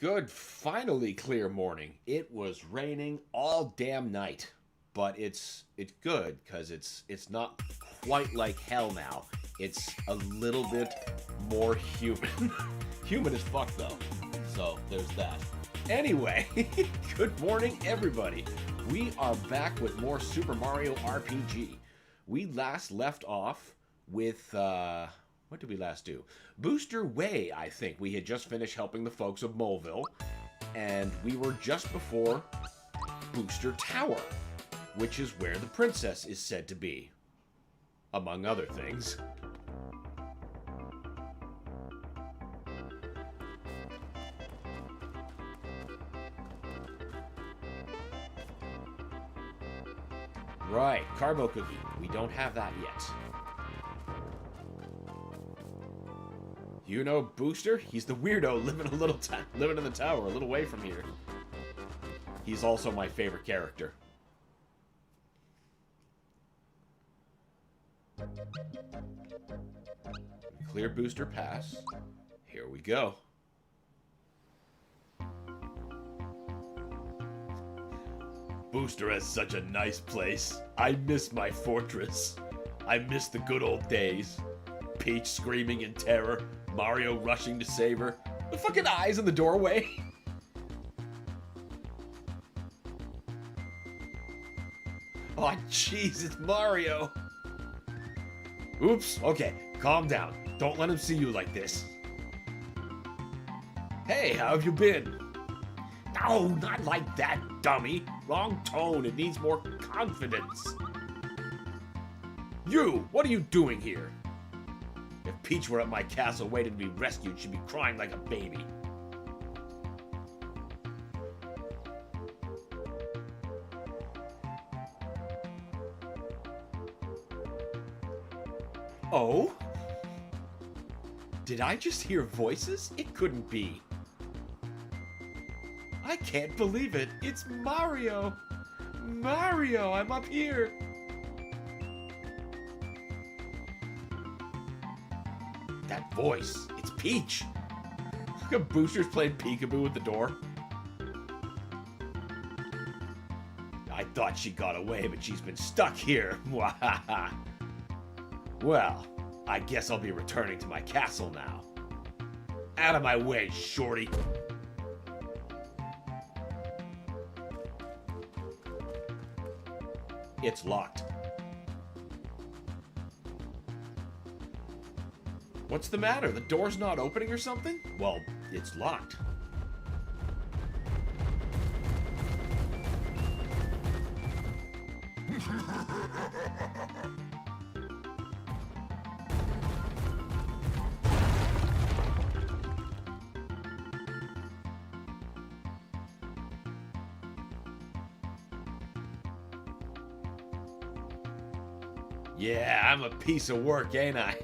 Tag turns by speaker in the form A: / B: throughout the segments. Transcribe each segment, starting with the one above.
A: Good, finally clear morning. It was raining all damn night, but it's good because it's not quite like hell now. It's a little bit more human. Human as fuck though. So there's that. Anyway, good morning everybody. We are back with more Super Mario RPG. We last left off with what did we last do? Booster Way, I think. We had just finished helping the folks of Moleville, and we were just before Booster Tower, which is where the princess is said to be, among other things. Right, Carbo Cookie. We don't have that yet. You know Booster? He's the weirdo living in the tower a little way from here. He's also my favorite character. Clear Booster Pass. Here we go. Booster has such a nice place. I miss my fortress. I miss the good old days. Peach screaming in terror, Mario rushing to save her, the fucking eyes in the doorway. Oh, jeez, it's Mario. Oops, okay, calm down. Don't let him see you like this. Hey, how have you been? No, not like that, dummy. Wrong tone, it needs more confidence. You, what are you doing here? If Peach were at my castle waiting to be rescued, she'd be crying like a baby. Oh? Did I just hear voices? It couldn't be. I can't believe it. It's Mario. Mario, I'm up here. That voice, it's Peach. Look at Booster's playing peekaboo at the door. I thought she got away, but she's been stuck here. Well, I guess I'll be returning to my castle now. Out of my way, shorty. It's locked. What's the matter? The door's not opening or something? Well, it's locked. Yeah, I'm a piece of work, ain't I?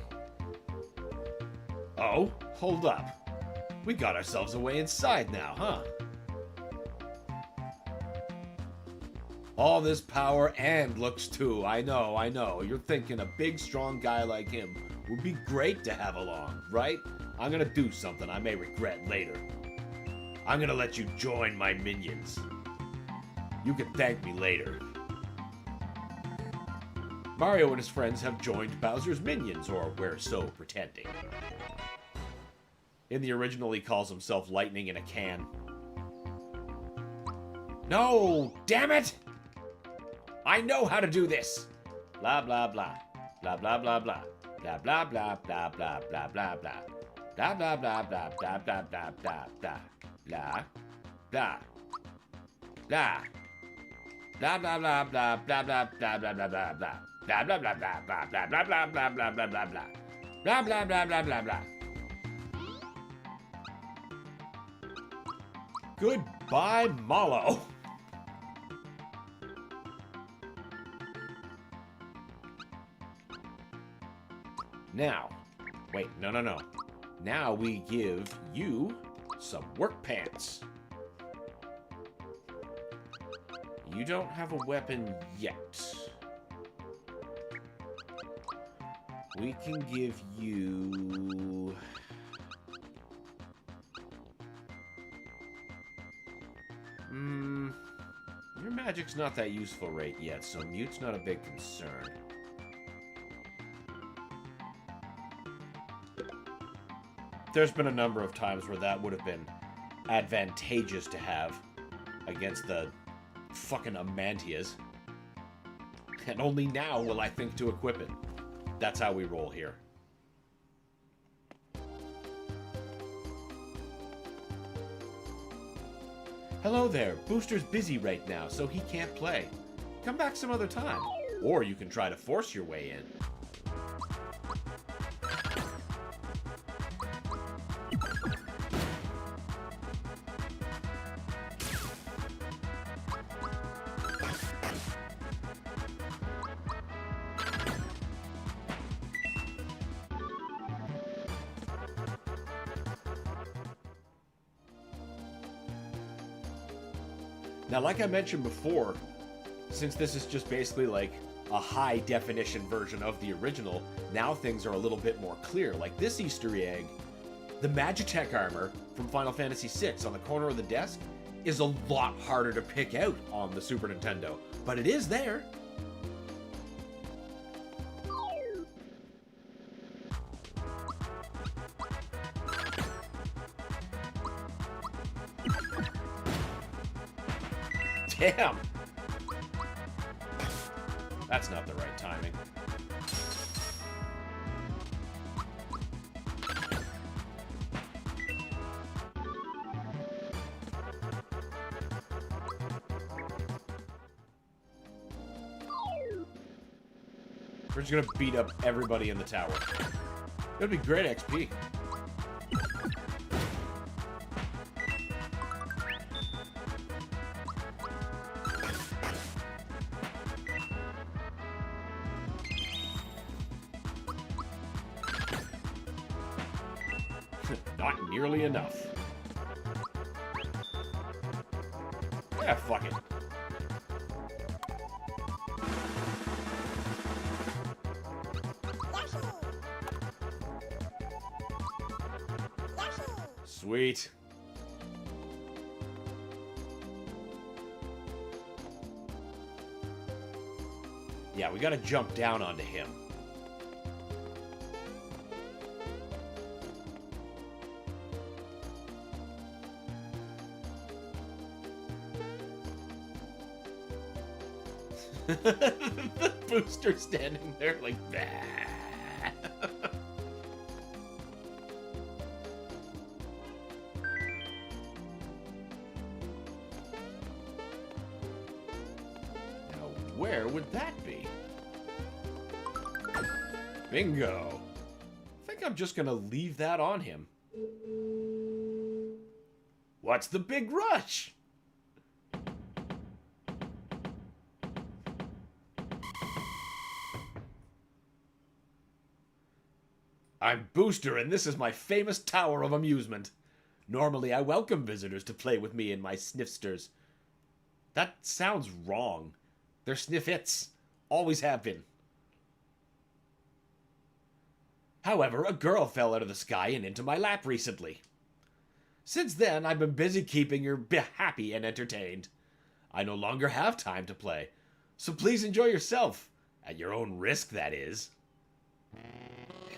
A: Oh, hold up. We got ourselves a way inside now, huh? All this power and looks too. I know. You're thinking a big, strong guy like him would be great to have along, right? I'm gonna do something I may regret later. I'm gonna let you join my minions. You can thank me later. Mario and his friends have joined Bowser's minions, or we're so pretending. In the original, he calls himself Lightning in a Can. No! Damn it! I know how to do this! Blah, blah, blah. Blah, blah, blah, blah. Blah, blah, blah, blah, blah, blah, blah, blah. Blah, blah, blah, blah, blah, blah, blah, blah, blah. Blah. Blah. Blah. Blah, blah, blah, blah, blah, blah, blah, blah, blah, blah, blah. Blah, blah, blah, blah, blah, blah, blah, blah, blah, blah, blah, blah, blah. Blah, blah, blah, blah, blah, blah. Goodbye, Mallow. Now, wait, no. Now we give you some work pants. You don't have a weapon yet. We can give you... magic's not that useful right yet, so mute's not a big concern. There's been a number of times where that would have been advantageous to have against the fucking Amantias. And only now will I think to equip it. That's how we roll here. Hello there. Booster's busy right now, so he can't play. Come back some other time. Or you can try to force your way in. Now, like I mentioned before, since this is just basically like a high-definition version of the original, now things are a little bit more clear. Like this Easter egg, the Magitech armor from Final Fantasy VI on the corner of the desk is a lot harder to pick out on the Super Nintendo, but it is there. Damn! That's not the right timing. We're just gonna beat up everybody in the tower. It'll be great XP. Not nearly enough. Yeah, fuck it. Sweet. Yeah, we gotta jump down onto him. The booster standing there like that. Now, where would that be? Bingo. I think I'm just gonna leave that on him. What's the big rush? I'm Booster, and this is my famous tower of amusement. Normally, I welcome visitors to play with me and my sniffsters. That sounds wrong. They're sniffits. Always have been. However, a girl fell out of the sky and into my lap recently. Since then, I've been busy keeping her happy and entertained. I no longer have time to play, so please enjoy yourself. At your own risk, that is.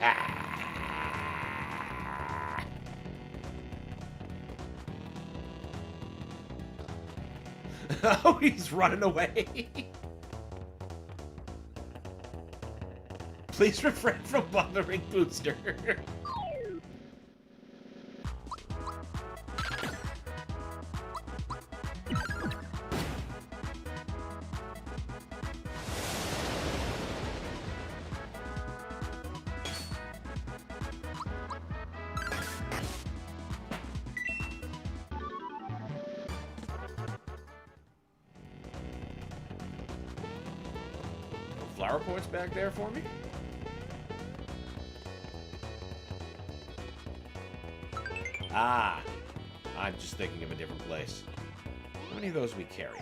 A: Ha! Oh, he's running away. Please refrain from bothering Booster. Flower points back there for me? Ah, I'm just thinking of a different place. How many of those we carry?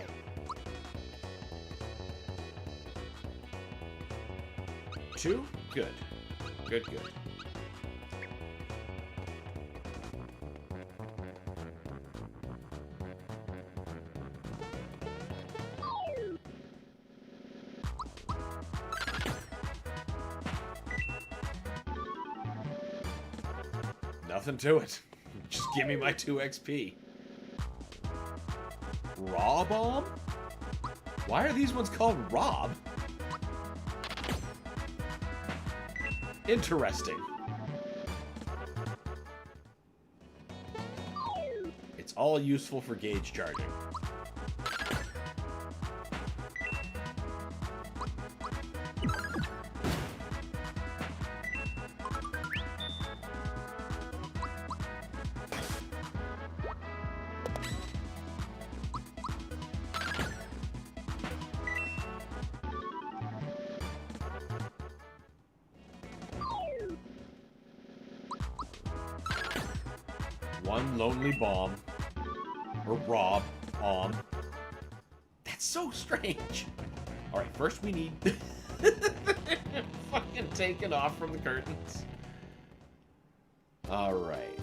A: Two? Good. Good, good. Nothing to it. Just give me my 2 XP. Raw bomb? Why are these ones called Rob? Interesting. It's all useful for gauge charging. One lonely bomb. Or Rob. That's so strange. Alright, first we need... fucking taken off from the curtains. Alright.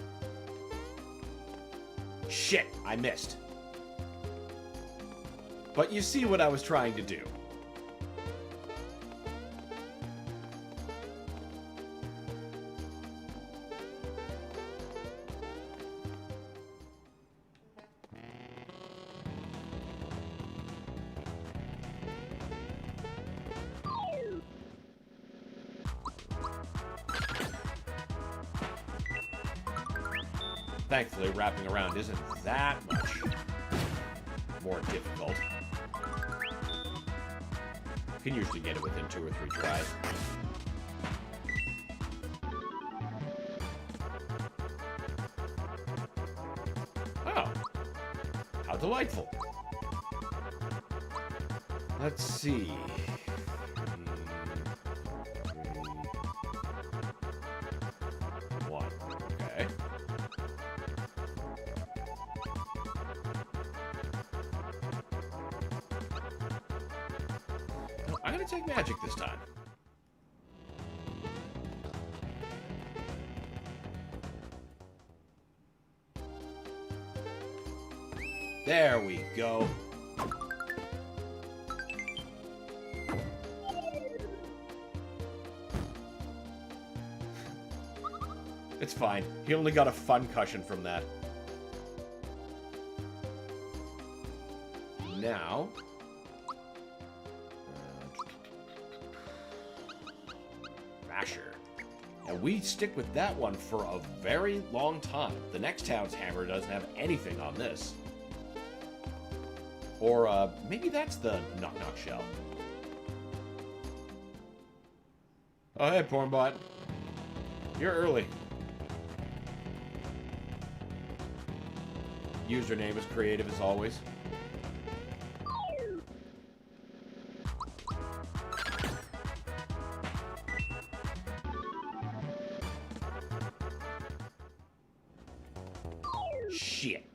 A: Shit, I missed. But you see what I was trying to do. Thankfully, wrapping around isn't that much more difficult. You can usually get it within 2 or 3 tries. Oh. How delightful. Let's see. Okay. I'm gonna take magic this time. There we go. It's fine. He only got a fun cushion from that. Now... Masher. And we stick with that one for a very long time. The next town's hammer doesn't have anything on this. Or, maybe that's the knock-knock shell. Oh, hey, Pornbot. You're early. Username is creative as always. Shit.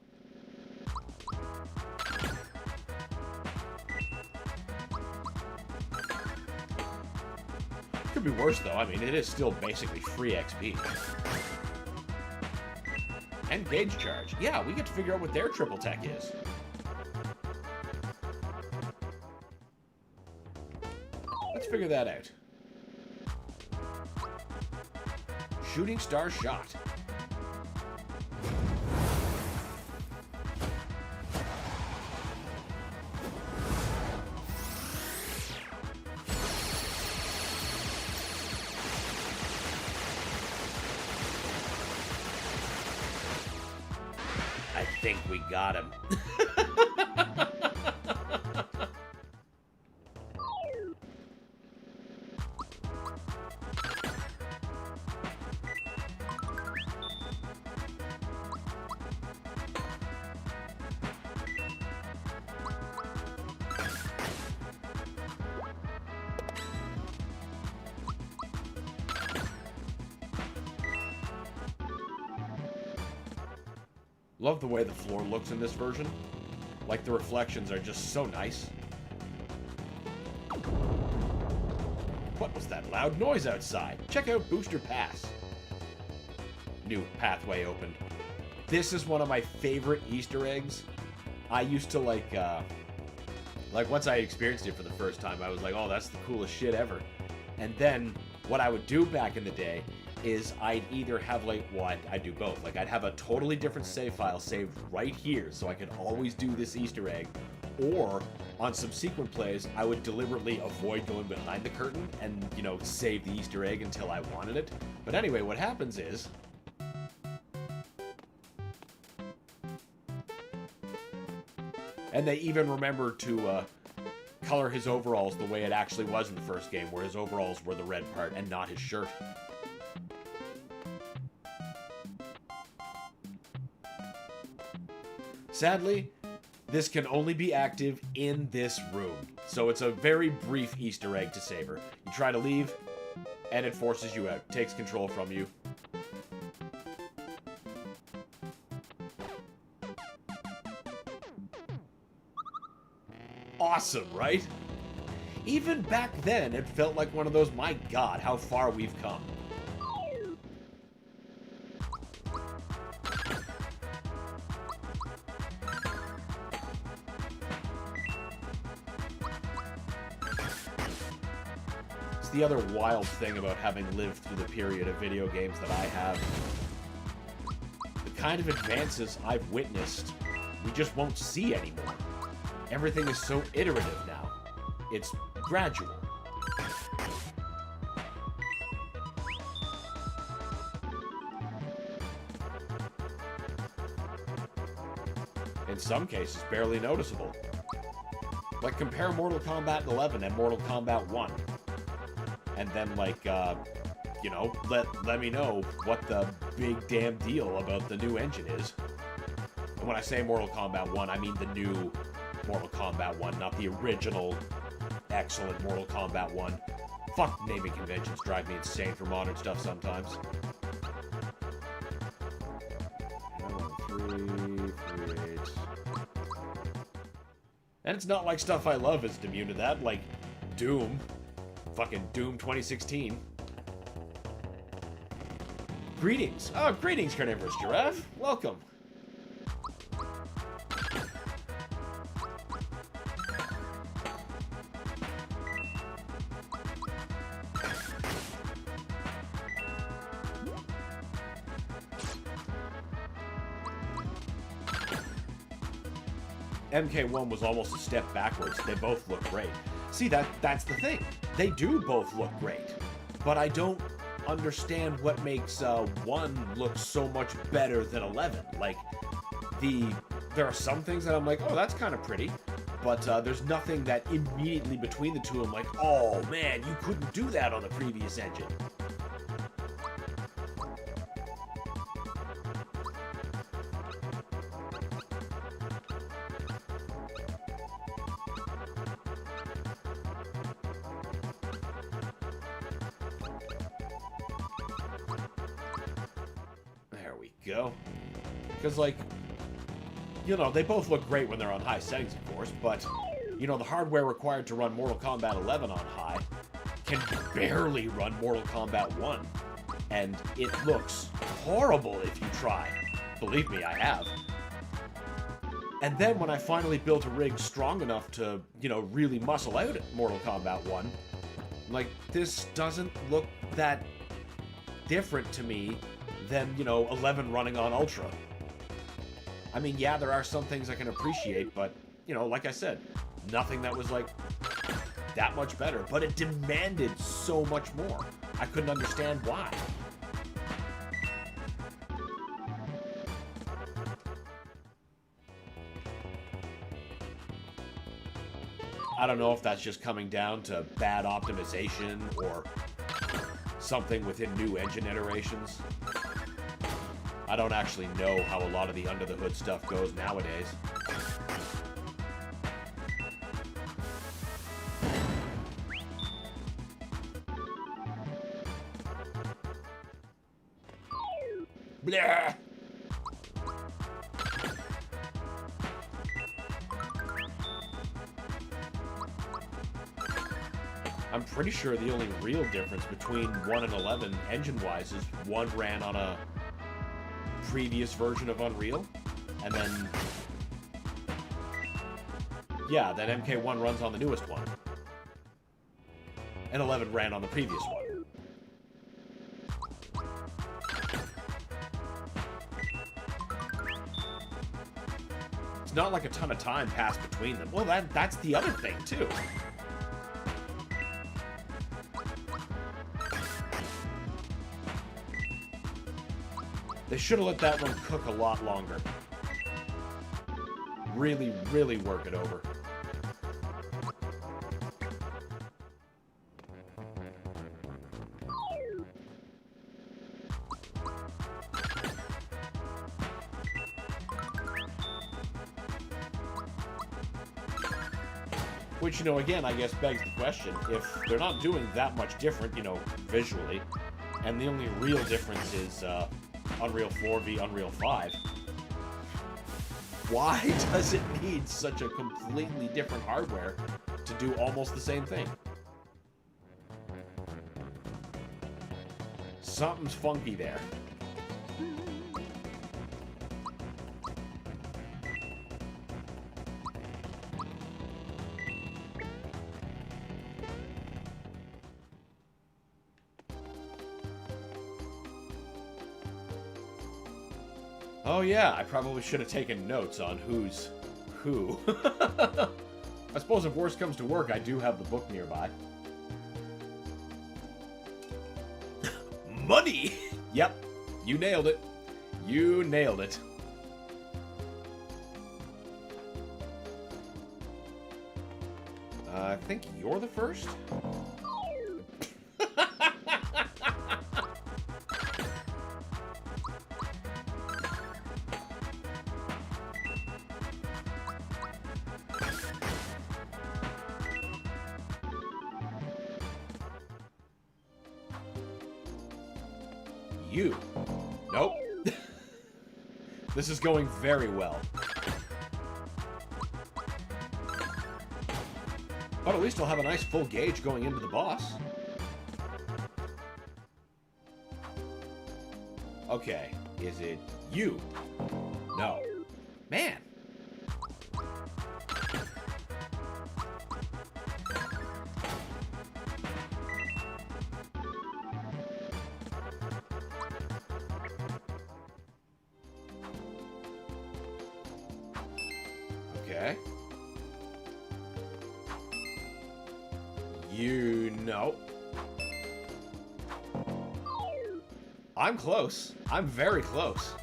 A: Could be worse, though. I mean, it is still basically free XP. And gauge charge. Yeah, we get to figure out what their triple tech is. Let's figure that out. Shooting star shot. I think we got him. Love the way the floor looks in this version. Like, the reflections are just so nice. What was that loud noise outside? Check out Booster Pass. New pathway opened. This is one of my favorite Easter eggs. I used to like once I experienced it for the first time, I was like, oh, that's the coolest shit ever. And then what I would do back in the day is I'd either have like, well, I'd do both. Like, I'd have a totally different save file saved right here so I could always do this Easter egg, or on subsequent plays, I would deliberately avoid going behind the curtain and, you know, save the Easter egg until I wanted it. But anyway, what happens is, and they even remember to color his overalls the way it actually was in the first game, where his overalls were the red part and not his shirt. Sadly, this can only be active in this room, so it's a very brief Easter egg to savor. You try to leave, and it forces you out, takes control from you. Awesome, right? Even back then, it felt like one of those, my god, how far we've come. It's the other wild thing about having lived through the period of video games that I have. The kind of advances I've witnessed, we just won't see anymore. Everything is so iterative now. It's gradual. In some cases, barely noticeable. Like, compare Mortal Kombat 11 and Mortal Kombat 1. And then, like, you know, let me know what the big damn deal about the new engine is. And when I say Mortal Kombat 1, I mean the new Mortal Kombat 1, not the original excellent Mortal Kombat 1. Fuck, naming conventions drive me insane for modern stuff sometimes. 338. And it's not like stuff I love isn't immune to that, like Doom. Fucking Doom 2016. Greetings. Oh, greetings, Carnivorous Giraffe. Welcome. MK1 was almost a step backwards. They both look great. See, that's the thing. They do both look great. But I don't understand what makes 1 look so much better than 11. Like, there are some things that I'm like, oh, that's kind of pretty. But there's nothing that immediately between the two I'm like, oh, man, you couldn't do that on the previous engine. Go. Because, like, you know, they both look great when they're on high settings, of course, but, you know, the hardware required to run Mortal Kombat 11 on high can barely run Mortal Kombat 1. And it looks horrible if you try. Believe me, I have. And then when I finally built a rig strong enough to, you know, really muscle out at Mortal Kombat 1, like, this doesn't look that different to me than, you know, 11 running on Ultra. I mean, yeah, there are some things I can appreciate, but, you know, like I said, nothing that was, like, that much better. But it demanded so much more. I couldn't understand why. I don't know if that's just coming down to bad optimization or something within new engine iterations. I don't actually know how a lot of the under-the-hood stuff goes nowadays. Blah! I'm pretty sure the only real difference between 1 and 11 engine-wise is 1 ran on a previous version of Unreal, and then, yeah, then MK1 runs on the newest one, and 11 ran on the previous one. It's not like a ton of time passed between them. Well, that's the other thing, too. They should have let that one cook a lot longer. Really, really work it over. Which, you know, again, I guess begs the question, if they're not doing that much different, you know, visually, and the only real difference is Unreal 4 v Unreal 5, why does it need such a completely different hardware to do almost the same thing? Something's funky there. Oh yeah, I probably should have taken notes on who's who. I suppose if worse comes to work, I do have the book nearby. Money! Yep, you nailed it. You nailed it. I think you're the first? You. Nope. This is going very well. But at least I'll have a nice full gauge going into the boss. Okay, is it you? No. Man. Okay. You know. I'm close. I'm very close.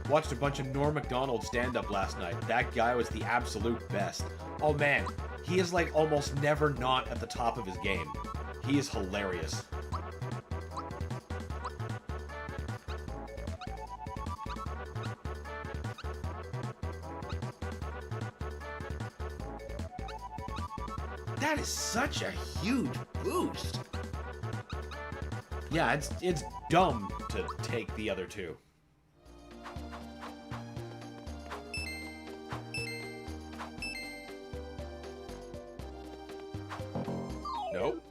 A: Watched a bunch of Norm Macdonald stand-up last night. That guy was the absolute best. Oh man, he is like almost never not at the top of his game. He is hilarious. That is such a huge boost. Yeah, it's dumb to take the other two. Nope.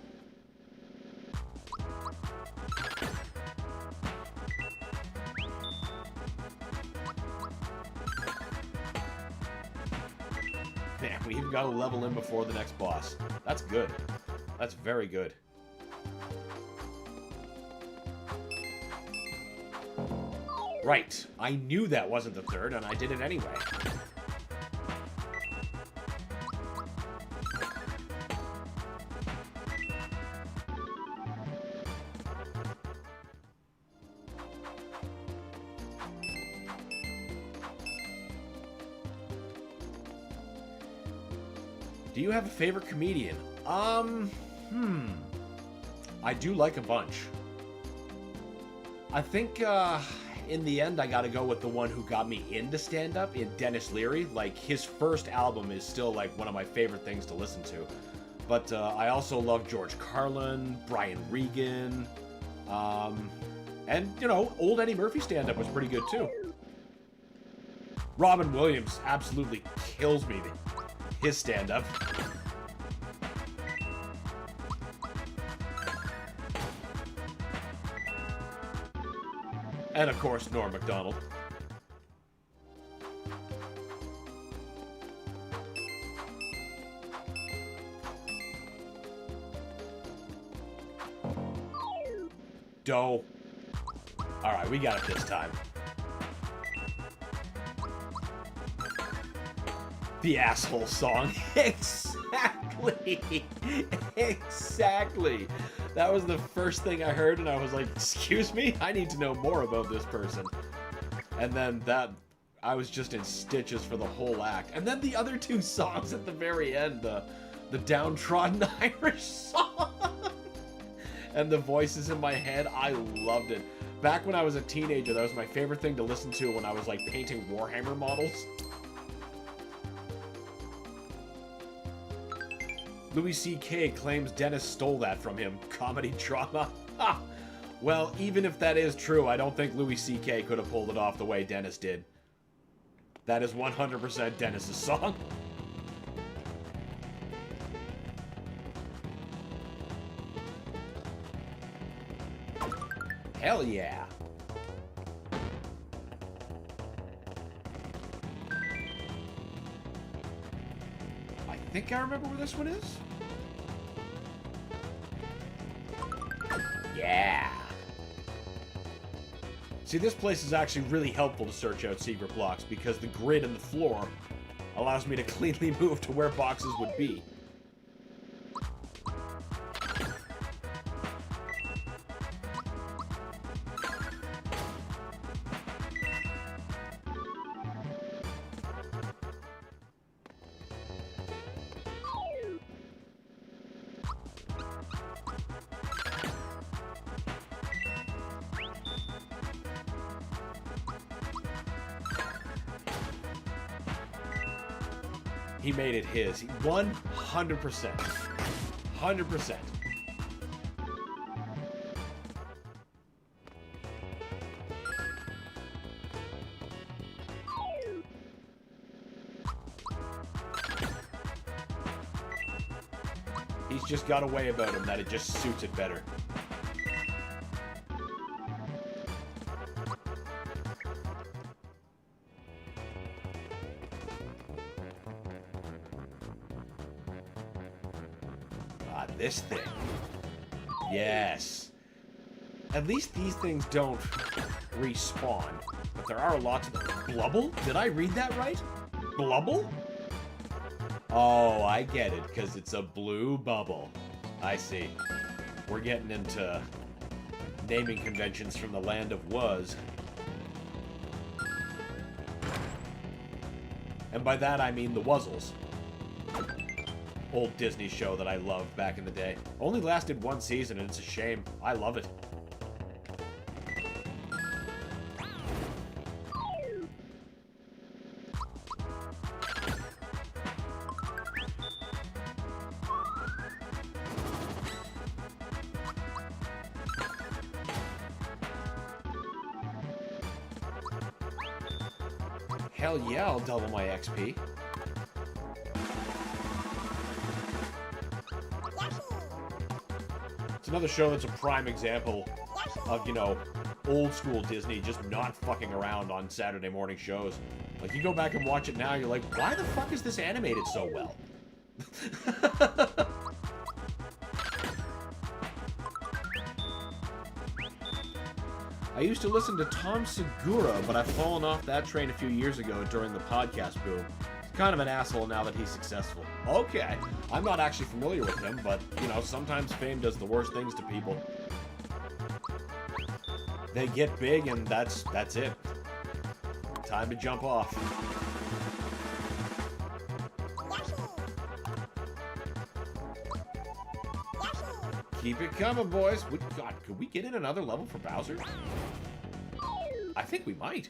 A: Man, we even got to level in before the next boss. That's good. That's very good. Right. I knew that wasn't the third, and I did it anyway. Do you have a favorite comedian? I do like a bunch. I think, in the end, I gotta go with the one who got me into stand-up, in Dennis Leary. Like, his first album is still, like, one of my favorite things to listen to. But, I also love George Carlin, Brian Regan, and, you know, old Eddie Murphy stand-up was pretty good, too. Robin Williams absolutely kills me, his stand-up. And of course, Norm Macdonald. Doe. Alright, we got it this time. The asshole song. Exactly. Exactly. That was the first thing I heard, and I was like, excuse me? I need to know more about this person. And then I was just in stitches for the whole act. And then the other two songs at the very end, the downtrodden Irish song. And the voices in my head, I loved it. Back when I was a teenager, that was my favorite thing to listen to when I was like painting Warhammer models. Louis C.K. claims Dennis stole that from him. Comedy drama. Ha! Well, even if that is true, I don't think Louis C.K. could have pulled it off the way Dennis did. That is 100% Dennis's song. Hell yeah. I think I remember where this one is. Yeah. See, this place is actually really helpful to search out secret blocks because the grid in the floor allows me to cleanly move to where boxes would be. He made it his. 100%. 100%. He's just got a way about him that it just suits it better. This thing. Yes. At least these things don't respawn. But there are lots of them. Blubble? Did I read that right? Blubble? Oh, I get it, because it's a blue bubble. I see. We're getting into naming conventions from the land of was. And by that I mean the Wuzzles. Old Disney show that I loved back in the day. Only lasted one season and it's a shame. I love it. Hell yeah, I'll double my XP. It's another show that's a prime example of, you know, old school Disney just not fucking around on Saturday morning shows. Like, you go back and watch it now, you're like, why the fuck is this animated so well? I used to listen to Tom Segura, but I've fallen off that train a few years ago during the podcast boom. Kind of an asshole now that he's successful. Okay, I'm not actually familiar with him, but, you know, sometimes fame does the worst things to people. They get big, and that's it. Time to jump off. Keep it coming, boys. God, could we get in another level for Bowser? I think we might.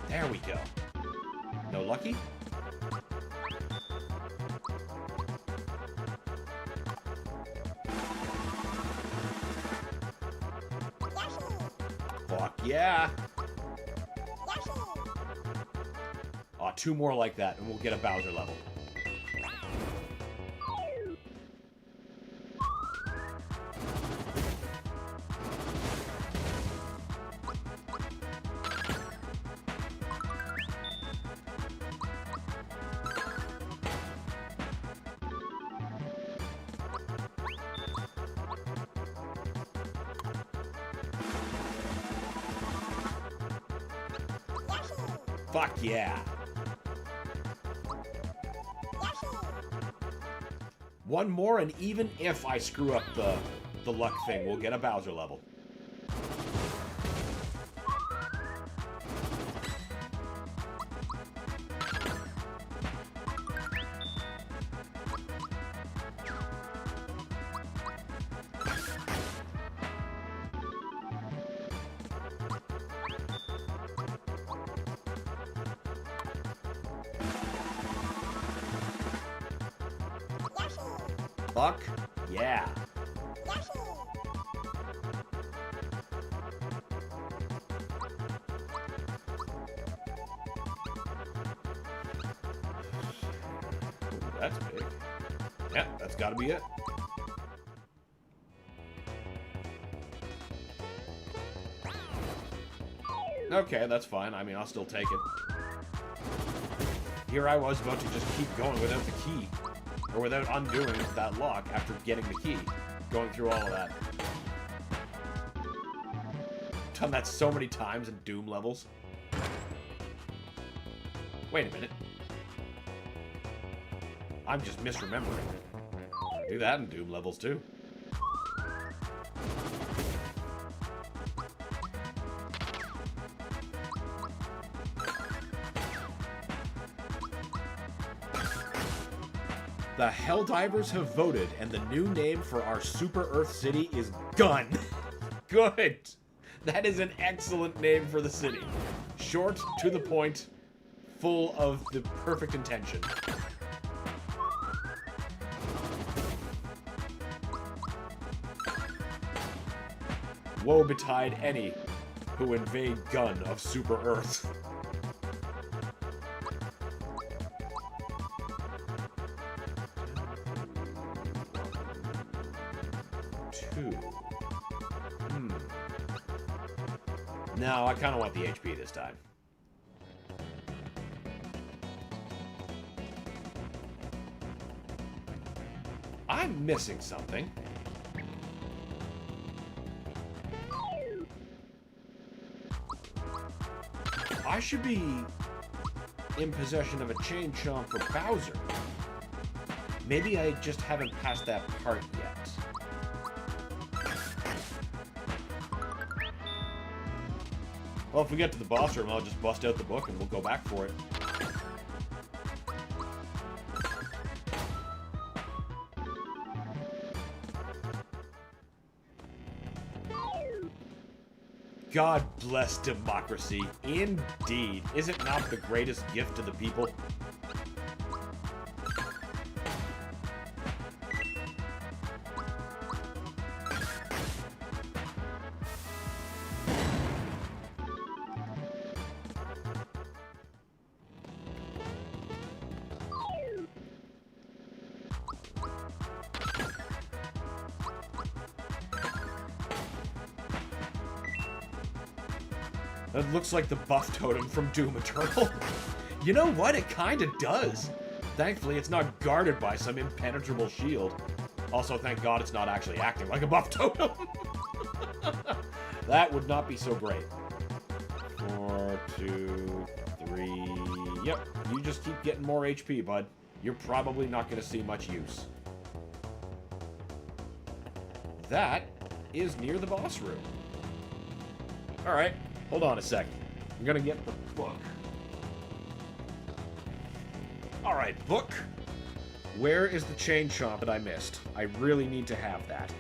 A: There we go. No lucky? Fuck yeah! Aw, two more like that and we'll get a Bowser level. Fuck yeah. One more, and even if I screw up the luck thing, we'll get a Bowser level. Fuck yeah. Ooh, that's big. Yeah, that's gotta be it. Okay, that's fine. I mean, I'll still take it. Here I was about to just keep going without the key. Or without undoing that lock after getting the key. Going through all of that. Done that so many times in Doom levels. Wait a minute. I'm just misremembering. I do that in Doom levels too. The Helldivers have voted, and the new name for our Super Earth city is Gun. Good. That is an excellent name for the city. Short, to the point, full of the perfect intention. Woe betide any who invade Gun of Super Earth. No, I kind of want the HP this time. I'm missing something. I should be in possession of a chain chomp for Bowser. Maybe I just haven't passed that part yet. Well, if we get to the boss room, I'll just bust out the book and we'll go back for it. God bless democracy. Indeed. Is it not the greatest gift to the people? That looks like the buff totem from Doom Eternal. You know what? It kinda does. Thankfully, it's not guarded by some impenetrable shield. Also, thank God it's not actually acting like a buff totem. That would not be so great. 4, 2, 3... Yep, you just keep getting more HP, bud. You're probably not going to see much use. That is near the boss room. Alright. Hold on a second. I'm gonna get the book. Alright, book. Where is the chain chomp that I missed? I really need to have that.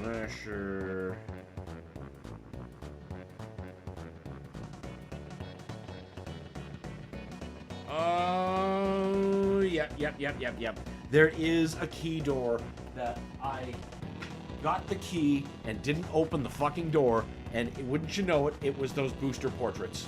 A: Masher. Oh, yep. There is a key door that I got the key and didn't open the fucking door, and wouldn't you know it, it was those booster portraits.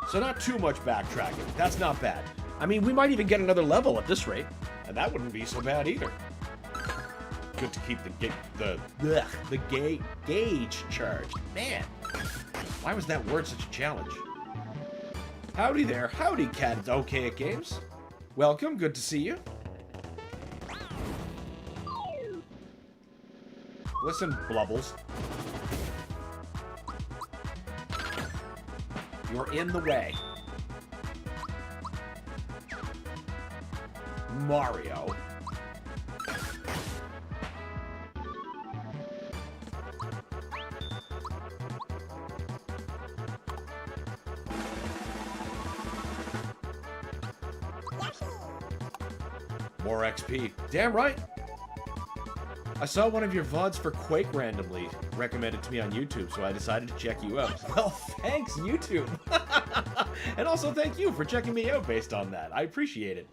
A: So not too much backtracking. That's not bad. I mean, we might even get another level at this rate, and that wouldn't be so bad either. good to keep the gauge charged. Man, why was that word such a challenge? Howdy there. Howdy, Cat. Okay at games. Welcome. Good to see you. Listen, Blubbles. You're in the way. Mario. More XP. Damn right. I saw one of your VODs for Quake randomly recommended to me on YouTube, so I decided to check you out. Well, thanks, YouTube. And also thank you for checking me out based on that. I appreciate it.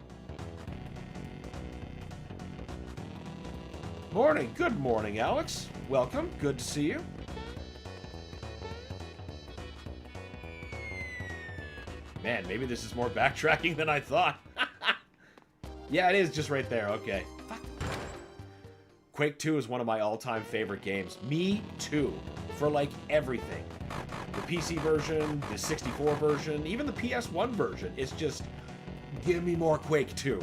A: Morning. Good morning, Alex. Welcome. Good to see you. Man, maybe this is more backtracking than I thought. Yeah, it is just right there. Okay. Quake 2 is one of my all-time favorite games. Me too. For, like, everything. The PC version, the 64 version, even the PS1 version. It's just, give me more Quake 2.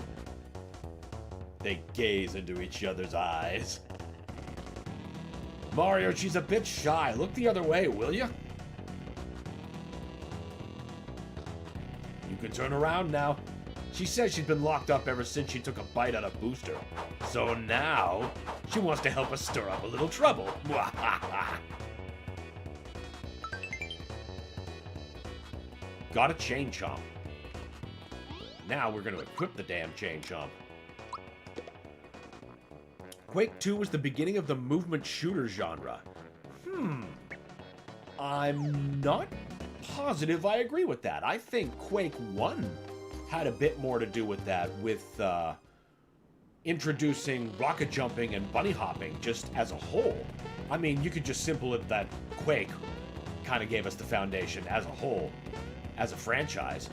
A: They gaze into each other's eyes. Mario, she's a bit shy. Look the other way, will you? You can turn around now. She says she's been locked up ever since she took a bite out of Booster. So now, she wants to help us stir up a little trouble. Got a Chain Chomp. Now we're going to equip the damn Chain Chomp. Quake 2 was the beginning of the movement shooter genre. I'm not positive I agree with that. I think Quake 1 had a bit more to do with that, with introducing rocket jumping and bunny hopping just as a whole. I mean, you could just simple it that Quake kind of gave us the foundation as a whole, as a franchise,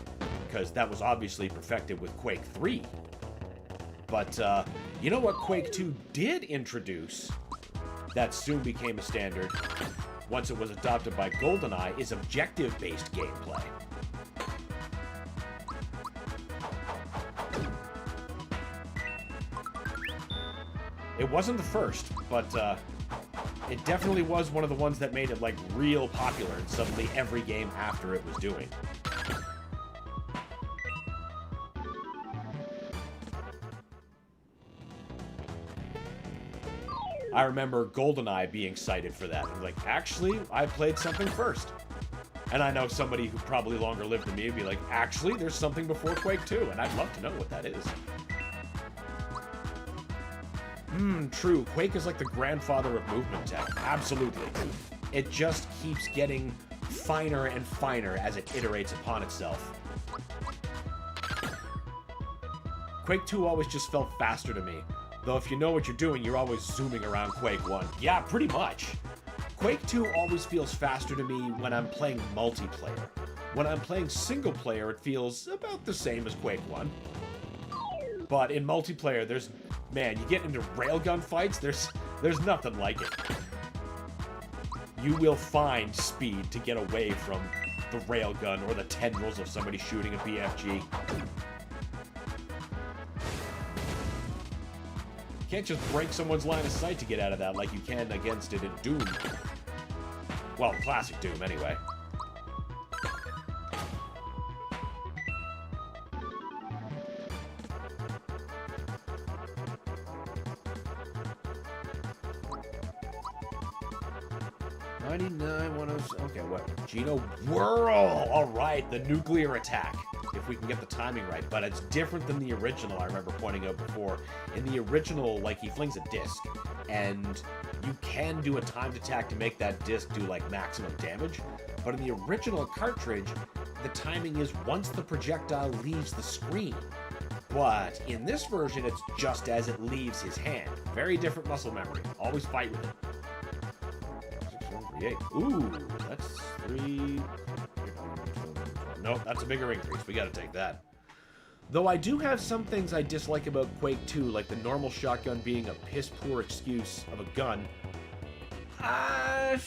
A: because that was obviously perfected with Quake 3. But you know what Quake 2 did introduce that soon became a standard once it was adopted by GoldenEye is objective-based gameplay. It wasn't the first, but it definitely was one of the ones that made it, like, real popular in suddenly every game after it was doing. I remember GoldenEye being cited for that. I'm like, actually, I played something first. And I know somebody who probably longer lived than me would be like, actually, there's something before Quake 2, and I'd love to know what that is. True. Quake is like the grandfather of movement tech. Absolutely. It just keeps getting finer and finer as it iterates upon itself. Quake 2 always just felt faster to me. Though if you know what you're doing, you're always zooming around Quake 1. Yeah, pretty much. Quake 2 always feels faster to me when I'm playing multiplayer. When I'm playing single player, it feels about the same as Quake 1. But in multiplayer, there's... Man, you get into railgun fights, there's nothing like it. You will find speed to get away from the railgun or the tendrils of somebody shooting a BFG. You can't just break someone's line of sight to get out of that like you can against it in Doom. Well, classic Doom, anyway. Okay, what? Geno Whirl! Alright, the nuclear attack. If we can get the timing right. But it's different than the original, I remember pointing out before. In the original, like, he flings a disc. And you can do a timed attack to make that disc do, like, maximum damage. But in the original cartridge, the timing is once the projectile leaves the screen. But in this version, it's just as it leaves his hand. Very different muscle memory. Always fight with it. 8. Ooh, that's 3. Nope, that's a bigger increase. We gotta take that. Though I do have some things I dislike about Quake 2, like the normal shotgun being a piss-poor excuse of a gun. I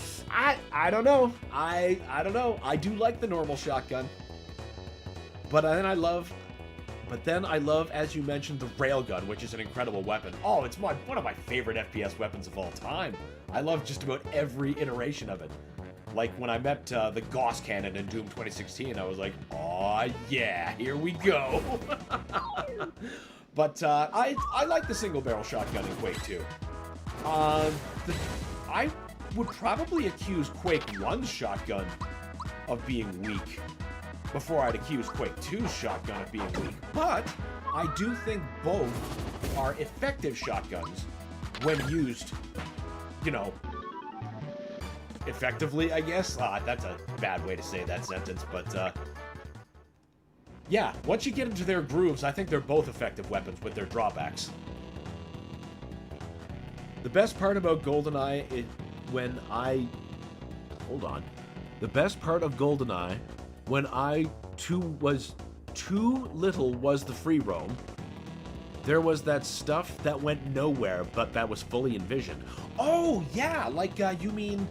A: don't know. I don't know. I do like the normal shotgun. But then I love, as you mentioned, the railgun, which is an incredible weapon. Oh, it's one of my favorite FPS weapons of all time. I love just about every iteration of it. Like when I met the Gauss cannon in Doom 2016, I was like, "Aw, yeah, here we go." But I like the single barrel shotgun in Quake 2. I would probably accuse Quake 1's shotgun of being weak before I'd accuse Quake 2's shotgun of being weak. But I do think both are effective shotguns when used, you know, effectively, I guess. That's a bad way to say that sentence, but yeah, once you get into their grooves, I think they're both effective weapons with their drawbacks. The best part about GoldenEye is when I... Hold on. The best part of GoldenEye, when was too little was the free roam, there was that stuff that went nowhere, but that was fully envisioned. Oh, yeah, like, you mean,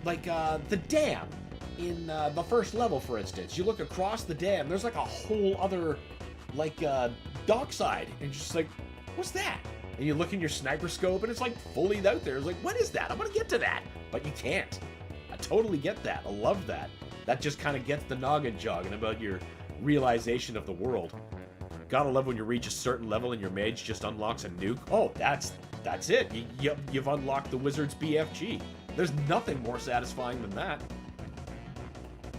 A: like, the dam in the first level, for instance. You look across the dam, there's like a whole other, like, dockside, and you're just like, what's that? And you look in your sniper scope, and it's like fully out there. It's like, what is that? I want to get to that. But you can't. I totally get that. I love that. That just kind of gets the noggin jogging about your realization of the world. Gotta love when you reach a certain level and your mage just unlocks a nuke. Oh, that's it. You've unlocked the wizard's BFG. There's nothing more satisfying than that.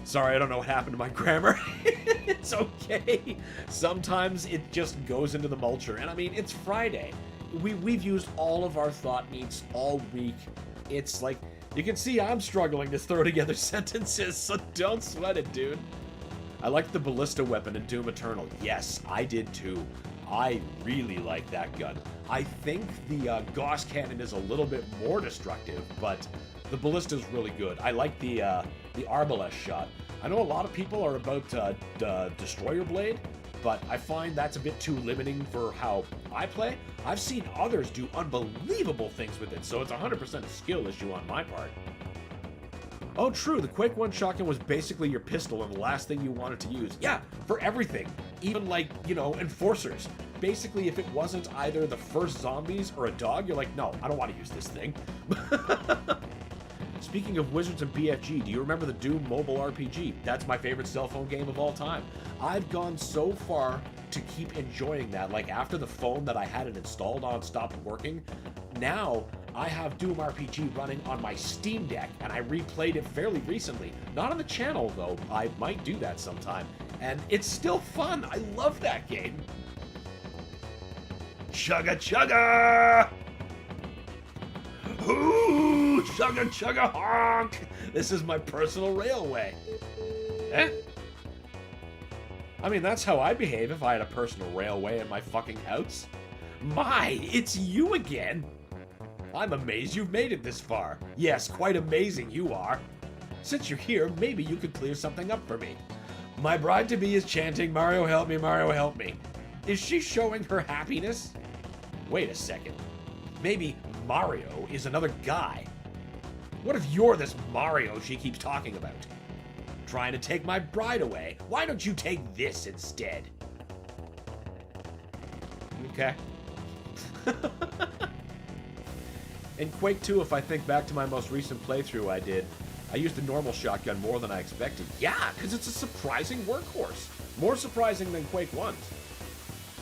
A: Sorry, I don't know what happened to my grammar. It's okay. Sometimes it just goes into the mulcher. And I mean, it's Friday. We've used all of our thought meats all week. It's like, you can see I'm struggling to throw together sentences, so don't sweat it, dude. I liked the ballista weapon in Doom Eternal. Yes, I did too. I really like that gun. I think the Gauss cannon is a little bit more destructive, but the ballista's really good. I like the arbalest shot. I know a lot of people are about Destroyer Blade, but I find that's a bit too limiting for how I play. I've seen others do unbelievable things with it, so it's 100% a skill issue on my part. Oh, true, the Quake 1 shotgun was basically your pistol and the last thing you wanted to use. Yeah, for everything. Even, like, you know, enforcers. Basically, if it wasn't either the first zombies or a dog, you're like, no, I don't want to use this thing. Speaking of Wizards and BFG, do you remember the Doom mobile RPG? That's my favorite cell phone game of all time. I've gone so far to keep enjoying that. Like, after the phone that I had it installed on stopped working, now I have Doom RPG running on my Steam Deck, and I replayed it fairly recently. Not on the channel, though. I might do that sometime. And it's still fun. I love that game. Chugga chugga! Ooh, chugga chugga honk! This is my personal railway. Eh? I mean, that's how I'd behave if I had a personal railway in my fucking house. My, it's you again! I'm amazed you've made it this far. Yes, quite amazing you are. Since you're here, maybe you could clear something up for me. My bride-to-be is chanting, Mario help me, Mario help me. Is she showing her happiness? Wait a second. Maybe Mario is another guy. What if you're this Mario she keeps talking about? Trying to take my bride away. Why don't you take this instead? Okay. In Quake 2, if I think back to my most recent playthrough I used the normal shotgun more than I expected. Yeah, because it's a surprising workhorse. More surprising than Quake 1's.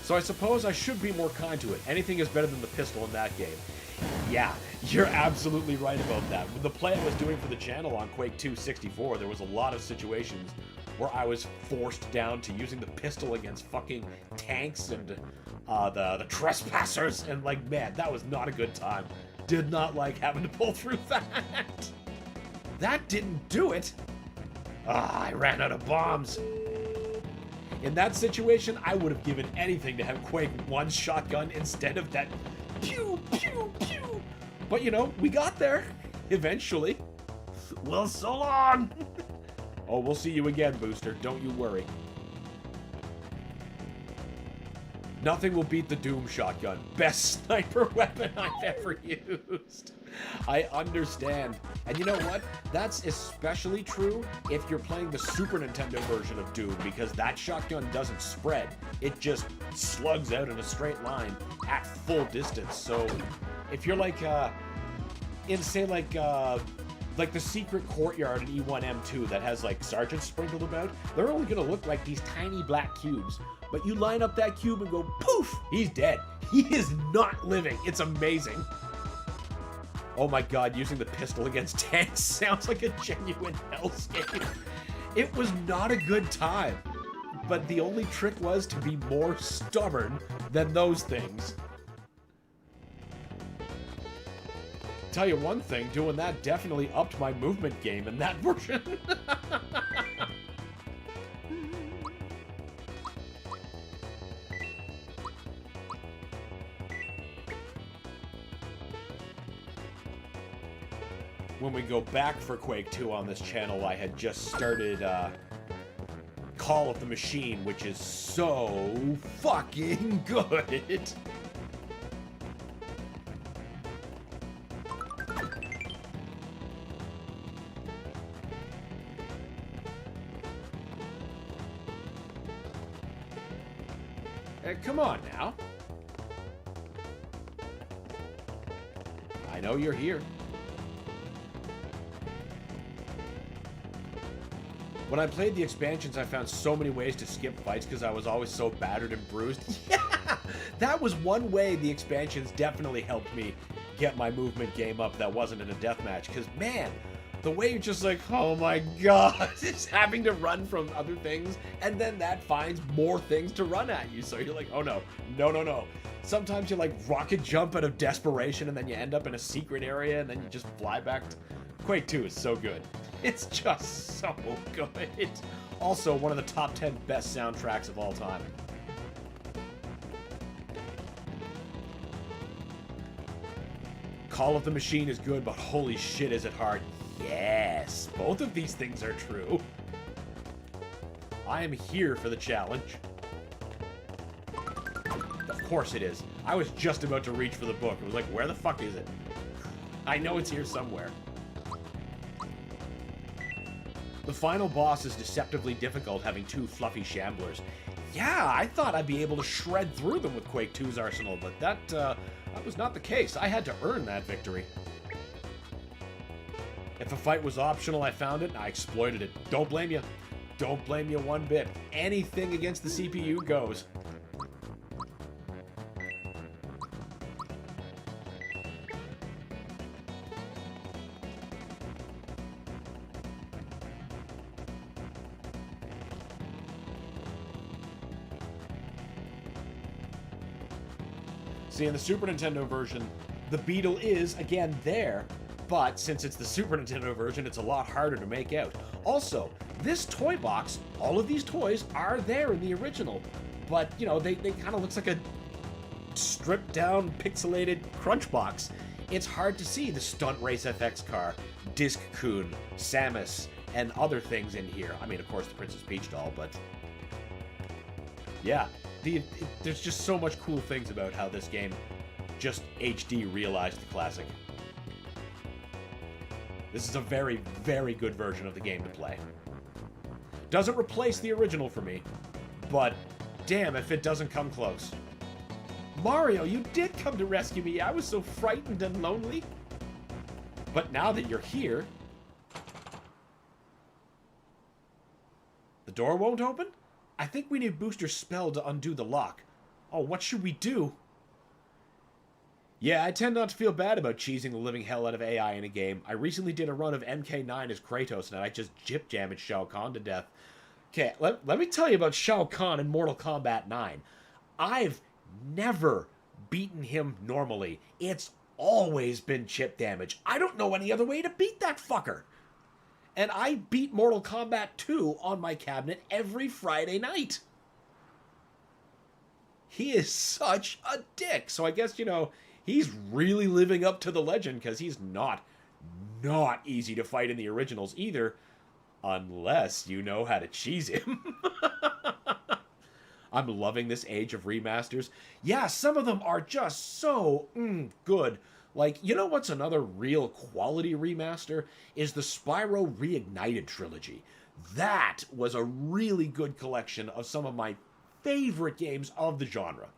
A: So I suppose I should be more kind to it. Anything is better than the pistol in that game. Yeah, you're absolutely right about that. With the play I was doing for the channel on Quake 2 64, there was a lot of situations where I was forced down to using the pistol against fucking tanks and the trespassers, and like, man, that was not a good time. Did not like having to pull through that. That didn't do it. I ran out of bombs. In that situation, I would have given anything to have Quake 1's shotgun instead of that pew, pew, pew. But you know, we got there. Eventually. Well, so long. Oh, we'll see you again, Booster. Don't you worry. Nothing will beat the Doom shotgun. Best sniper weapon I've ever used. I understand. And you know what? That's especially true if you're playing the Super Nintendo version of Doom, because that shotgun doesn't spread. It just slugs out in a straight line at full distance. So if you're like, in say like the secret courtyard in E1M2 that has like sergeants sprinkled about, they're only gonna look like these tiny black cubes. But you line up that cube and go, poof, he's dead. He is not living. It's amazing. Oh my god, using the pistol against tanks sounds like a genuine hellscape. It was not a good time, but the only trick was to be more stubborn than those things. Tell you one thing, doing that definitely upped my movement game in that version. When we go back for Quake 2 on this channel, I had just started Call of the Machine, which is so fucking good. Come on now. I know you're here. When I played the expansions, I found so many ways to skip fights because I was always so battered and bruised. Yeah! That was one way the expansions definitely helped me get my movement game up that wasn't in a deathmatch. Because, man, the way you're just like, oh my god, it's having to run from other things, and then that finds more things to run at you. So you're like, oh no, no, no, no. Sometimes you like rocket jump out of desperation, and then you end up in a secret area, and then you just fly back. Quake 2 is so good. It's just so good. Also, one of the top 10 best soundtracks of all time. Call of the Machine is good, but holy shit is it hard. Yes, both of these things are true. I am here for the challenge. Of course it is. I was just about to reach for the book. It was like, where the fuck is it? I know it's here somewhere. The final boss is deceptively difficult, having two fluffy shamblers. Yeah, I thought I'd be able to shred through them with Quake 2's arsenal, but that was not the case. I had to earn that victory. If a fight was optional, I found it and I exploited it. Don't blame you. Don't blame you one bit. Anything against the CPU goes. See, in the Super Nintendo version, the beetle is, again, there, but since it's the Super Nintendo version, it's a lot harder to make out. Also, this toy box, all of these toys are there in the original, but, you know, they kind of looks like a stripped-down, pixelated crunch box. It's hard to see the Stunt Race FX car, Disc Coon, Samus, and other things in here. I mean, of course, the Princess Peach doll, but... yeah. There's just so much cool things about how this game just HD realized the classic. This is a very, very good version of the game to play. Doesn't replace the original for me, but damn if it doesn't come close. Mario, you did come to rescue me. I was so frightened and lonely. But now that you're here... the door won't open? I think we need Booster's spell to undo the lock. Oh, what should we do? Yeah, I tend not to feel bad about cheesing the living hell out of AI in a game. I recently did a run of MK9 as Kratos, and I just jip-jammed Shao Kahn to death. Okay, let me tell you about Shao Kahn in Mortal Kombat 9. I've never beaten him normally. It's always been chip damage. I don't know any other way to beat that fucker. And I beat Mortal Kombat 2 on my cabinet every Friday night. He is such a dick. So I guess, you know, he's really living up to the legend, because he's not easy to fight in the originals either, unless you know how to cheese him. I'm loving this age of remasters. Yeah, some of them are just so good. Like, you know what's another real quality remaster? Is the Spyro Reignited trilogy. That was a really good collection of some of my favorite games of the genre.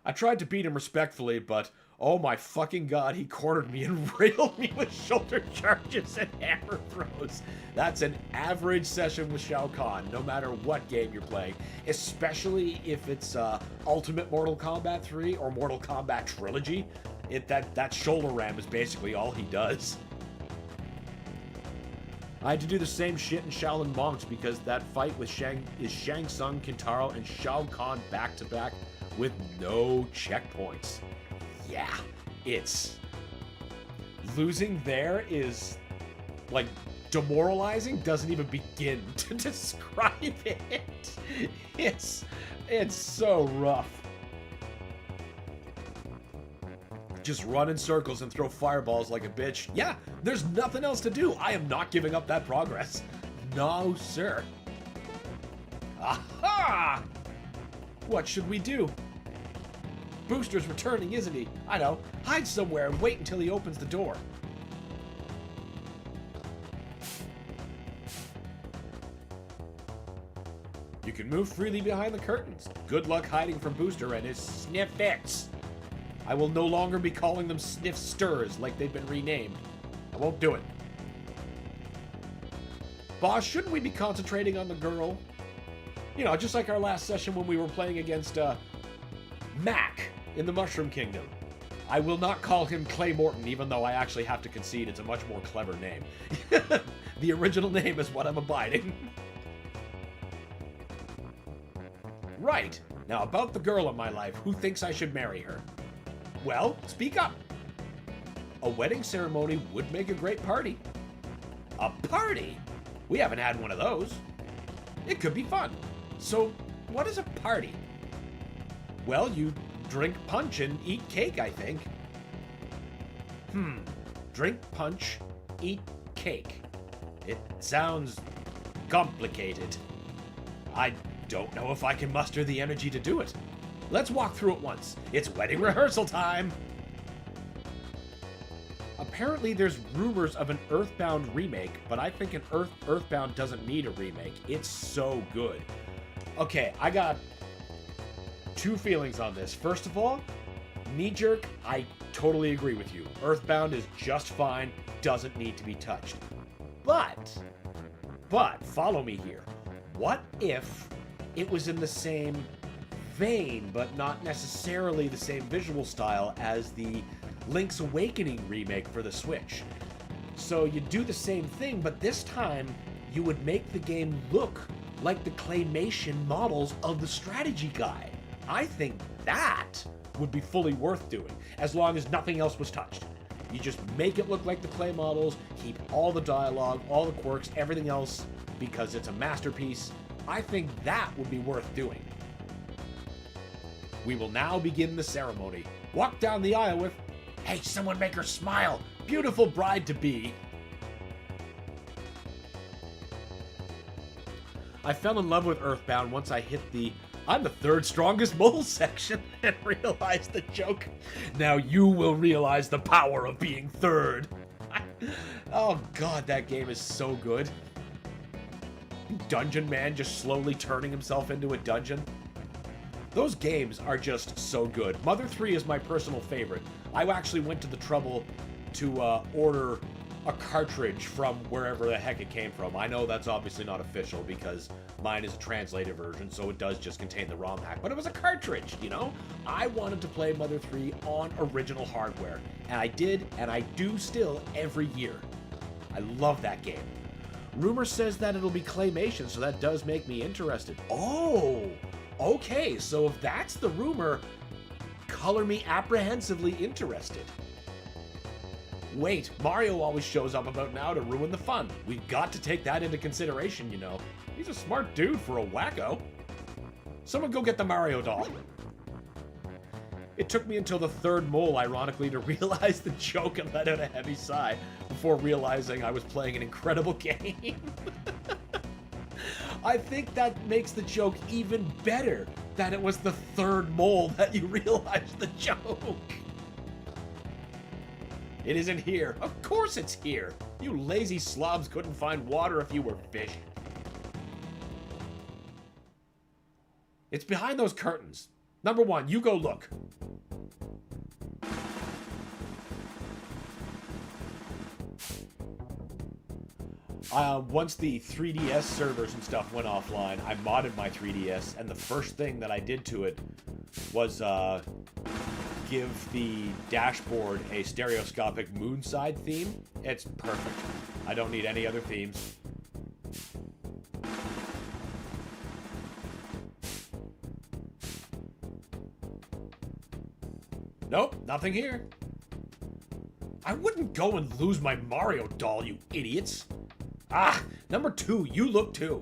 A: I tried to beat him respectfully, but oh my fucking god, he cornered me and railed me with shoulder charges and hammer throws. That's an average session with Shao Kahn, no matter what game you're playing, especially if it's Ultimate Mortal Kombat 3 or Mortal Kombat Trilogy. That shoulder ram is basically all he does. I had to do the same shit in Shaolin Monks because that fight with Shang Tsung, Kintaro, and Shao Kahn back to back with no checkpoints. Yeah, it's... losing there is, like, demoralizing, doesn't even begin to describe it. It's so rough. Just run in circles and throw fireballs like a bitch. Yeah, there's nothing else to do. I am not giving up that progress. No, sir. Aha! What should we do? Booster's returning, isn't he? I know. Hide somewhere and wait until he opens the door. You can move freely behind the curtains. Good luck hiding from Booster and his Sniffits. I will no longer be calling them Sniff Stirs like they've been renamed. I won't do it. Boss, shouldn't we be concentrating on the girl? You know, just like our last session when we were playing against, Mac in the Mushroom Kingdom. I will not call him Clay Morton, even though I actually have to concede it's a much more clever name. The original name is what I'm abiding. Right. Now, about the girl in my life, who thinks I should marry her? Well, speak up. A wedding ceremony would make a great party. A party? We haven't had one of those. It could be fun. So, what is a party? Well, you drink punch and eat cake, I think. Drink punch, eat cake. It sounds complicated. I don't know if I can muster the energy to do it. Let's walk through it once. It's wedding rehearsal time! Apparently there's rumors of an Earthbound remake, but I think Earthbound doesn't need a remake. It's so good. Okay, I got two feelings on this. First of all, knee-jerk, I totally agree with you. Earthbound is just fine, doesn't need to be touched. But, follow me here. What if it was in the same vein, but not necessarily the same visual style as the Link's Awakening remake for the Switch? So you do the same thing, but this time you would make the game look like the claymation models of the strategy guide. I think that would be fully worth doing, as long as nothing else was touched. You just make it look like the clay models, keep all the dialogue, all the quirks, everything else, because it's a masterpiece. I think that would be worth doing. We will now begin the ceremony. Walk down the aisle with, "Hey, someone make her smile! Beautiful bride-to-be!" I fell in love with Earthbound once I hit the "I'm the third strongest mole" section and realized the joke. Now you will realize the power of being third. Oh god, that game is so good. Dungeon Man just slowly turning himself into a dungeon. Those games are just so good. Mother 3 is my personal favorite. I actually went to the trouble to order a cartridge from wherever the heck it came from. I know that's obviously not official because mine is a translated version, so it does just contain the ROM hack. But it was a cartridge, you know? I wanted to play Mother 3 on original hardware. And I did, and I do still every year. I love that game. Rumor says that it'll be claymation, so that does make me interested. Oh! Okay, so if that's the rumor, color me apprehensively interested. Wait, Mario always shows up about now to ruin the fun. We've got to take that into consideration, you know. He's a smart dude for a wacko. Someone go get the Mario doll. It took me until the third mole, ironically, to realize the joke and let out a heavy sigh before realizing I was playing an incredible game. I think that makes the joke even better, that it was the third mole that you realized the joke. It isn't here. Of course it's here. You lazy slobs couldn't find water if you were fish. It's behind those curtains. Number one, you go look. Once the 3DS servers and stuff went offline, I modded my 3DS, and the first thing that I did to it was give the dashboard a stereoscopic moonside theme. It's perfect. I don't need any other themes. Nope, nothing here. I wouldn't go and lose my Mario doll, you idiots. Ah, number two, you look too.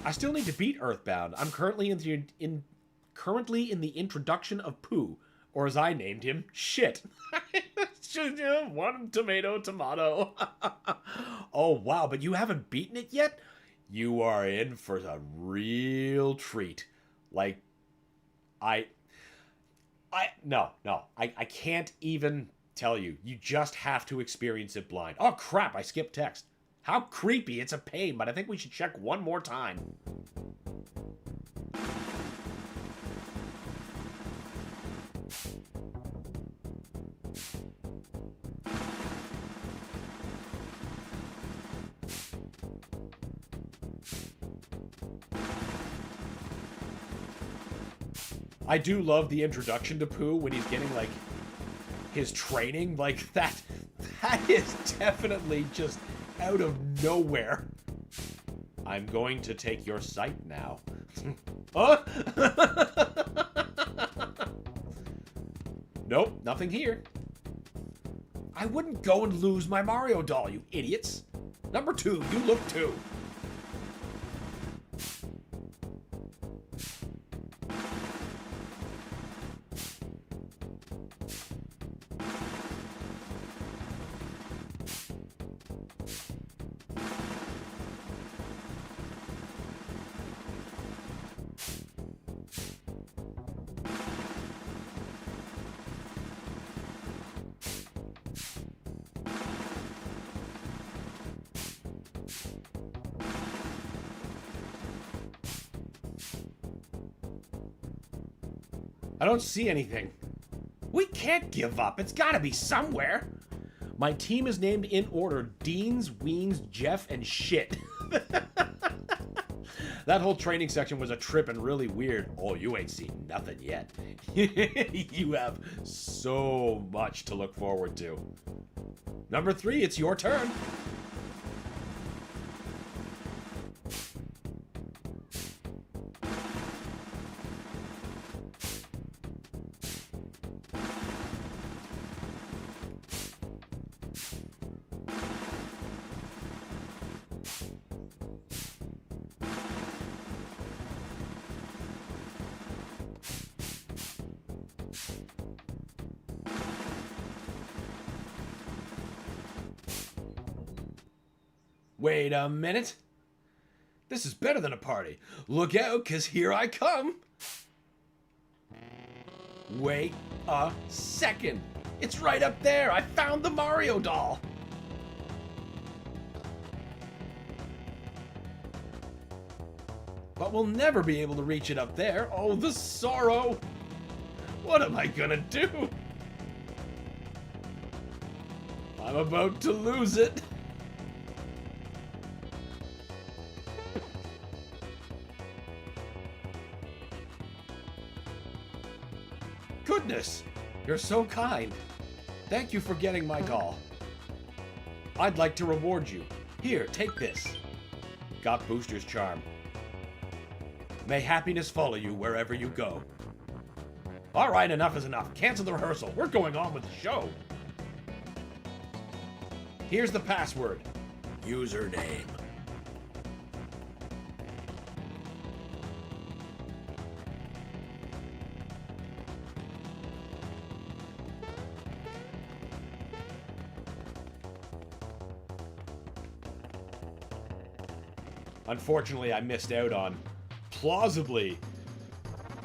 A: I still need to beat Earthbound. I'm currently in the introduction of Pooh, or as I named him, Shit. One tomato. Oh wow, but you haven't beaten it yet? You are in for a real treat. Like, no, I can't even tell you. You just have to experience it blind. Oh crap, I skipped text. How creepy, it's a pain, but I think we should check one more time. I do love the introduction to Pooh when he's getting, like, his training. Like, that is definitely just out of nowhere. I'm going to take your sight now. Huh? Nope, nothing here. I wouldn't go and lose my Mario doll, you idiots. Number two, you look too. I don't see anything. We can't give up. It's gotta be somewhere. My team is named in order: Deans, Weens, Jeff, and Shit. That whole training section was a trip and really weird. Oh, you ain't seen nothing yet. You have so much to look forward to. Number three, it's your turn. Wait a minute. This is better than a party. Look out, 'cause here I come. Wait a second. It's right up there. I found the Mario doll. But we'll never be able to reach it up there. Oh, the sorrow. What am I gonna do? I'm about to lose it. Goodness, you're so kind. Thank you for getting my doll. I'd like to reward you. Here, take this. Got Booster's charm. May happiness follow you wherever you go. All right, enough is enough. Cancel the rehearsal. We're going on with the show. Here's the password. Username. Unfortunately, I missed out on plausibly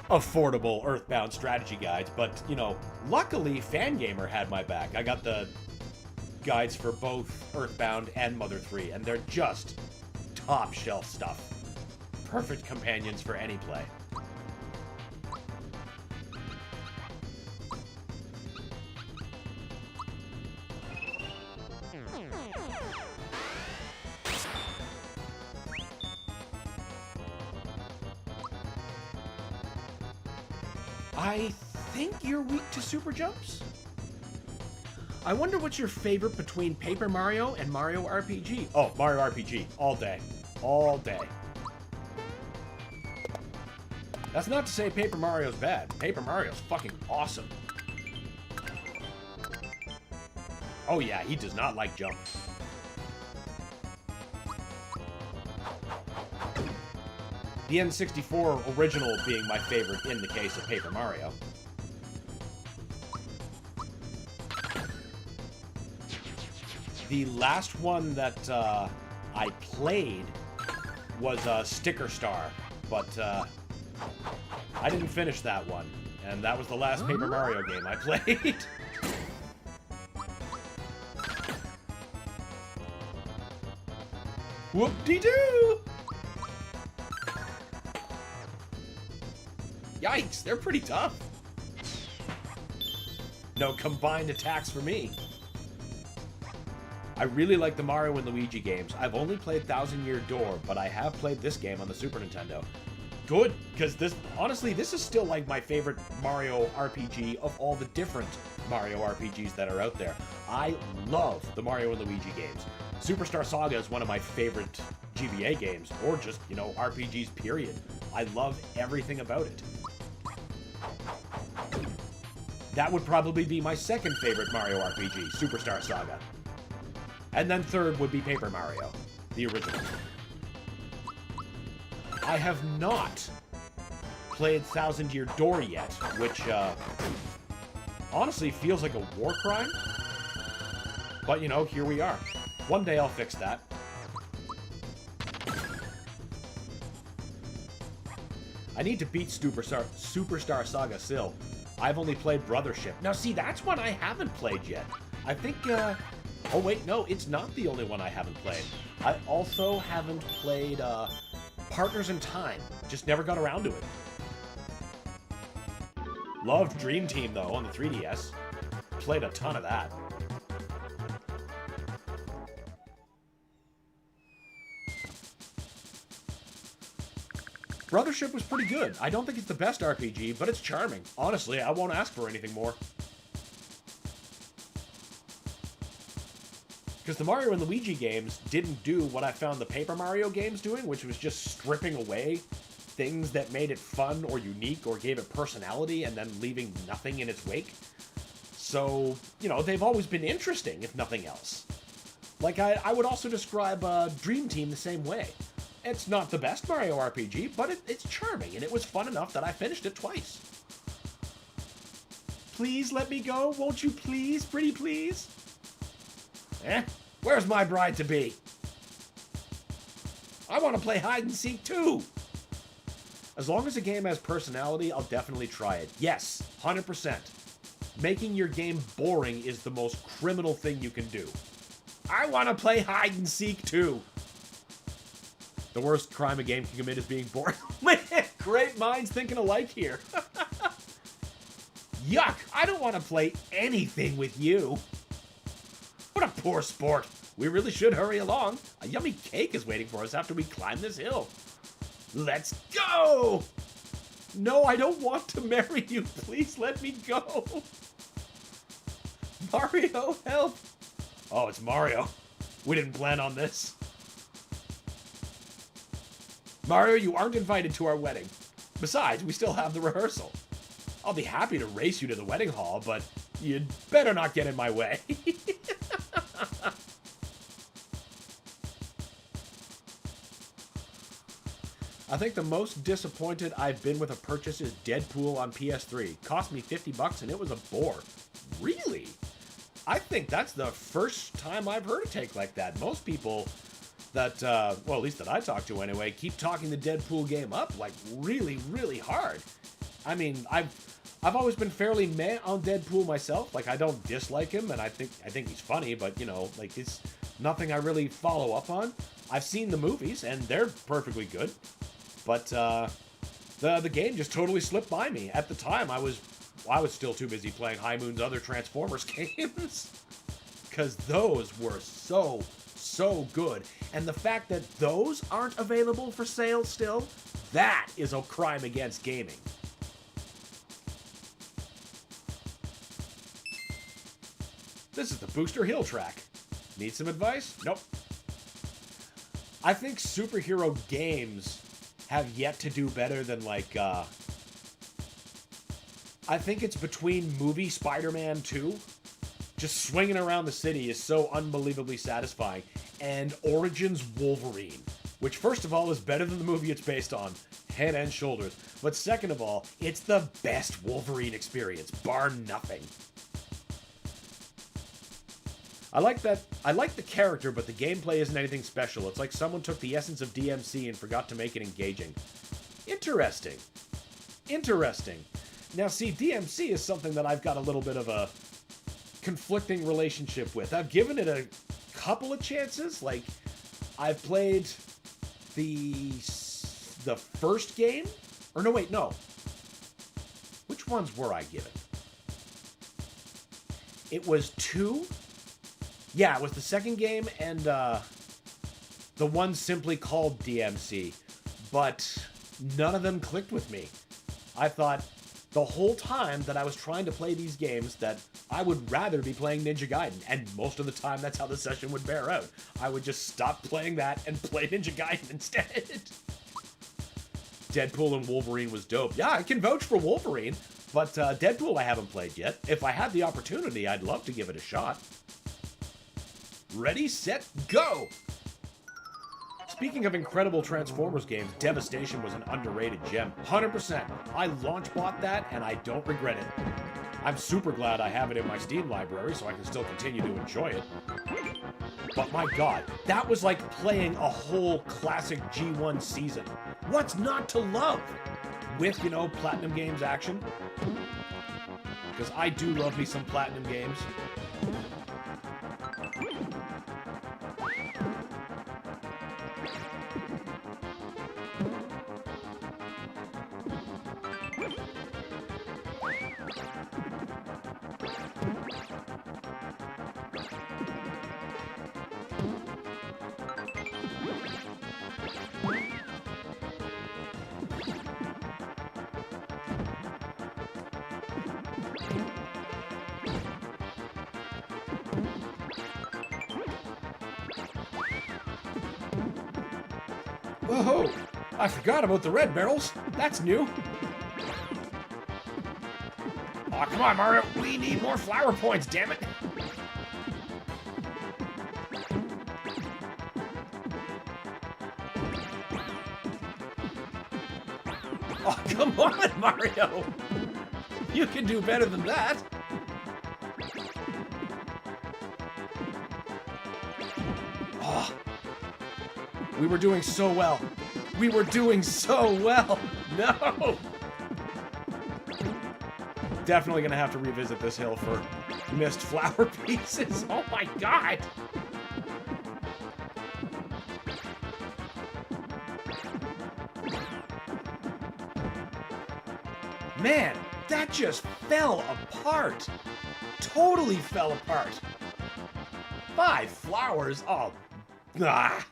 A: affordable Earthbound strategy guides, but, you know, luckily Fangamer had my back. I got the guides for both Earthbound and Mother 3, and they're just top shelf stuff. Perfect companions for any play. I think you're weak to super jumps? I wonder what's your favorite between Paper Mario and Mario RPG? Oh, Mario RPG. All day. All day. That's not to say Paper Mario's bad. Paper Mario's fucking awesome. Oh yeah, he does not like jumps. The N64 original being my favorite in the case of Paper Mario. The last one that I played was Sticker Star, but I didn't finish that one, and that was the last Paper Mario game I played. Whoop-de-doo! Yikes, they're pretty tough. No combined attacks for me. I really like the Mario and Luigi games. I've only played Thousand Year Door, but I have played this game on the Super Nintendo. Good, because honestly, this is still like my favorite Mario RPG of all the different Mario RPGs that are out there. I love the Mario and Luigi games. Superstar Saga is one of my favorite GBA games, or just, you know, RPGs, period. I love everything about it. That would probably be my second favorite Mario RPG, Superstar Saga. And then third would be Paper Mario, the original. I have not played Thousand Year Door yet, which honestly feels like a war crime. But, you know, here we are. One day I'll fix that. I need to beat Superstar Saga still. I've only played Brothership. Now, see, that's one I haven't played yet. I think, oh, wait, no, it's not the only one I haven't played. I also haven't played, Partners in Time. Just never got around to it. Loved Dream Team, though, on the 3DS. Played a ton of that. Brothership was pretty good. I don't think it's the best RPG, but it's charming. Honestly, I won't ask for anything more. Because the Mario and Luigi games didn't do what I found the Paper Mario games doing, which was just stripping away things that made it fun or unique or gave it personality and then leaving nothing in its wake. So, you know, they've always been interesting, if nothing else. Like, I would also describe Dream Team the same way. It's not the best Mario RPG, but it's charming, and it was fun enough that I finished it twice. Please let me go, won't you please, pretty please? Where's my bride-to-be? I want to play hide-and-seek too! As long as a game has personality, I'll definitely try it. Yes, 100%. Making your game boring is the most criminal thing you can do. I want to play hide-and-seek too! The worst crime a game can commit is being bored. Great minds thinking alike here. Yuck! I don't want to play anything with you. What a poor sport. We really should hurry along. A yummy cake is waiting for us after we climb this hill. Let's go! No, I don't want to marry you. Please let me go. Mario, help! Oh, it's Mario. We didn't plan on this. Mario, you aren't invited to our wedding. Besides, we still have the rehearsal. I'll be happy to race you to the wedding hall, but you'd better not get in my way. I think the most disappointed I've been with a purchase is Deadpool on PS3. Cost me $50 and it was a bore. Really? I think that's the first time I've heard a take like that. Most people that, well, at least that I talk to anyway, keep talking the Deadpool game up, like, really, really hard. I mean, I've always been fairly meh on Deadpool myself. Like, I don't dislike him, and I think he's funny, but, you know, like, it's nothing I really follow up on. I've seen the movies, and they're perfectly good. But, the game just totally slipped by me. At the time, I was still too busy playing High Moon's other Transformers games. Because those were so good. And the fact that those aren't available for sale still, that is a crime against gaming. This is the Booster Hill track. Need some advice? Nope. I think superhero games have yet to do better than, like, I think it's between movie Spider-Man 2. Just swinging around the city is so unbelievably satisfying. And Origins Wolverine, which first of all is better than the movie it's based on, head and shoulders. But second of all, it's the best Wolverine experience, bar nothing. I like the character, but the gameplay isn't anything special. It's like someone took the essence of DMC and forgot to make it engaging. Interesting. Interesting. Now, see, DMC is something that I've got a little bit of a conflicting relationship with. I've given it a couple of chances. Like, I've played the first game. Or no, wait, no. Which ones were I given? It was 2. Yeah, it was the second game and the one simply called DMC. But none of them clicked with me. I thought the whole time that I was trying to play these games that I would rather be playing Ninja Gaiden. And most of the time, that's how the session would bear out. I would just stop playing that and play Ninja Gaiden instead. Deadpool and Wolverine was dope. Yeah, I can vouch for Wolverine, but Deadpool I haven't played yet. If I had the opportunity, I'd love to give it a shot. Ready, set, go! Speaking of incredible Transformers games, Devastation was an underrated gem. 100%. I launch bought that, and I don't regret it. I'm super glad I have it in my Steam library, so I can still continue to enjoy it. But my god, that was like playing a whole classic G1 season. What's not to love? With, you know, Platinum Games action. Because I do love me some Platinum Games. Whoa! I forgot about the red barrels. That's new. Aw, come on, Mario. We need more flower points, damn it. Oh, come on, Mario. You can do better than that. Oh. We were doing so well. We were doing so well. No! Definitely gonna have to revisit this hill for missed flower pieces. Oh my god! Man, that just fell apart. Totally fell apart. 5 flowers? Oh, ah.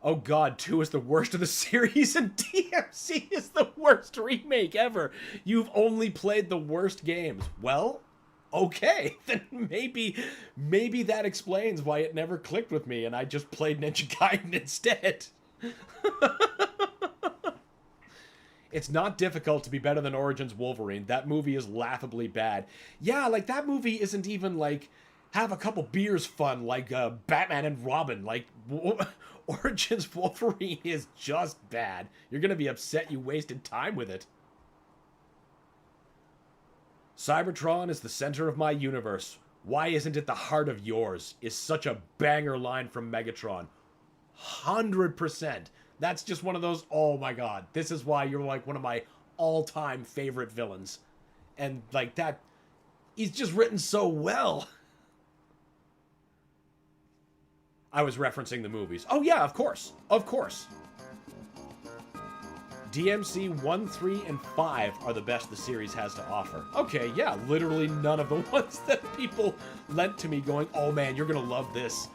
A: Oh god, 2 is the worst of the series, and DMC is the worst remake ever. You've only played the worst games. Well, okay, then maybe that explains why it never clicked with me, and I just played Ninja Gaiden instead. It's not difficult to be better than Origins Wolverine. That movie is laughably bad. Yeah, like, that movie isn't even, like, have a couple beers fun, like, Batman and Robin. Like, Origins Wolverine is just bad. You're gonna be upset you wasted time with it. Cybertron is the center of my universe.
B: Why isn't it the heart of yours is such a banger line from Megatron. 100%. That's just one of those, oh my god, this is why you're like one of my all-time favorite villains. And like that, he's just written so well. I was referencing the movies. Oh yeah, of course. Of course. DMC 1, 3, and 5 are the best the series has to offer. Okay, yeah, literally none of the ones that people lent to me going, oh man, you're gonna love this.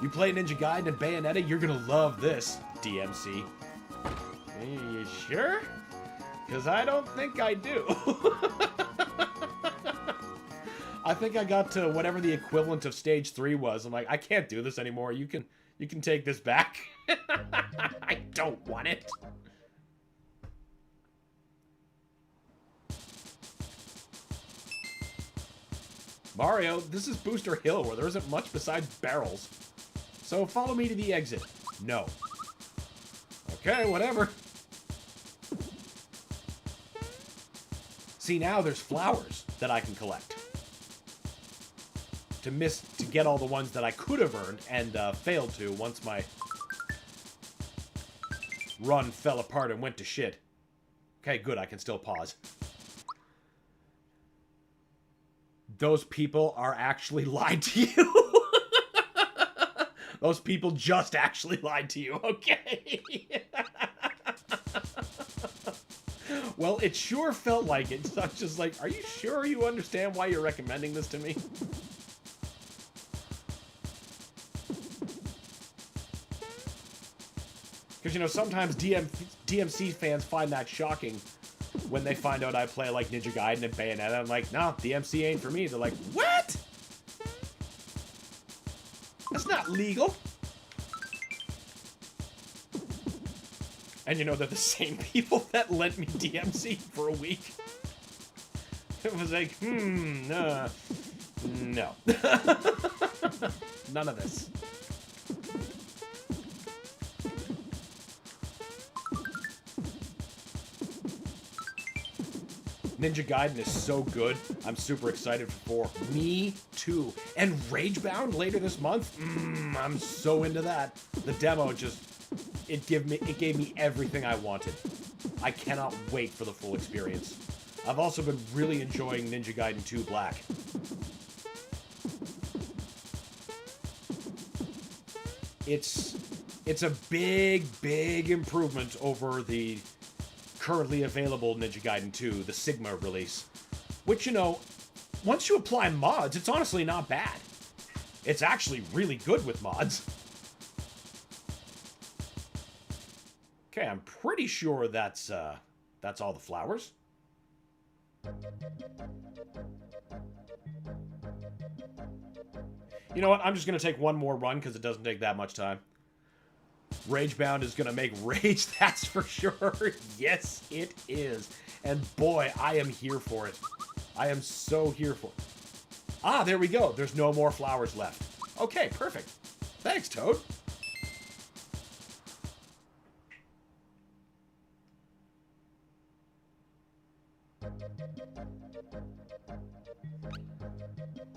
B: You play Ninja Gaiden and Bayonetta, you're gonna love this, DMC. Are you sure? Because I don't think I do. I think I got to whatever the equivalent of stage 3 was. I'm like, I can't do this anymore. You can take this back. I don't want it. Mario, this is Booster Hill, where there isn't much besides barrels. So follow me to the exit. No. Okay, whatever. See, now there's flowers that I can collect. To get all the ones that I could have earned and failed to once my run fell apart and went to shit. Okay, good, I can still pause. Those people are actually lied to you. Those people just actually lied to you, okay? Well, it sure felt like it. So I'm just like, are you sure you understand why you're recommending this to me? Because, you know, sometimes DMC fans find that shocking when they find out I play, like, Ninja Gaiden and Bayonetta. I'm like, no, DMC ain't for me. They're like, what? That's not legal. And, you know, they're the same people that lent me DMC for a week. It was like, no. None of this. Ninja Gaiden is so good. I'm super excited for 4. Me too. And Ragebound later this month. I'm so into that. The demo just it gave me everything I wanted. I cannot wait for the full experience. I've also been really enjoying Ninja Gaiden 2 Black. It's a big improvement over the currently available Ninja Gaiden 2, the Sigma release. Which, you know, once you apply mods, it's honestly not bad. It's actually really good with mods. Okay, I'm pretty sure that's all the flowers. You know what? I'm just going to take one more run because it doesn't take that much time. Ragebound is going to make rage, that's for sure. Yes, it is. And boy, I am here for it. I am so here for it. Ah, there we go. There's no more flowers left. Okay, perfect. Thanks, Toad.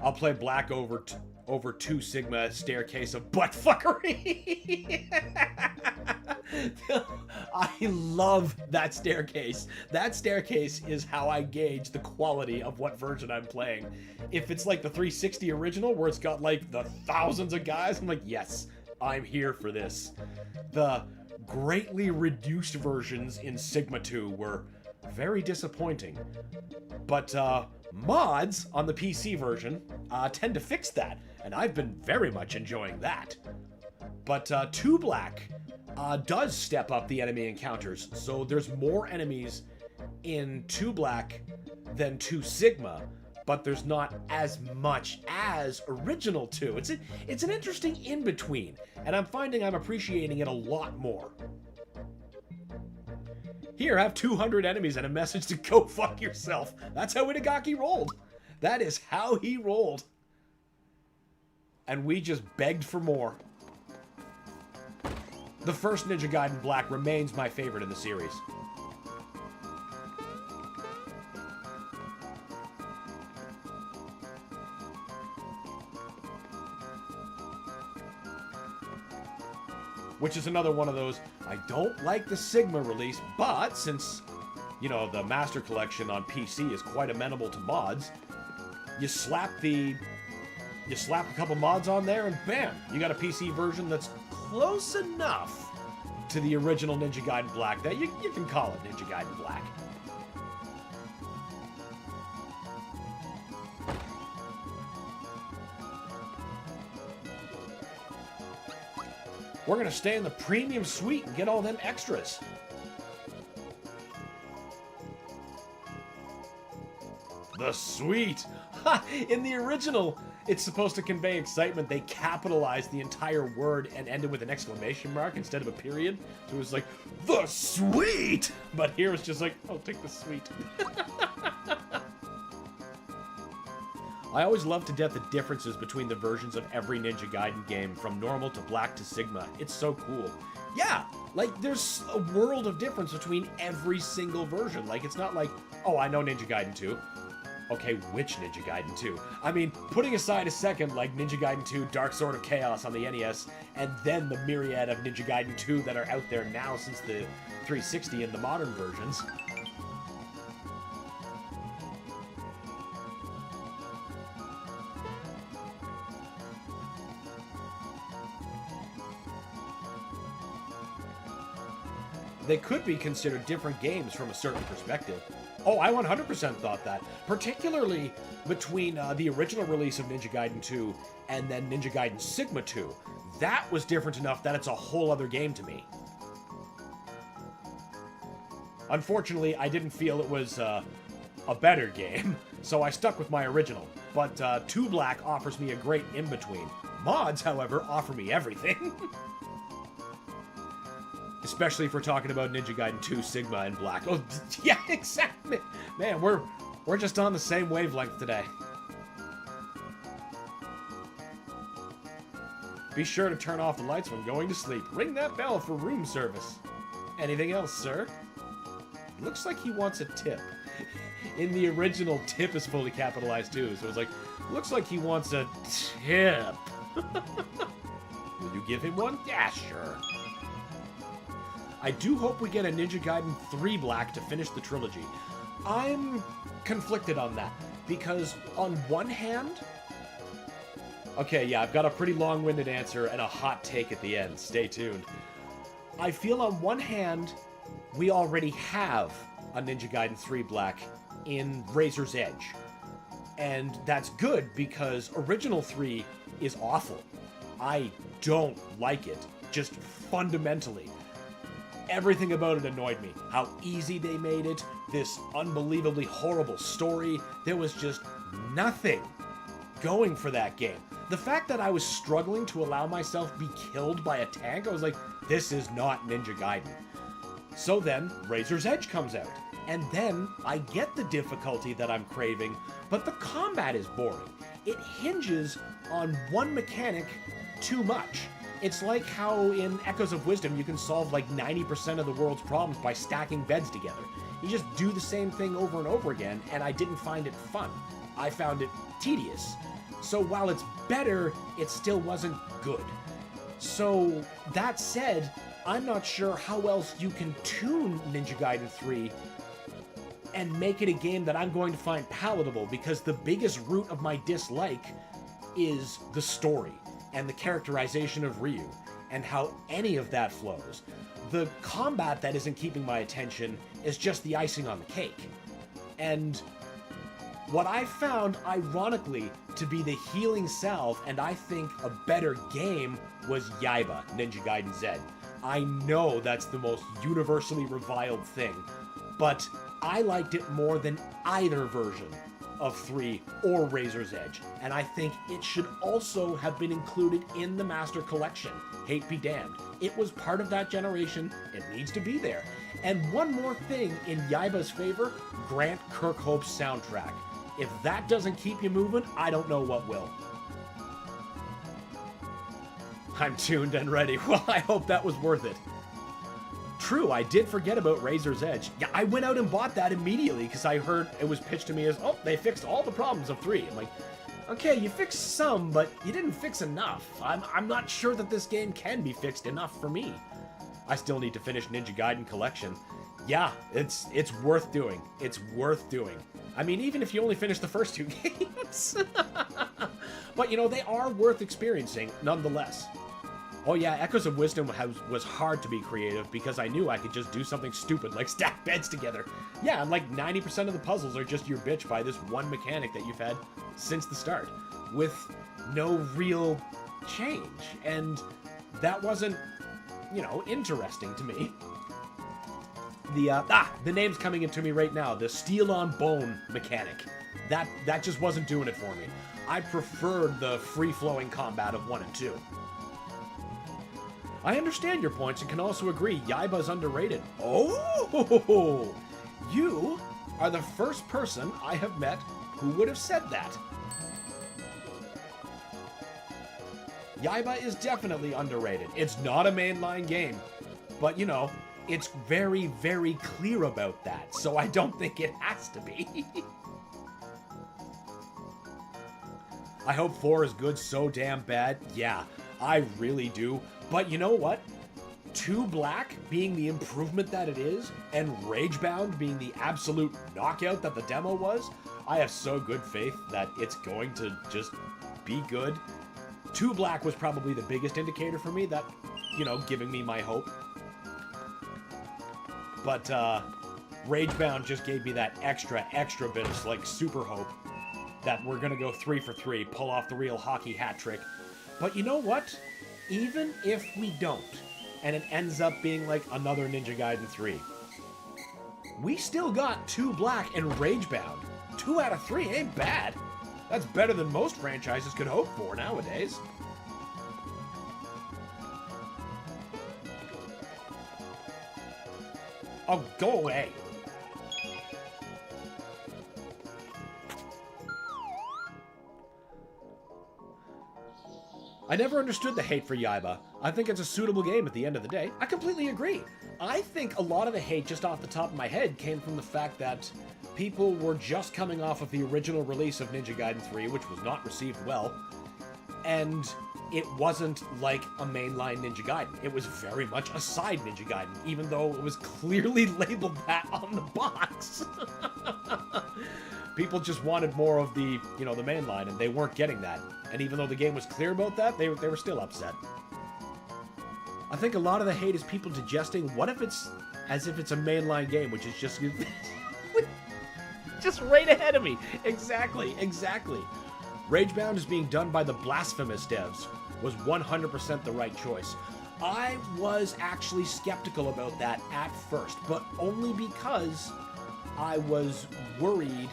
B: I'll play Black over 2 Sigma staircase of buttfuckery. I love that staircase. That staircase is how I gauge the quality of what version I'm playing. If it's like the 360 original where it's got like the thousands of guys, I'm like, yes, I'm here for this. The greatly reduced versions in Sigma 2 were very disappointing. But mods on the PC version tend to fix that, and I've been very much enjoying that. But 2 Black does step up the enemy encounters, so there's more enemies in 2 Black than 2 Sigma, but there's not as much as original 2. It's an interesting in-between, and I'm finding I'm appreciating it a lot more. Here, have 200 enemies and a message to go fuck yourself. That's how Itagaki rolled. That is how he rolled. And we just begged for more. The first Ninja Gaiden Black remains my favorite in the series. which is another one of those, I don't like the Sigma release, but since, you know, the Master Collection on PC is quite amenable to mods, you slap a couple mods on there and bam, you got a PC version that's close enough to the original Ninja Gaiden Black that you can call it Ninja Gaiden Black. We're gonna stay in the premium suite and get all them extras. The suite! Ha! In the original, it's supposed to convey excitement. They capitalized the entire word and ended with an exclamation mark instead of a period. So it was like, the suite! But here it's just like, oh, take the suite. I always love to death the differences between the versions of every Ninja Gaiden game, from normal to black to Sigma. It's so cool. Yeah, like, there's a world of difference between every single version. Like, it's not like, oh, I know Ninja Gaiden 2. Okay, which Ninja Gaiden 2? I mean, putting aside a second, like Ninja Gaiden 2 Dark Sword of Chaos on the NES, and then the myriad of Ninja Gaiden 2 that are out there now since the 360 and the modern versions. They could be considered different games from a certain perspective. Oh, I 100% thought that. Particularly between the original release of Ninja Gaiden 2 and then Ninja Gaiden Sigma 2. That was different enough that it's a whole other game to me. Unfortunately, I didn't feel it was a better game, so I stuck with my original. But 2 Black offers me a great in-between. Mods, however, offer me everything. Especially if we're talking about Ninja Gaiden 2, Sigma, and Black. Oh, yeah, exactly. Man, we're just on the same wavelength today. Be sure to turn off the lights when going to sleep. Ring that bell for room service. Anything else, sir? Looks like he wants a tip. In the original, tip is fully capitalized too, so it's like, looks like he wants a tip. Will you give him one? Yeah, sure. I do hope we get a Ninja Gaiden 3 Black to finish the trilogy. I'm conflicted on that, because on one hand... Okay, yeah, I've got a pretty long-winded answer and a hot take at the end. Stay tuned. I feel on one hand, we already have a Ninja Gaiden 3 Black in Razor's Edge. And that's good, because Original 3 is awful. I don't like it, just fundamentally. Everything about it annoyed me. How easy they made it, this unbelievably horrible story. There was just nothing going for that game. The fact that I was struggling to allow myself be killed by a tank, I was like, this is not Ninja Gaiden. So then, Razor's Edge comes out. And then, I get the difficulty that I'm craving, but the combat is boring. It hinges on one mechanic too much. It's like how in Echoes of Wisdom you can solve like 90% of the world's problems by stacking beds together. You just do the same thing over and over again, and I didn't find it fun. I found it tedious. So while it's better, it still wasn't good. So that said, I'm not sure how else you can tune Ninja Gaiden 3 and make it a game that I'm going to find palatable, because the biggest root of my dislike is the story and the characterization of Ryu, and how any of that flows. The combat that isn't keeping my attention is just the icing on the cake. And what I found, ironically, to be the healing salve, and I think a better game, was Yaiba, Ninja Gaiden Z. I know that's the most universally reviled thing, but I liked it more than either version of 3 or Razor's Edge, and I think it should also have been included in the Master Collection. Hate be damned. It was part of that generation, it needs to be there. And one more thing in Yaiba's favor, Grant Kirkhope's soundtrack. If that doesn't keep you moving, I don't know what will. I'm tuned and ready. Well, I hope that was worth it. True, I did forget about Razor's Edge. Yeah, I went out and bought that immediately because I heard it was pitched to me as, oh, they fixed all the problems of 3. I'm like, Okay, you fixed some, but you didn't fix enough. I'm not sure that this game can be fixed enough for me. I still need to finish Ninja Gaiden Collection. Yeah, it's worth doing. It's worth doing. I mean, even if you only finish the first 2 games. But, you know, they are worth experiencing nonetheless. Oh yeah, Echoes of Wisdom was hard to be creative because I knew I could just do something stupid like stack beds together. Yeah, and like 90% of the puzzles are just your bitch by this one mechanic that you've had since the start, with no real change. And that wasn't, you know, interesting to me. The name's coming into me right now. The steel on bone mechanic. That just wasn't doing it for me. I preferred the free-flowing combat of 1 and 2. I understand your points and can also agree Yaiba's underrated. Oh! You are the first person I have met who would have said that. Yaiba is definitely underrated. It's not a mainline game, but you know, it's very, very clear about that, so I don't think it has to be. I hope 4 is good so damn bad. Yeah, I really do. But you know what? 2 Black being the improvement that it is, and Ragebound being the absolute knockout that the demo was, I have so good faith that it's going to just be good. 2 Black was probably the biggest indicator for me that, you know, giving me my hope. But Ragebound just gave me that extra bit of, like, super hope that we're gonna go 3 for 3, pull off the real hockey hat trick. But you know what? Even if we don't, and it ends up being like another Ninja Gaiden 3, we still got 2 Black and Ragebound. 2 out of 3 ain't bad. That's better than most franchises could hope for nowadays. Oh, go away. I never understood the hate for Yaiba. I think it's a suitable game at the end of the day. I completely agree. I think a lot of the hate, just off the top of my head, came from the fact that people were just coming off of the original release of Ninja Gaiden 3, which was not received well, and it wasn't like a mainline Ninja Gaiden. It was very much a side Ninja Gaiden, even though it was clearly labeled that on the box. People just wanted more of the, you know, the mainline, and they weren't getting that. And even though the game was clear about that, they were still upset. I think a lot of the hate is people digesting, what if it's as if it's a mainline game, which is just just right ahead of me. Exactly. Ragebound is being done by the Blasphemous devs was 100% the right choice. I was actually skeptical about that at first, but only because I was worried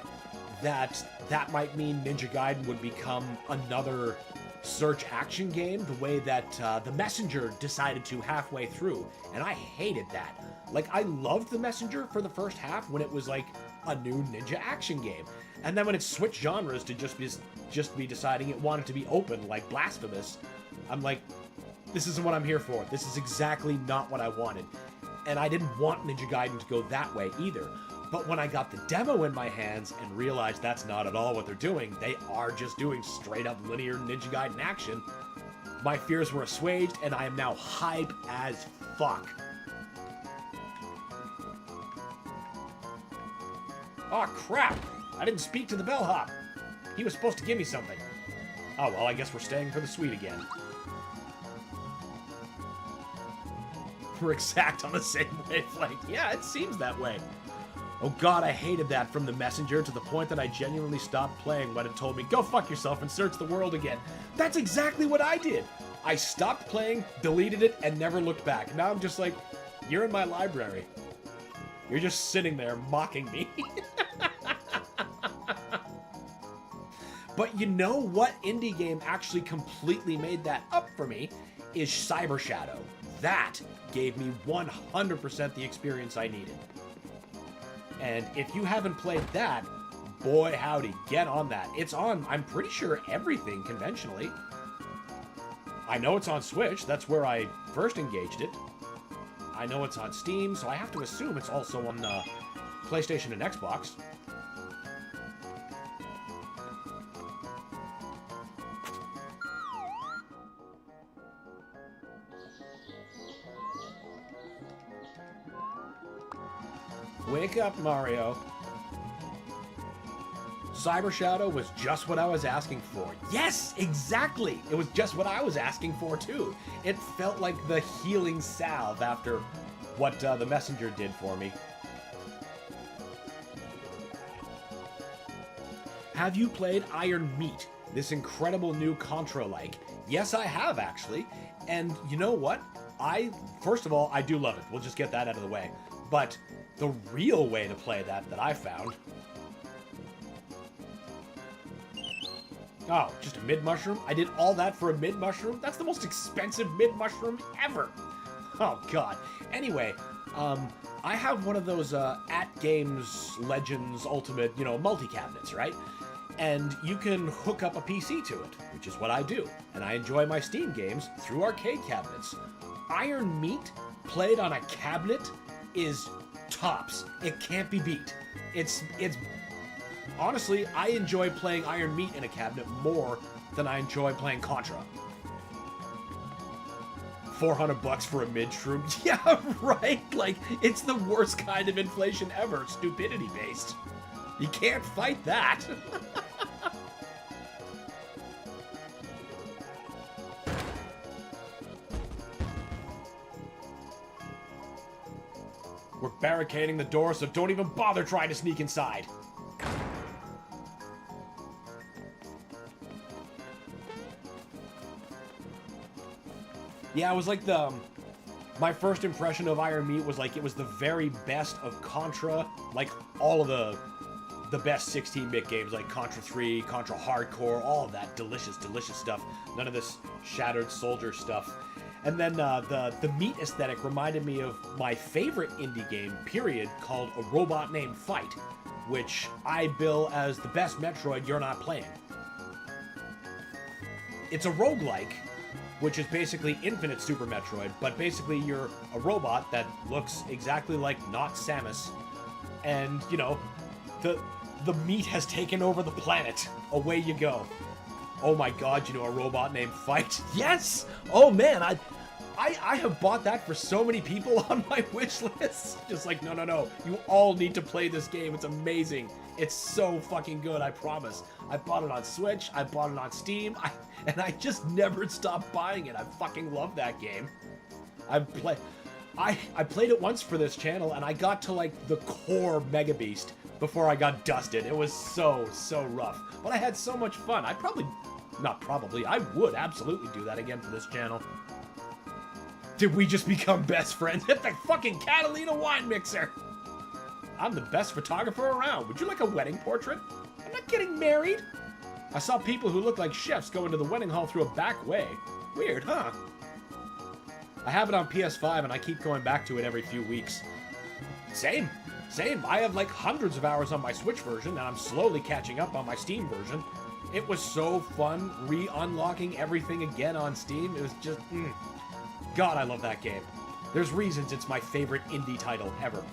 B: that might mean Ninja Gaiden would become another search action game, the way that The Messenger decided to halfway through, and I hated that. Like, I loved The Messenger for the first half when it was like a new ninja action game, and then when it switched genres to just be deciding it wanted to be open like Blasphemous, I'm like, this isn't what I'm here for. This is exactly not what I wanted, and I didn't want Ninja Gaiden to go that way either. But when I got the demo in my hands and realized that's not at all what they're doing, they are just doing straight up linear Ninja Gaiden action, my fears were assuaged and I am now hype as fuck. Aw, crap! I didn't speak to the bellhop. He was supposed to give me something. Oh, well, I guess we're staying for the sweet again. We're exact on the same wavelength. Yeah, it seems that way. Oh god, I hated that from The Messenger to the point that I genuinely stopped playing when it told me, go fuck yourself and search the world again. That's exactly what I did. I stopped playing, deleted it, and never looked back. Now I'm just like, you're in my library. You're just sitting there mocking me. But you know what indie game actually completely made that up for me is Cyber Shadow. That gave me 100% the experience I needed. And if you haven't played that, boy howdy, get on that. It's on, I'm pretty sure, everything conventionally. I know it's on Switch, that's where I first engaged it. I know it's on Steam, so I have to assume it's also on PlayStation and Xbox. Wake up, Mario. Cyber Shadow was just what I was asking for. Yes, exactly. It was just what I was asking for, too. It felt like the healing salve after what the messenger did for me. Have you played Iron Meat? This incredible new Contra-like. Yes, I have, actually. And you know what? First of all, I do love it. We'll just get that out of the way. But the real way to play that I found... Oh, just a mid-mushroom? I did all that for a mid-mushroom? That's the most expensive mid-mushroom ever. Oh, God. Anyway, I have one of those At Games Legends Ultimate, multi-cabinets, right? And you can hook up a PC to it, which is what I do. And I enjoy my Steam games through arcade cabinets. Iron Meat, played on a cabinet, is tops. It can't be beat. It's honestly, I enjoy playing Iron Meat in a cabinet more than I enjoy playing Contra. $400 for a mid-shroom? Yeah, right? Like, it's the worst kind of inflation ever, stupidity-based. You can't fight that. We're barricading the door, so don't even bother trying to sneak inside. Yeah, it was like my first impression of Iron Meat was like it was the very best of Contra, like all of the best 16-bit games, like Contra 3, Contra Hardcore, all of that delicious, delicious stuff. None of this Shattered Soldier stuff. And then the Meat aesthetic reminded me of my favorite indie game, period, called A Robot Named Fight, which I bill as the best Metroid you're not playing. It's a roguelike, which is basically Infinite Super Metroid, but basically you're a robot that looks exactly like not Samus, and, the meat has taken over the planet. Away you go. Oh my god, A Robot Named Fight? Yes! Oh man, I have bought that for so many people on my wish list. Just like, no, you all need to play this game. It's amazing. It's so fucking good, I promise. I bought it on Switch, I bought it on Steam, and I just never stopped buying it. I fucking love that game. I played it once for this channel, and I got to, like, the core Mega Beast before I got dusted. It was so rough. But I had so much fun. I would absolutely do that again for this channel. Did we just become best friends at the fucking Catalina wine mixer? I'm the best photographer around. Would you like a wedding portrait? I'm not getting married. I saw people who look like chefs go into the wedding hall through a back way. Weird, huh? I have it on PS5 and I keep going back to it every few weeks. Same. I have like hundreds of hours on my Switch version and I'm slowly catching up on my Steam version. It was so fun re-unlocking everything again on Steam. It was just, God, I love that game. There's reasons it's my favorite indie title ever.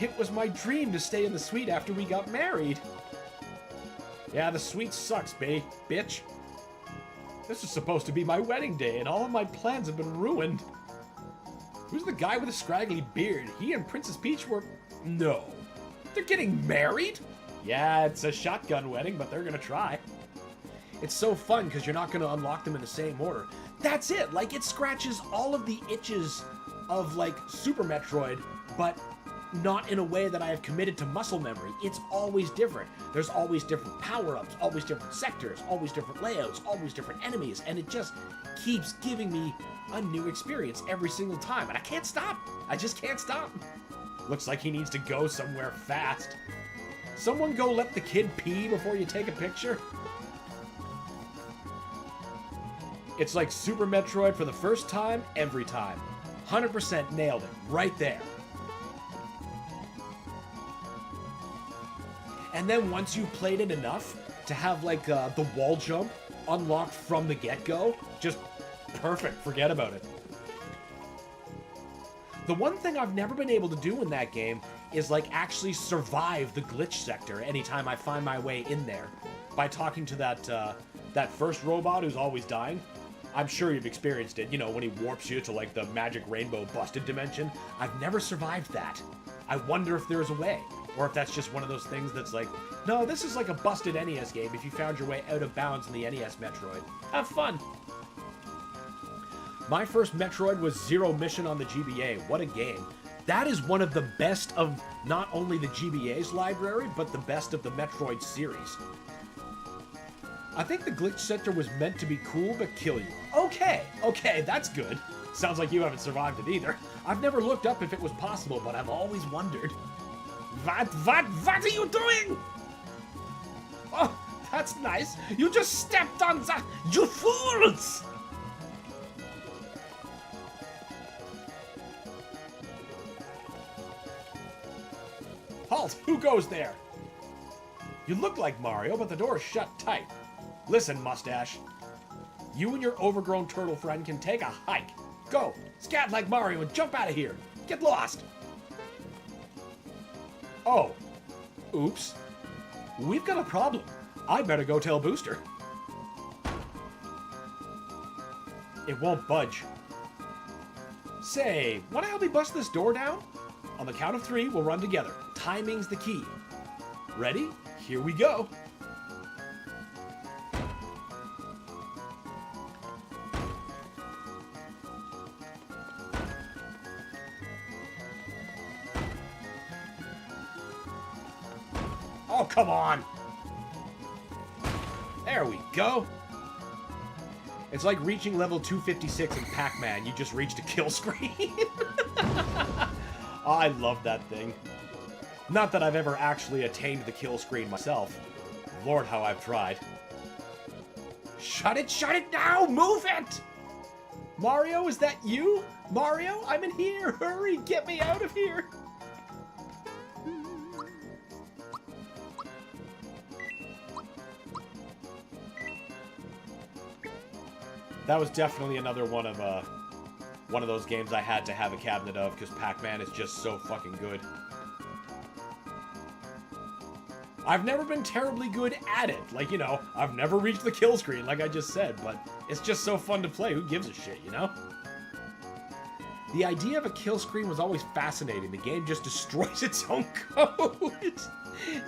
B: It was my dream to stay in the suite after we got married. Yeah, the suite sucks, bitch. This is supposed to be my wedding day, and all of my plans have been ruined. Who's the guy with the scraggly beard? He and Princess Peach were... No. They're getting married? Yeah, it's a shotgun wedding, but they're gonna try. It's so fun, because you're not gonna unlock them in the same order. That's it! Like, it scratches all of the itches of, like, Super Metroid, but not in a way that I have committed to muscle memory. It's always different. There's always different power-ups, always different sectors, always different layouts, always different enemies, and it just keeps giving me a new experience every single time, and I can't stop. I just can't stop. Looks like he needs to go somewhere fast. Someone go let the kid pee before you take a picture. It's like Super Metroid for the first time, every time. 100% nailed it, right there. And then once you've played it enough to have like the wall jump unlocked from the get-go, just perfect, forget about it. The one thing I've never been able to do in that game is like actually survive the glitch sector anytime I find my way in there by talking to that first robot who's always dying. I'm sure you've experienced it, you know, when he warps you to like the magic rainbow busted dimension. I've never survived that. I wonder if there's a way, or if that's just one of those things that's like, no, this is like a busted NES game if you found your way out of bounds in the NES Metroid. Have fun. My first Metroid was Zero Mission on the GBA. What a game. That is one of the best of not only the GBA's library, but the best of the Metroid series. I think the Glitch Center was meant to be cool, but kill you. Okay, that's good. Sounds like you haven't survived it either. I've never looked up if it was possible, but I've always wondered. What are you doing? Oh, that's nice. You just stepped on that, you fools! Halt! Who goes there? You look like Mario, but the door is shut tight. Listen, Mustache. You and your overgrown turtle friend can take a hike. Go! Scat like Mario and jump out of here! Get lost! Oh. Oops. We've got a problem. I better go tell Booster. It won't budge. Say, wanna help me bust this door down? On the count of 3, we'll run together. Timing's the key. Ready? Here we go. Oh, come on. There we go. It's like reaching level 256 in Pac-Man. You just reached a kill screen. I love that thing. Not that I've ever actually attained the kill screen myself. Lord, how I've tried. Shut it now! Move it! Mario, is that you? Mario, I'm in here! Hurry, get me out of here! That was definitely another one of those games I had to have a cabinet of, because Pac-Man is just so fucking good. I've never been terribly good at it. Like, you know, I've never reached the kill screen, like I just said, but it's just so fun to play. Who gives a shit, you know? The idea of a kill screen was always fascinating. The game just destroys its own code.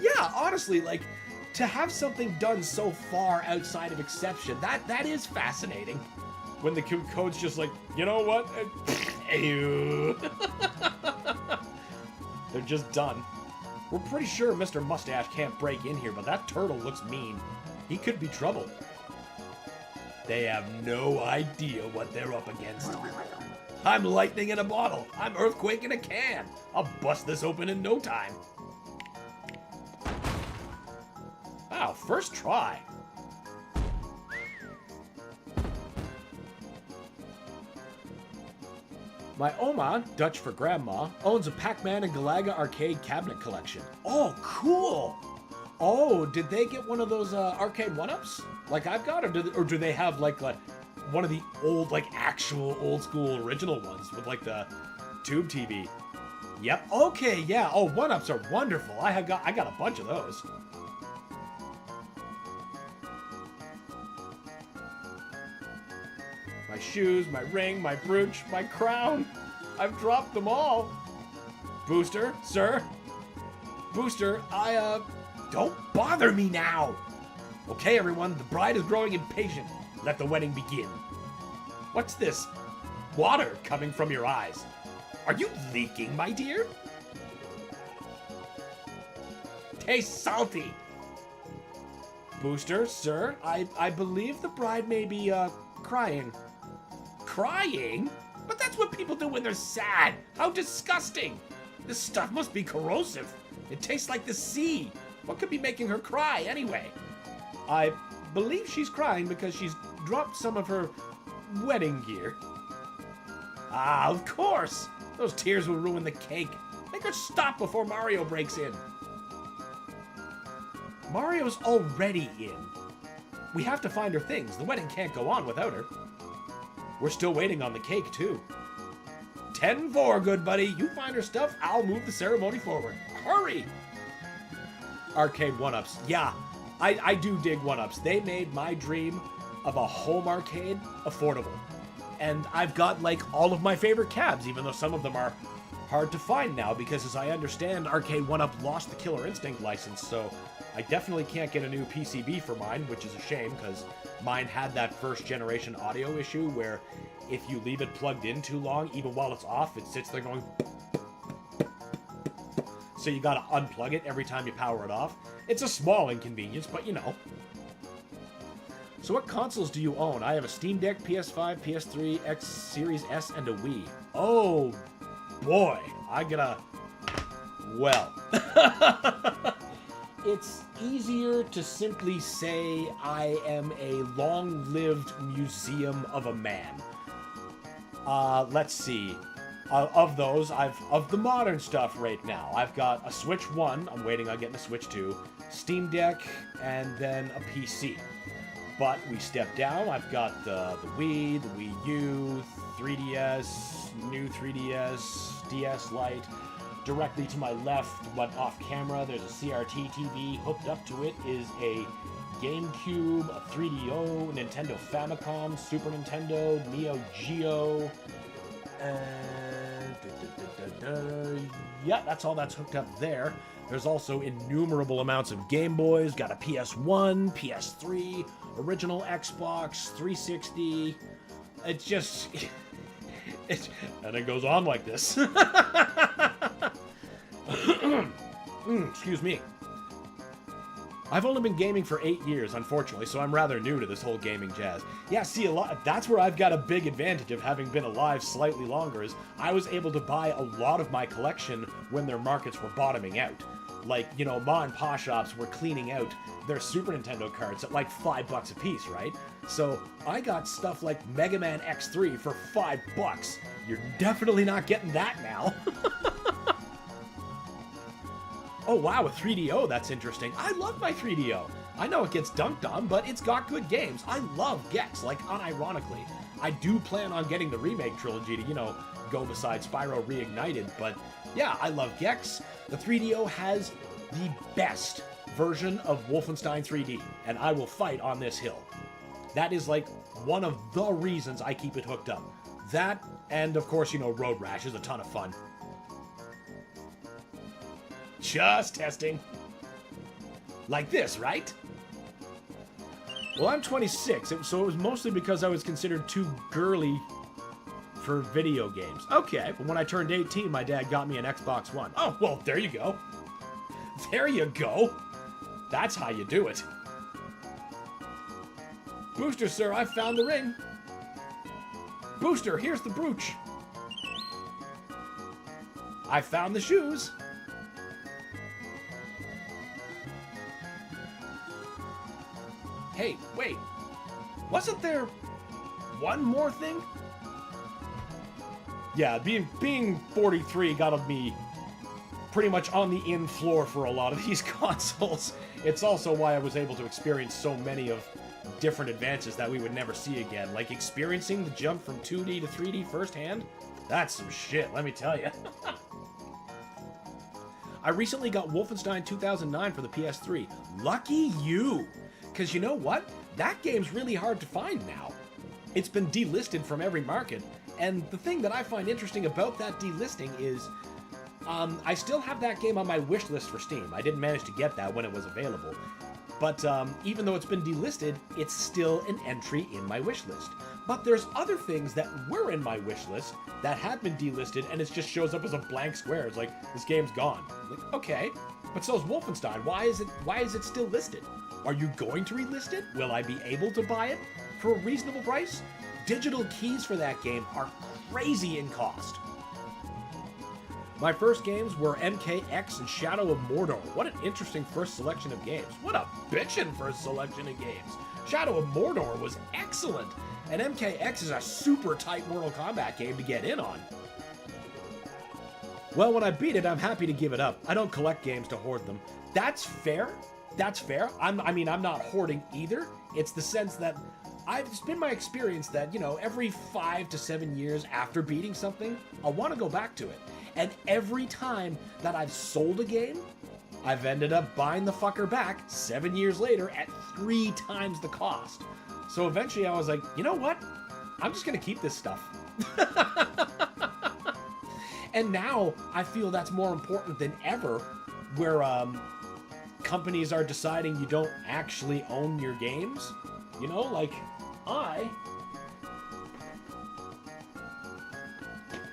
B: Yeah, honestly, like, to have something done so far outside of exception, that is fascinating. When the code's just like, you know what? They're just done. We're pretty sure Mr. Mustache can't break in here, but that turtle looks mean. He could be trouble. They have no idea what they're up against. I'm lightning in a bottle. I'm earthquake in a can. I'll bust this open in no time. Wow, first try. My Oma, Dutch for Grandma, owns a Pac-Man and Galaga arcade cabinet collection. Oh, cool! Oh, did they get one of those arcade one-ups like I've got, or do they have like one of the old, like actual old school original ones with like the tube TV? Yep. Okay. Yeah. Oh, one-ups are wonderful. I got a bunch of those. My shoes, my ring, my brooch, my crown. I've dropped them all. Booster, sir. Booster, don't bother me now. Okay, everyone, the bride is growing impatient. Let the wedding begin. What's this? Water coming from your eyes. Are you leaking, my dear? Tastes salty. Booster, sir, I believe the bride may be, crying. Crying? But that's what people do when they're sad. How disgusting. This stuff must be corrosive. It tastes like the sea. What could be making her cry anyway? I believe she's crying because she's dropped some of her wedding gear. Ah, of course. Those tears will ruin the cake. Make her stop before Mario breaks in. Mario's already in. We have to find her things. The wedding can't go on without her. We're still waiting on the cake, too. 10-4, good buddy. You find her stuff, I'll move the ceremony forward. Hurry! Arcade one-ups. Yeah, I do dig one-ups. They made my dream of a home arcade affordable. And I've got like all of my favorite cabs, even though some of them are hard to find now because, as I understand, Arcade 1-Up lost the Killer Instinct license, so I definitely can't get a new PCB for mine, which is a shame because mine had that first generation audio issue where if you leave it plugged in too long, even while it's off, it sits there going. So you gotta unplug it every time you power it off. It's a small inconvenience, but you know. So what consoles do you own? I have a Steam Deck, PS5, PS3, X Series S, and a Wii. Oh boy, I gotta. Well. It's easier to simply say I am a long-lived museum of a man. Let's see. Of those, of the modern stuff right now, I've got a Switch 1, I'm waiting on getting a Switch 2, Steam Deck, and then a PC. But we step down, I've got the Wii, the Wii U, 3DS, new 3DS, DS Lite. Directly to my left, but off camera, there's a CRT TV. Hooked up to it is a GameCube, a 3DO, Nintendo Famicom, Super Nintendo, Neo Geo, and yeah, that's all that's hooked up there. There's also innumerable amounts of Game Boys. Got a PS1, PS3, original Xbox, 360. It's just, and it goes on like this. Excuse me. I've only been gaming for 8 years, unfortunately, so I'm rather new to this whole gaming jazz. Yeah, see, that's where I've got a big advantage of having been alive slightly longer, is I was able to buy a lot of my collection when their markets were bottoming out. Like, you know, ma and pa shops were cleaning out their Super Nintendo carts at like $5 a piece, right? So I got stuff like Mega Man X3 for $5. You're definitely not getting that now. Oh wow, a 3DO, that's interesting. I love my 3DO. I know it gets dunked on, but it's got good games. I love Gex, like unironically. I do plan on getting the Remake trilogy to, you know, go beside Spyro Reignited, but yeah, I love Gex. The 3DO has the best version of Wolfenstein 3D, and I will fight on this hill. That is like one of the reasons I keep it hooked up. That, and of course, you know, Road Rash is a ton of fun. Just testing. Like this, right? Well, I'm 26, so it was mostly because I was considered too girly for video games. Okay, but when I turned 18, my dad got me an Xbox One. Oh, well, there you go. There you go. That's how you do it. Booster, sir, I found the ring. Booster, here's the brooch. I found the shoes. Hey, wait. Wasn't there one more thing? Yeah, being 43 got me pretty much on the in floor for a lot of these consoles. It's also why I was able to experience so many of different advances that we would never see again. Like experiencing the jump from 2D to 3D firsthand. That's some shit, let me tell you. I recently got Wolfenstein 2009 for the PS3. Lucky you! Because you know what? That game's really hard to find now. It's been delisted from every market, and the thing that I find interesting about that delisting is I still have that game on my wish list for Steam. I didn't manage to get that when it was available. But even though it's been delisted, it's still an entry in my wish list. But there's other things that were in my wish list that have been delisted, and it just shows up as a blank square. It's like, this game's gone. Like, okay, but so's Wolfenstein. Why is it still listed? Are you going to relist it? Will I be able to buy it for a reasonable price? Digital keys for that game are crazy in cost. My first games were MKX and Shadow of Mordor. What an interesting first selection of games. What a bitchin' first selection of games. Shadow of Mordor was excellent, and MKX is a super tight Mortal Kombat game to get in on. Well, when I beat it, I'm happy to give it up. I don't collect games to hoard them. That's fair. That's fair. I'm not hoarding either. It's the sense that it's been my experience that, you know, every 5 to 7 years after beating something, I'll want to go back to it. And every time that I've sold a game, I've ended up buying the fucker back 7 years later at 3 times the cost. So eventually I was like, you know what? I'm just going to keep this stuff. And now I feel that's more important than ever, where companies are deciding you don't actually own your games. You know, like I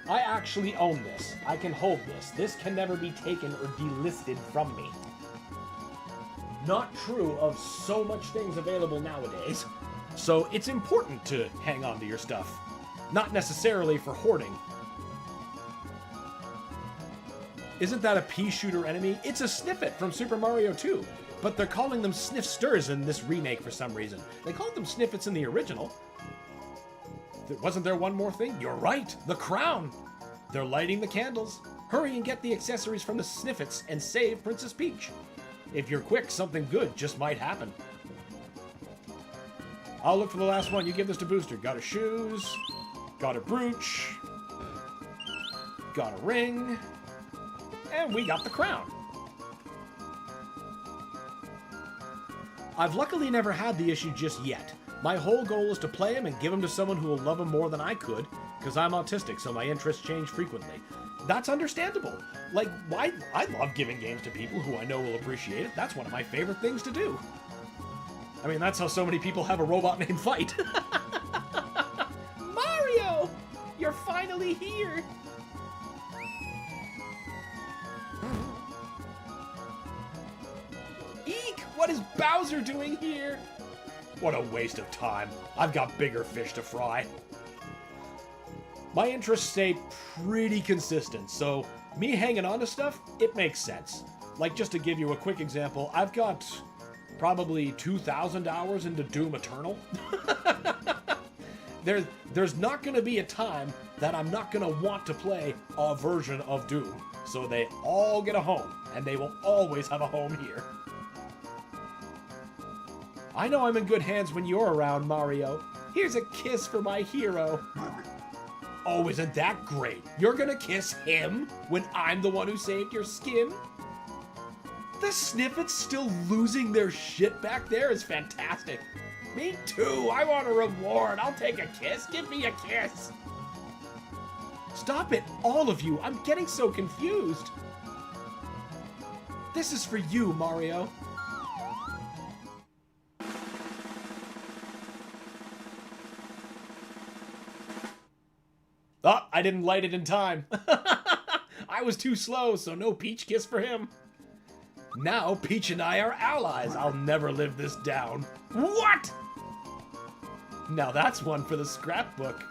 B: actually own this. I can hold this. This can never be taken or delisted from me. Not true of so much things available nowadays. So it's important to hang on to your stuff. Not necessarily for hoarding. Isn't that a pea shooter enemy? It's a Sniffet from Super Mario 2. But they're calling them Sniffsters in this remake for some reason. They called them Sniffets in the original. Wasn't there one more thing? You're right! The crown! They're lighting the candles. Hurry and get the accessories from the Sniffets and save Princess Peach. If you're quick, something good just might happen. I'll look for the last one. You give this to Booster. Got her shoes. Got a brooch. Got a ring. And we got the crown. I've luckily never had the issue just yet. My whole goal is to play him and give him to someone who will love him more than I could, because I'm autistic, so my interests change frequently. That's understandable. Like, why? I love giving games to people who I know will appreciate it. That's one of my favorite things to do. I mean, that's how so many people have a robot named Fight. Mario! You're finally here! Eek! What is Bowser doing here? What a waste of time. I've got bigger fish to fry. My interests stay pretty consistent, so me hanging on to stuff, it makes sense. Like, just to give you a quick example, I've got probably 2,000 hours into Doom Eternal. There's not going to be a time that I'm not going to want to play a version of Doom. So they all get a home, and they will always have a home here. I know I'm in good hands when you're around, Mario. Here's a kiss for my hero. Oh, isn't that great? You're gonna kiss him when I'm the one who saved your skin? The Sniffets still losing their shit back there is fantastic. Me too. I want a reward. I'll take a kiss. Give me a kiss. Stop it, all of you. I'm getting so confused. This is for you, Mario. Oh, I didn't light it in time. I was too slow, so no Peach kiss for him. Now Peach and I are allies. I'll never live this down. What? Now that's one for the scrapbook.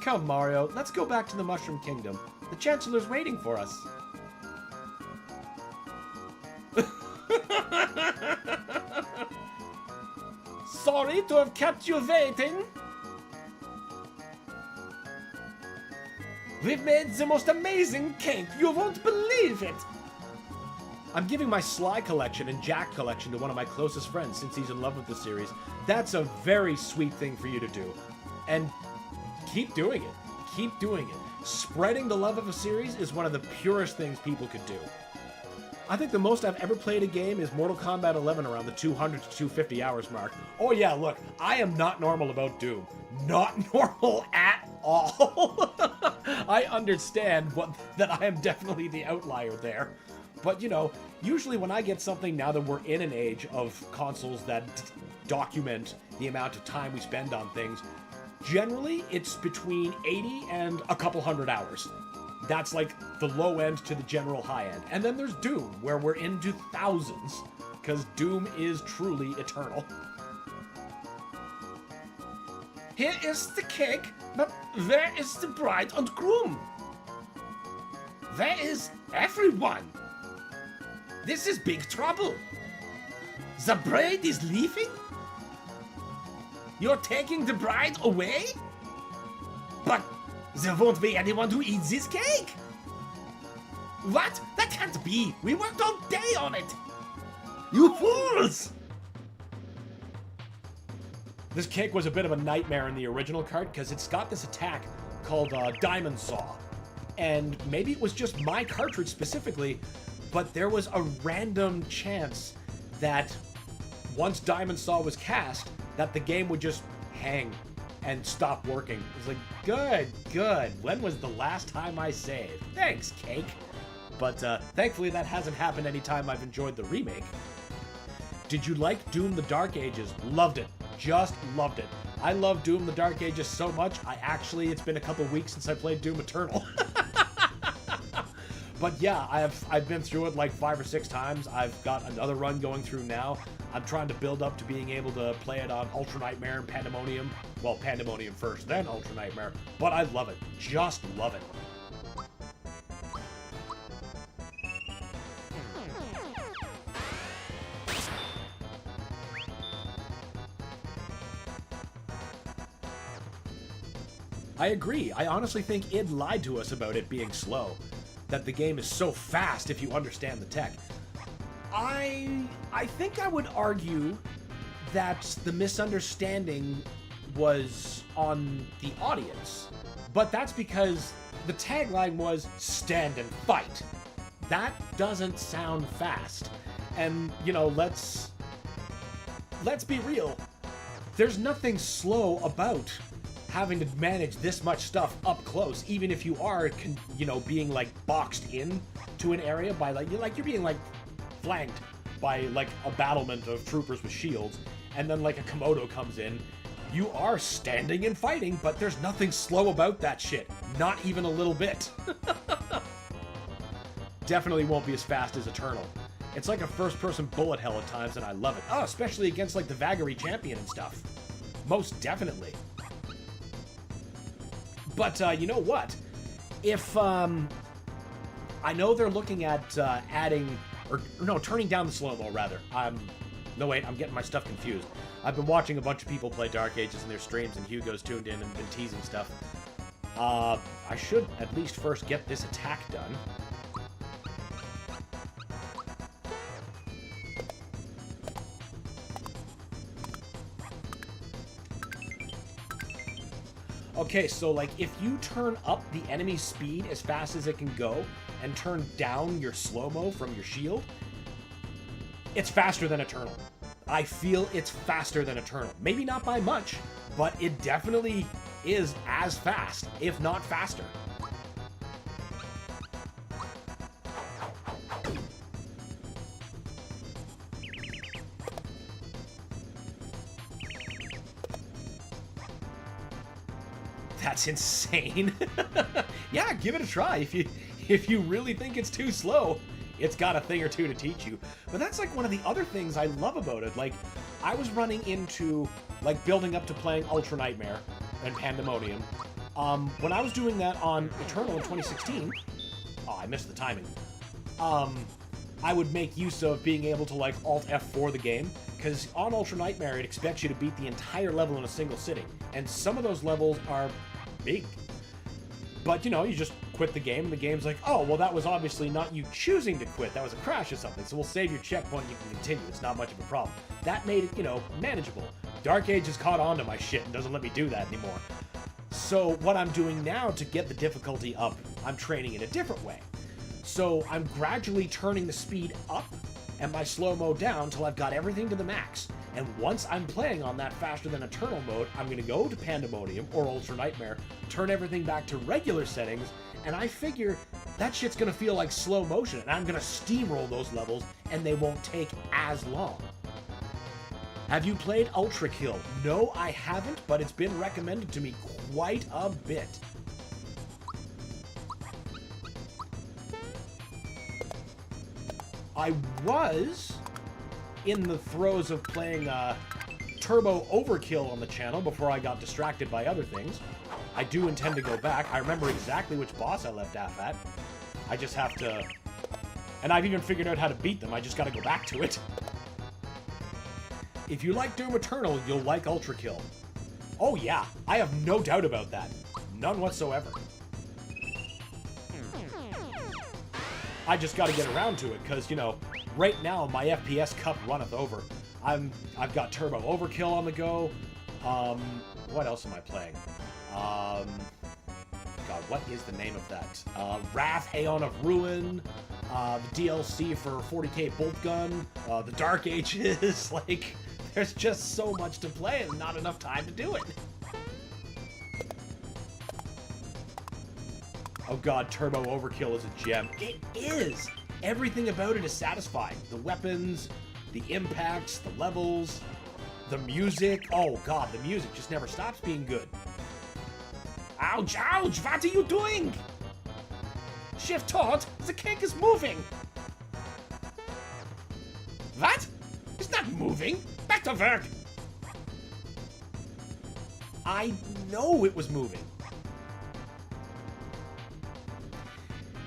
B: Come, Mario, let's go back to the Mushroom Kingdom. The Chancellor's waiting for us. Sorry to have kept you waiting. We've made the most amazing cake. You won't believe it. I'm giving my Sly collection and Jack collection to one of my closest friends since he's in love with the series. That's a very sweet thing for you to do. And keep doing it. Keep doing it. Spreading the love of a series is one of the purest things people could do. I think the most I've ever played a game is Mortal Kombat 11 around the 200 to 250 hours mark. Oh yeah, look, I am not normal about Doom. Not normal at all. I understand that I am definitely the outlier there. But, you know, usually when I get something, now that we're in an age of consoles that document the amount of time we spend on things, generally it's between 80 and a couple hundred hours. That's like the low end to the general high end. And then there's Doom, where we're into thousands, because Doom is truly eternal. Here is the cake, but where is the bride and groom? Where is everyone? This is big trouble. The bride is leaving? You're taking the bride away? But there won't be anyone who eats this cake. What? That can't be. We worked all day on it. You fools! This cake was a bit of a nightmare in the original cart because it's got this attack called Diamond Saw. And maybe it was just my cartridge specifically, but there was a random chance that once Diamond Saw was cast, that the game would just hang and stop working. It was like, good. When was the last time I saved? Thanks, cake. But thankfully that hasn't happened any time I've enjoyed the remake. Did you like Doom the Dark Ages? Loved it. Just loved it. I love Doom the Dark Ages so much, it's been a couple weeks since I played Doom Eternal. But yeah, I've been through it like 5 or 6 times. I've got another run going through now. I'm trying to build up to being able to play it on Ultra Nightmare and Pandemonium. Well, Pandemonium first, then Ultra Nightmare. But I love it. Just love it. I agree. I honestly think id lied to us about it being slow. That the game is so fast if you understand the tech. I think I would argue that the misunderstanding was on the audience. But that's because the tagline was stand and fight. That doesn't sound fast. And, you know, let's be real. There's nothing slow about having to manage this much stuff up close, even if you are, you know, being like boxed in to an area by you're being like flanked by like a battlement of troopers with shields, and then like a Komodo comes in. You are standing and fighting, but there's nothing slow about that shit. Not even a little bit. Definitely won't be as fast as Eternal. It's like a first-person bullet hell at times, and I love it. Oh, especially against like the Vagary champion and stuff. Most definitely. But you know what? If I know they're looking at adding, or no, turning down the slow-mo rather. No wait, I'm getting my stuff confused. I've been watching a bunch of people play Dark Ages in their streams, and Hugo's tuned in and been teasing stuff. I should at least first get this attack done. Okay, so like if you turn up the enemy's speed as fast as it can go and turn down your slow-mo from your shield, it's faster than Eternal. I feel it's faster than Eternal. Maybe not by much, but it definitely is as fast, if not faster. That's insane. Yeah, give it a try. If you really think it's too slow, it's got a thing or two to teach you. But that's like one of the other things I love about it. Like, I was running into, like, building up to playing Ultra Nightmare and Pandemonium. When I was doing that on Eternal in 2016, oh, I missed the timing. I would make use of being able to, like, Alt F4 the game, because on Ultra Nightmare, it expects you to beat the entire level in a single sitting. And some of those levels are big. But, you know, you just quit the game, and the game's like, oh, well, that was obviously not you choosing to quit. That was a crash or something. So we'll save your checkpoint, you can continue. It's not much of a problem. That made it, you know, manageable. Dark Age has caught on to my shit and doesn't let me do that anymore. So what I'm doing now to get the difficulty up, I'm training in a different way. So I'm gradually turning the speed up and my slow-mo down till I've got everything to the max. And once I'm playing on that faster than Eternal mode, I'm going to go to Pandemonium or Ultra Nightmare, turn everything back to regular settings, and I figure that shit's going to feel like slow motion, and I'm going to steamroll those levels, and they won't take as long. Have you played Ultra Kill? No, I haven't, but it's been recommended to me quite a bit. I was in the throes of playing Turbo Overkill on the channel before I got distracted by other things. I do intend to go back. I remember exactly which boss I left off at. I just have to... And I've even figured out how to beat them. I just gotta go back to it. If you like Doom Eternal, you'll like Ultra Kill. Oh yeah, I have no doubt about that. None whatsoever. I just gotta get around to it, because, you know, right now my FPS cup runneth over. I've got Turbo Overkill on the go. What else am I playing? God, what is the name of that? Wrath, Aeon of Ruin, the DLC for 40k Bolt Gun, the Dark Ages, like, There's just so much to play and not enough time to do it. Oh god, Turbo Overkill is a gem. It is! Everything about it is satisfying. The weapons, the impacts, the levels, the music. Oh god, the music just never stops being good. Ouch, ouch! What are you doing? Shift taut, the cake is moving. What? It's not moving. Back to work. I know it was moving.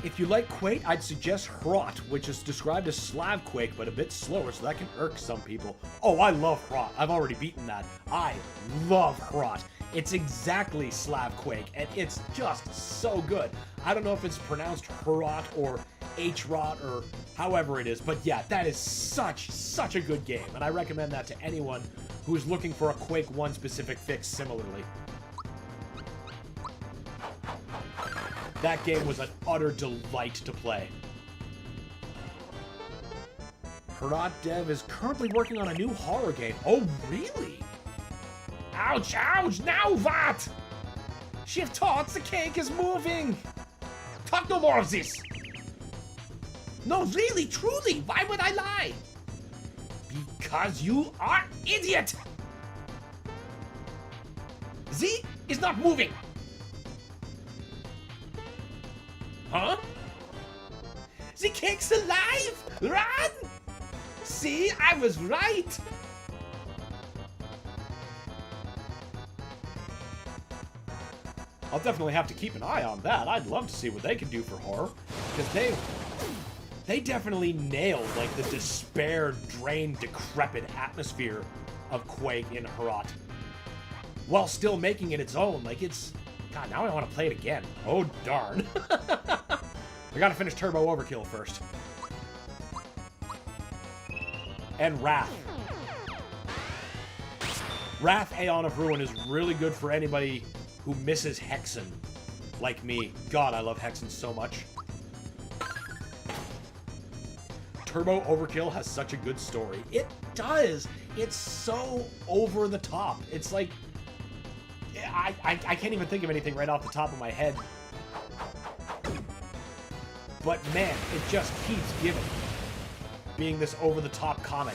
B: If you like Quake, I'd suggest Hrot, which is described as Slav Quake, but a bit slower, so that can irk some people. Oh, I love Hrot. I've already beaten that. I love Hrot. It's exactly Slav Quake, and it's just so good. I don't know if it's pronounced Hrot or H-Rot or however it is, but yeah, that is such a good game, and I recommend that to anyone who's looking for a Quake 1 specific fix similarly. That game was an utter delight to play. Hrot Dev is currently working on a new horror game. Oh, really? Ouch, ouch, now what? Shift taut, the cake is moving. Talk no more of this. No, really, truly, why would I lie? Because you are idiot. Z is not moving. Huh? The cake's alive! Run! See, I was right! I'll definitely have to keep an eye on that. I'd love to see what they can do for horror. Because they definitely nailed, like, the despair, drained, decrepit atmosphere of Quake in Hrot. While still making it its own. Like, it's... God, now I want to play it again. Oh, darn. I gotta finish Turbo Overkill first. And Wrath. Wrath Aeon of Ruin is really good for anybody who misses Hexen, like me. God, I love Hexen so much. Turbo Overkill has such a good story. It does! It's so over the top. It's like... I can't even think of anything right off the top of my head. But man, it just keeps giving. Being this over-the-top comic.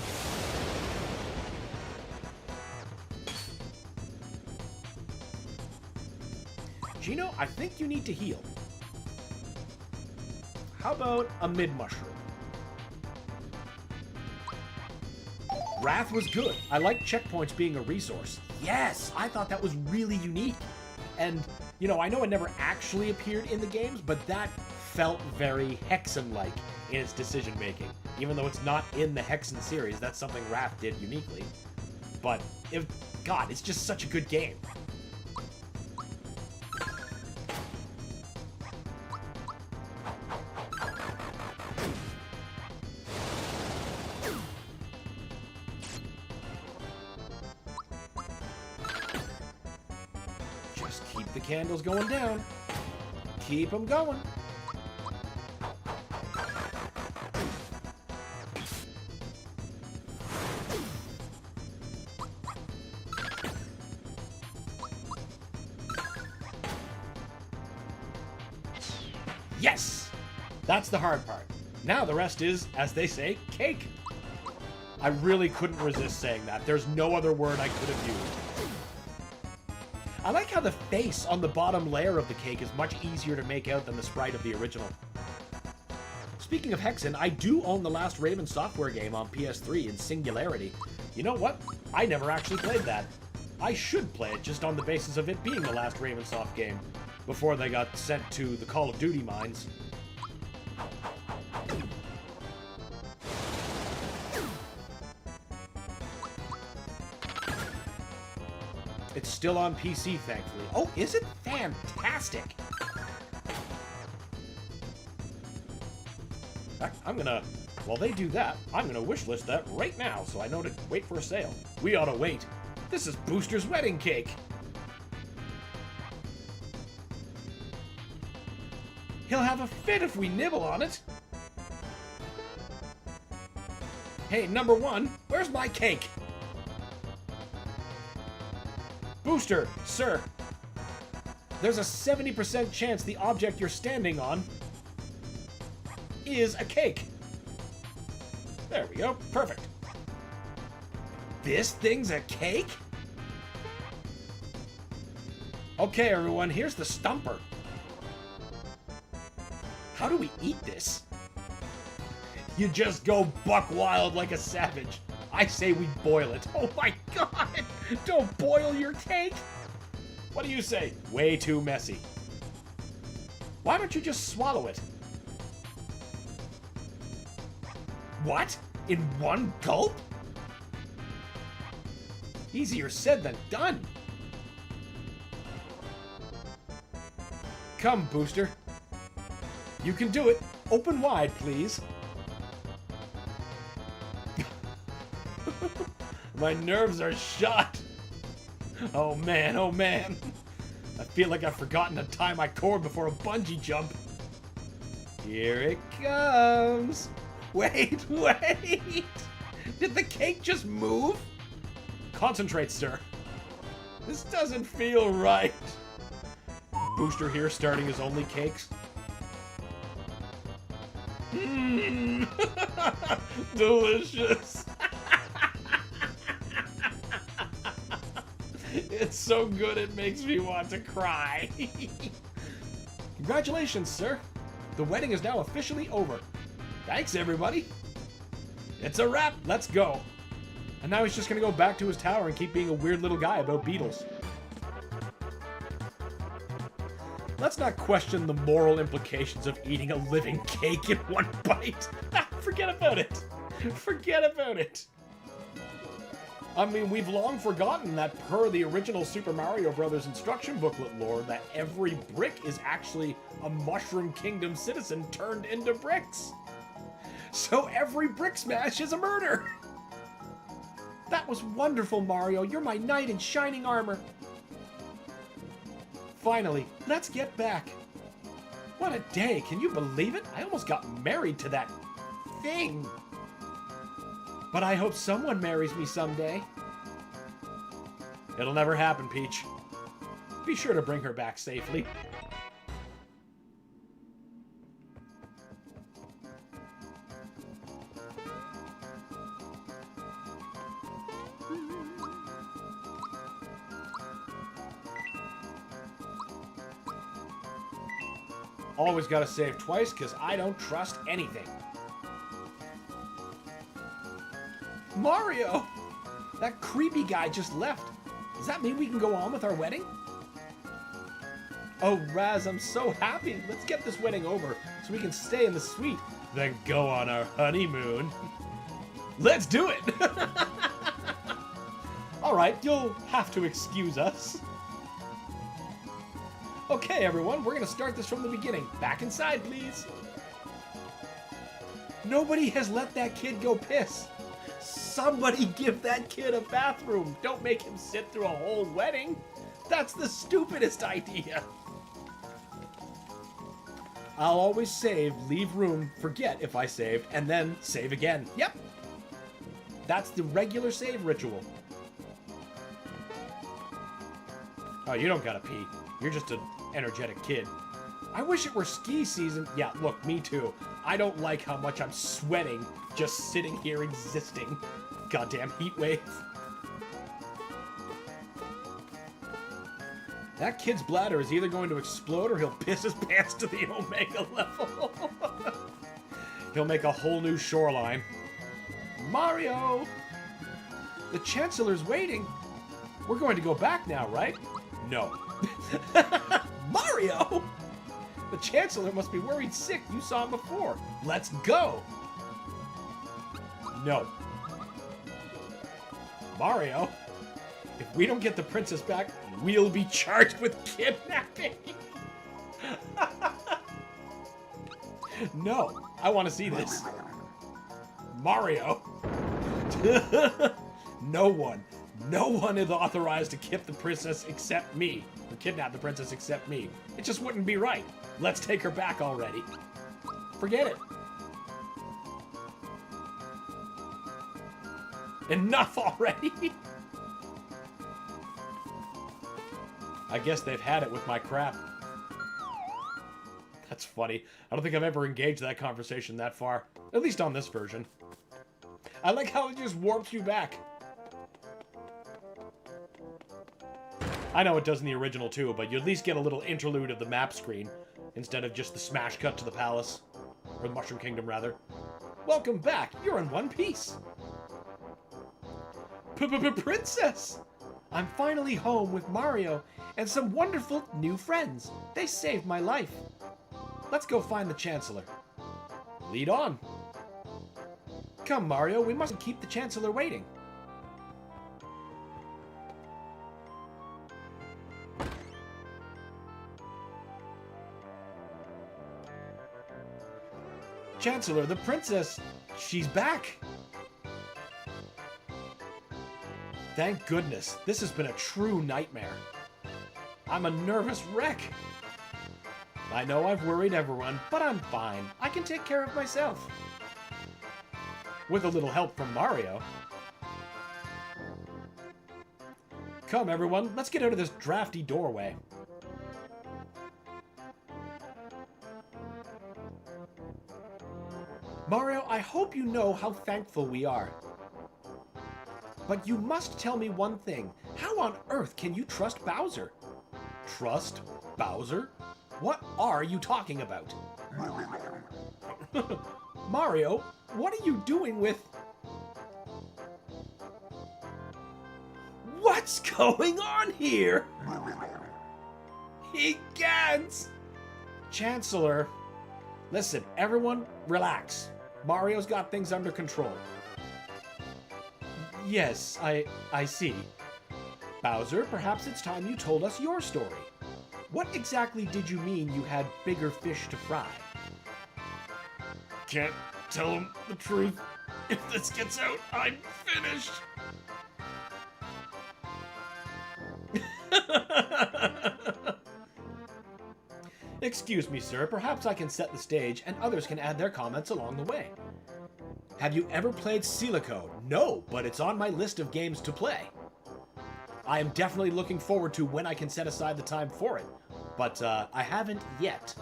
B: Gino, I think you need to heal. How about a mid-mushroom? Wrath was good. I like checkpoints being a resource. Yes, I thought that was really unique. And, you know, I know it never actually appeared in the games, but that felt very Hexen-like in its decision-making. Even though it's not in the Hexen series, that's something Wrath did uniquely. But, God, it's just such a good game. Keep the candles going down. Keep them going. Yes! That's the hard part. Now the rest is, as they say, cake. I really couldn't resist saying that. There's no other word I could have used. I like how the face on the bottom layer of the cake is much easier to make out than the sprite of the original. Speaking of Hexen, I do own the last Raven Software game on PS3 in Singularity. You know what? I never actually played that. I should play it just on the basis of it being the last Ravensoft game, before they got sent to the Call of Duty mines. It's still on PC, thankfully. Oh, is it? Fantastic! I'm gonna... While they do that, I'm gonna wishlist that right now, so I know to wait for a sale. We ought to wait. This is Booster's wedding cake! He'll have a fit if we nibble on it! Hey, number one, where's my cake? Booster, sir. There's a 70% chance the object you're standing on is a cake. There we go. Perfect. This thing's a cake? Okay, everyone, here's the stumper. How do we eat this? You just go buck wild like a savage. I say we boil it. Oh my god! Don't boil your cake! What do you say? Way too messy. Why don't you just swallow it? What? In one gulp? Easier said than done. Come, Booster. You can do it. Open wide, please. My nerves are shot. Oh man, oh man. I feel like I've forgotten to tie my cord before a bungee jump. Here it comes. Wait, wait. Did the cake just move? Concentrate, sir. This doesn't feel right. Booster here starting his only cakes. Mmm. Delicious. It's so good it makes me want to cry. Congratulations, sir. The wedding is now officially over. Thanks, everybody. It's a wrap. Let's go. And now he's just going to go back to his tower and keep being a weird little guy about beetles. Let's not question the moral implications of eating a living cake in one bite. Forget about it. Forget about it. I mean, we've long forgotten that per the original Super Mario Bros. Instruction booklet lore, that every brick is actually a Mushroom Kingdom citizen turned into bricks. So every brick smash is a murder. That was wonderful, Mario. You're my knight in shining armor. Finally, let's get back. What a day. Can you believe it? I almost got married to that thing. But I hope someone marries me someday. It'll never happen, Peach. Be sure to bring her back safely. Always gotta save twice, because I don't trust anything. Mario! That creepy guy just left. Does that mean we can go on with our wedding? Oh, Raz, I'm so happy. Let's get this wedding over so we can stay in the suite, then go on our honeymoon. Let's do it! Alright, you'll have to excuse us. Okay, everyone, we're gonna start this from the beginning. Back inside, please. Nobody has let that kid go piss. Somebody give that kid a bathroom. Don't make him sit through a whole wedding. That's the stupidest idea. I'll always save, leave room, forget if I saved, and then save again. Yep. That's the regular save ritual. Oh, you don't gotta pee. You're just an energetic kid. I wish it were ski season. Yeah, look, me too. I don't like how much I'm sweating just sitting here existing. Goddamn heat wave. That kid's bladder is either going to explode or he'll piss his pants to the Omega level. He'll make a whole new shoreline. Mario! The Chancellor's waiting. We're going to go back now, right? No. Mario! The Chancellor must be worried sick. You saw him before. Let's go! No. Mario, if we don't get the princess back, we'll be charged with kidnapping. No, I want to see this. Mario. No one is authorized to kidnap the princess except me. Or kidnap the princess except me. It just wouldn't be right. Let's take her back already. Forget it. Enough already. I guess they've had it with my crap. That's funny. I don't think I've ever engaged that conversation that far. At least on this version. I like how it just warps you back. I know it does in the original too, but you at least get a little interlude of the map screen instead of just the smash cut to the palace. Or the Mushroom Kingdom, rather. Welcome back. You're in one piece. Princess! I'm finally home with Mario and some wonderful new friends. They saved my life. Let's go find the Chancellor. Lead on. Come, Mario, we mustn't keep the Chancellor waiting. Chancellor, the princess, she's back. Thank goodness, this has been a true nightmare. I'm a nervous wreck. I know I've worried everyone, but I'm fine. I can take care of myself. With a little help from Mario. Come everyone, let's get out of this drafty doorway. Mario, I hope you know how thankful we are. But you must tell me one thing. How on earth can you trust Bowser? Trust Bowser? What are you talking about? Mario, what are you doing with... What's going on here? He can't! Chancellor, listen, everyone, relax. Mario's got things under control. Yes, I see. Bowser, perhaps it's time you told us your story. What exactly did you mean you had bigger fish to fry? Can't tell him the truth. If this gets out, I'm finished. Excuse me, sir. Perhaps I can set the stage and others can add their comments along the way. Have you ever played Silico? No, but it's on my list of games to play. I am definitely looking forward to when I can set aside the time for it, but I haven't yet.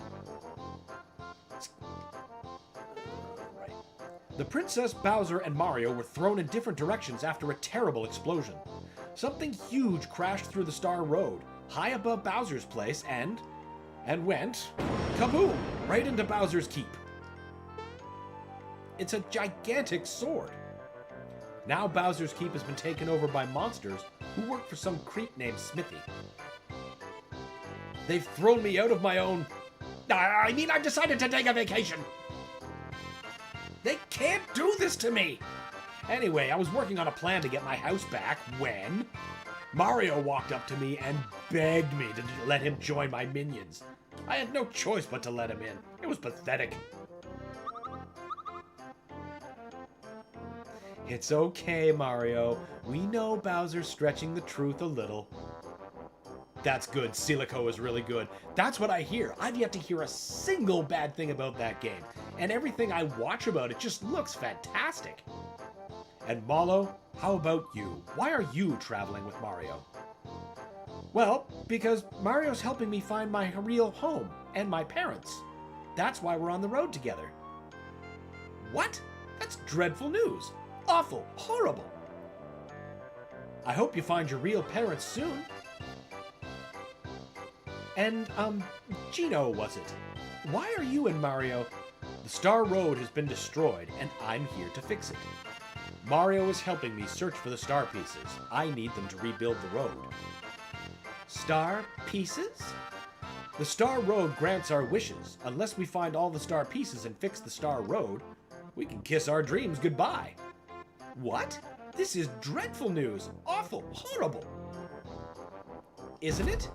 B: Right. The Princess, Bowser, and Mario were thrown in different directions after a terrible explosion. Something huge crashed through the Star Road, high above Bowser's place, and went kaboom! Right into Bowser's Keep. It's a gigantic sword. Now Bowser's Keep has been taken over by monsters who work for some creep named Smithy. They've thrown me out of my own... I mean, I've decided to take a vacation. They can't do this to me. Anyway, I was working on a plan to get my house back when Mario walked up to me and begged me to let him join my minions. I had no choice but to let him in. It was pathetic. It's okay, Mario. We know Bowser's stretching the truth a little. That's good. Silico is really good. That's what I hear. I've yet to hear a single bad thing about that game. And everything I watch about it just looks fantastic. And Malo, how about you? Why are you traveling with Mario? Well, because Mario's helping me find my real home and my parents. That's why we're on the road together. What? That's dreadful news. Awful. Horrible. I hope you find your real parents soon. And, Gino, was it? Why are you and Mario... The Star Road has been destroyed, and I'm here to fix it. Mario is helping me search for the star pieces. I need them to rebuild the road. Star pieces? The Star Road grants our wishes. Unless we find all the star pieces and fix the Star Road, we can kiss our dreams goodbye. What? This is dreadful news. Awful. Horrible. Isn't it?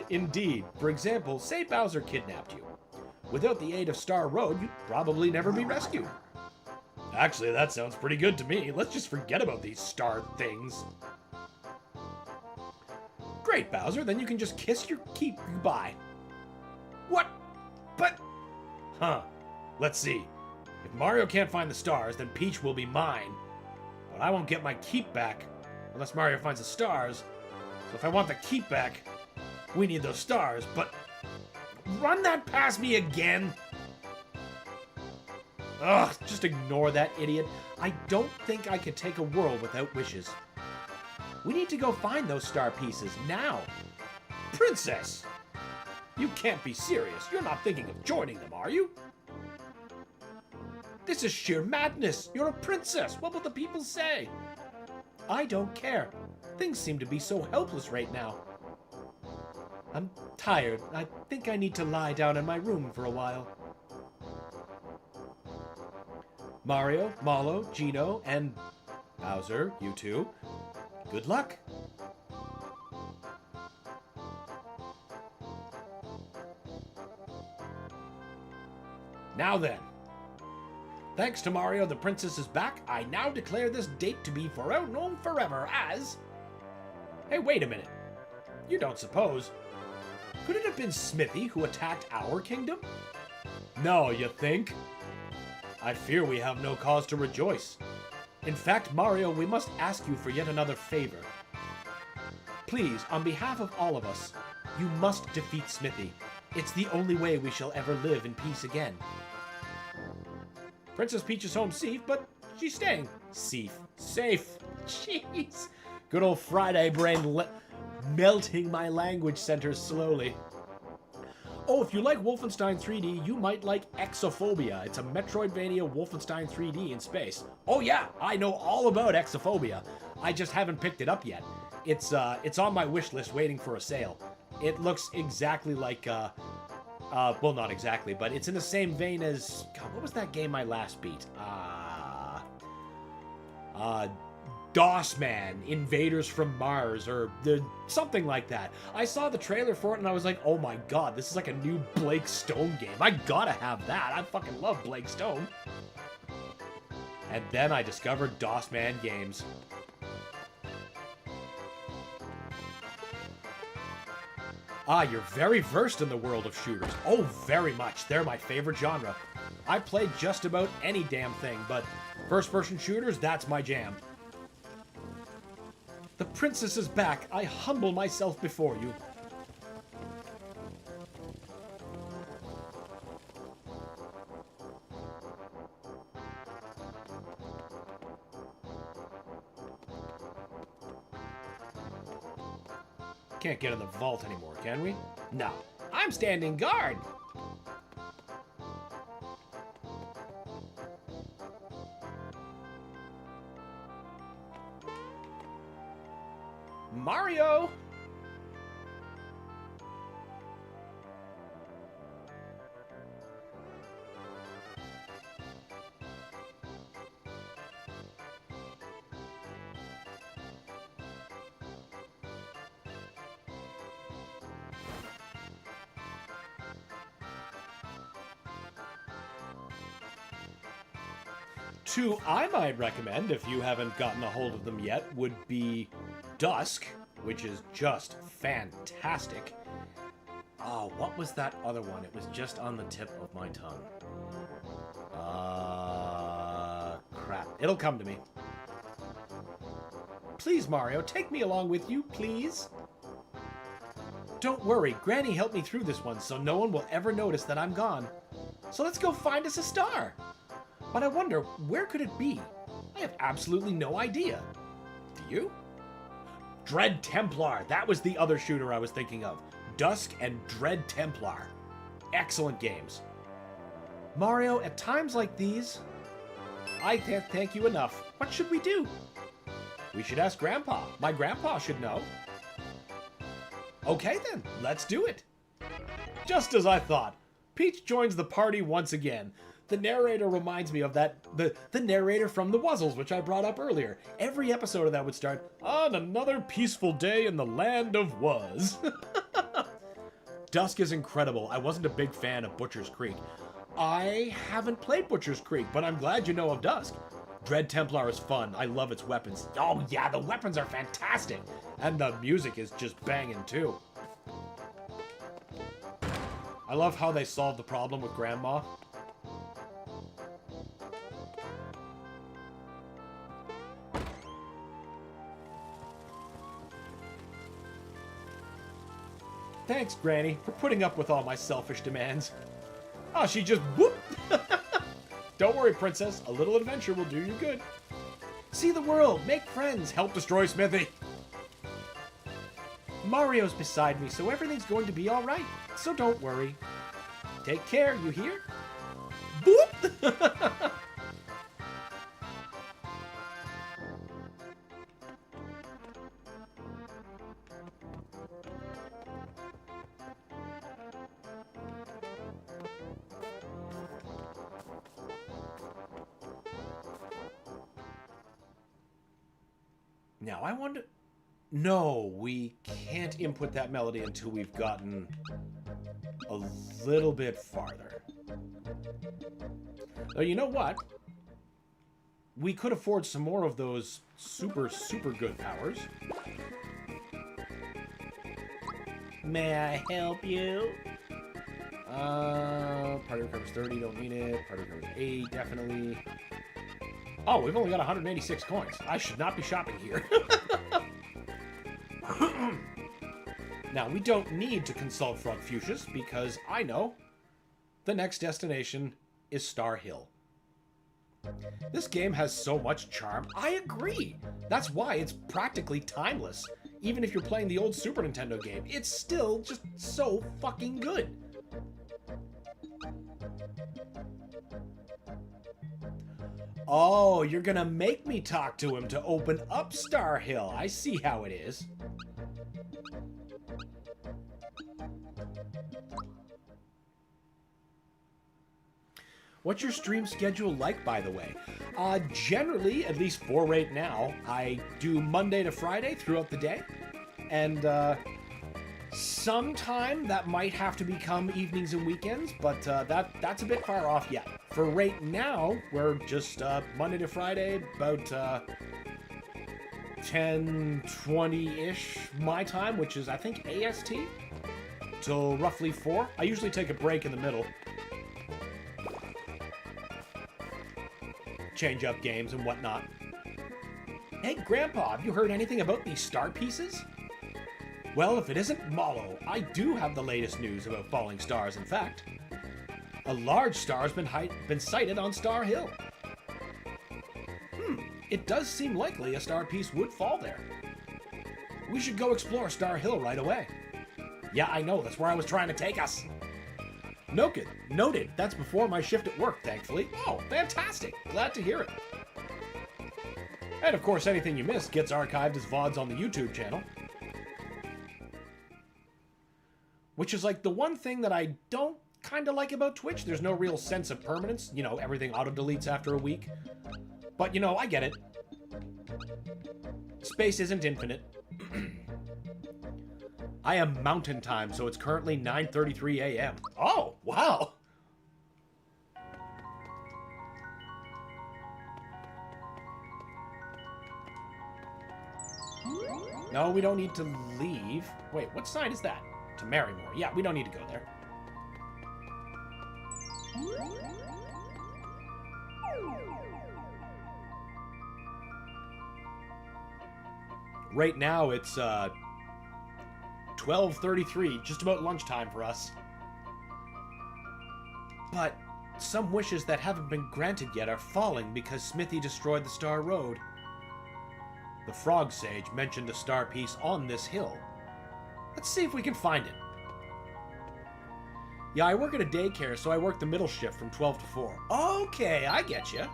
B: Indeed. For example, say Bowser kidnapped you. Without the aid of Star Road, you'd probably never be rescued. Actually, that sounds pretty good to me. Let's just forget about these star things. Great, Bowser. Then you can just kiss your keep goodbye. What? But... Huh. Let's see. If Mario can't find the stars, then Peach will be mine. But I won't get my keep back unless Mario finds the stars. if I want the keep back, we need those stars, but run that past me again. Ugh, just ignore that idiot. I don't think I could take a world without wishes. We need to go find those star pieces now. Princess! You can't be serious. You're not thinking of joining them, are you? This is sheer madness. You're a princess. What will the people say? I don't care. Things seem to be so helpless right now. I'm tired. I think I need to lie down in my room for a while. Mario, Malo, Gino, and Bowser, you two, good luck. Now then, thanks to Mario, the princess is back. I now declare this date to be known forever as... Hey, wait a minute. You don't suppose... Could it have been Smithy who attacked our kingdom? No, you think? I fear we have no cause to rejoice. In fact, Mario, we must ask you for yet another favor. Please, on behalf of all of us, you must defeat Smithy. It's the only way we shall ever live in peace again. Princess Peach is home safe, but she's staying safe. Safe. Jeez. Good old Friday brain melting my language centers slowly. Oh, if you like Wolfenstein 3D, you might like Exophobia. It's a Metroidvania Wolfenstein 3D in space. Oh yeah, I know all about Exophobia. I just haven't picked it up yet. It's on my wish list waiting for a sale. It looks exactly like, well, not exactly, but it's in the same vein as, God, what was that game I last beat? DOS Man, Invaders from Mars, or something like that. I saw the trailer for it and I was like, oh my god, this is like a new Blake Stone game. I gotta have that. I fucking love Blake Stone. And then I discovered DOS Man games. Ah, you're very versed in the world of shooters. Oh, very much. They're my favorite genre. I played just about any damn thing, but first-person shooters, that's my jam. The princess is back. I humble myself before you. Can't get in the vault anymore, can we? No. I'm standing guard. Mario! Two I might recommend, if you haven't gotten a hold of them yet, would be Dusk, which is just fantastic. Oh, what was that other one? It was just on the tip of my tongue. Crap. It'll come to me. Please, Mario, take me along with you, please. Don't worry, Granny helped me through this one, so no one will ever notice that I'm gone. So let's go find us a star. But I wonder, where could it be? I have absolutely no idea. Do you? Dread Templar. That was the other shooter I was thinking of. Dusk and Dread Templar. Excellent games. Mario, at times like these, I can't thank you enough. What should we do? We should ask Grandpa. My grandpa should know. Okay then, let's do it. Just as I thought. Peach joins the party once again. The narrator reminds me of the narrator from The Wuzzles, which I brought up earlier. Every episode of that would start, on another peaceful day in the land of Wuz. Dusk is incredible. I wasn't a big fan of Butcher's Creek. I haven't played Butcher's Creek, but I'm glad you know of Dusk. Dread Templar is fun. I love its weapons. Oh yeah, the weapons are fantastic. And the music is just banging too. I love how they solved the problem with Grandma. Thanks, Granny, for putting up with all my selfish demands. Oh, she just whoop! Don't worry, Princess. A little adventure will do you good. See the world, make friends, help destroy Smithy. Mario's beside me, so everything's going to be all right. So don't worry. Take care, you hear? Boop! Now, I wonder... No, we can't input that melody until we've gotten a little bit farther. Oh, you know what? We could afford some more of those super, super good powers. May I help you? Party recovers 30, don't need it. Party recovers 8, definitely. Oh, we've only got 186 coins. I should not be shopping here. Now, we don't need to consult Frog Fuchsias because I know the next destination is Star Hill. This game has so much charm. I agree. That's why it's practically timeless. Even if you're playing the old Super Nintendo game, it's still just so fucking good. Oh, you're gonna make me talk to him to open up Star Hill. I see how it is. What's your stream schedule like, by the way? Generally, at least for right now, I do Monday to Friday throughout the day. And sometime that might have to become evenings and weekends, but that's a bit far off yet. For right now, we're just Monday to Friday, about 10:20-ish my time, which is, I think, AST, till roughly 4. I usually take a break in the middle. Change up games and whatnot. Hey, Grandpa, have you heard anything about these star pieces? Well, if it isn't Mallow, I do have the latest news about falling stars, in fact. A large star has been sighted on Star Hill. It does seem likely a star piece would fall there. We should go explore Star Hill right away. Yeah, I know, that's where I was trying to take us. Noted. That's before my shift at work, thankfully. Oh, fantastic. Glad to hear it. And of course, anything you missed gets archived as VODs on the YouTube channel. Which is like the one thing that I don't kind of like about Twitch. There's no real sense of permanence. You know, everything auto-deletes after a week. But, you know, I get it. Space isn't infinite. I am mountain time, so it's currently 9:33 a.m. Oh, wow! No, we don't need to leave. Wait, what side is that? To Marymore. Yeah, we don't need to go there. Right now, it's, 12:33, just about lunchtime for us. But some wishes that haven't been granted yet are falling because Smithy destroyed the Star Road. The Frog Sage mentioned a star piece on this hill. Let's see if we can find it. Yeah, I work at a daycare, so I work the middle shift from 12 to 4. Okay, I get you.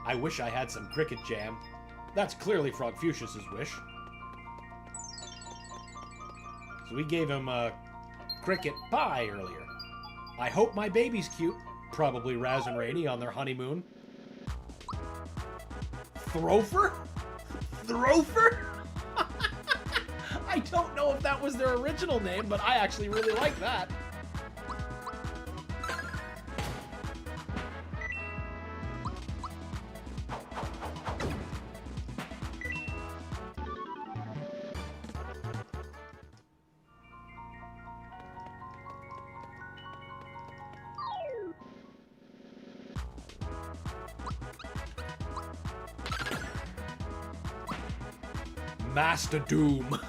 B: I wish I had some cricket jam. That's clearly Frog Fuchsia's wish. So we gave him a cricket pie earlier. I hope my baby's cute. Probably Raz and Rainy on their honeymoon. Throfer? Throfer? I don't know if that was their original name, but I actually really like that. Master Doom.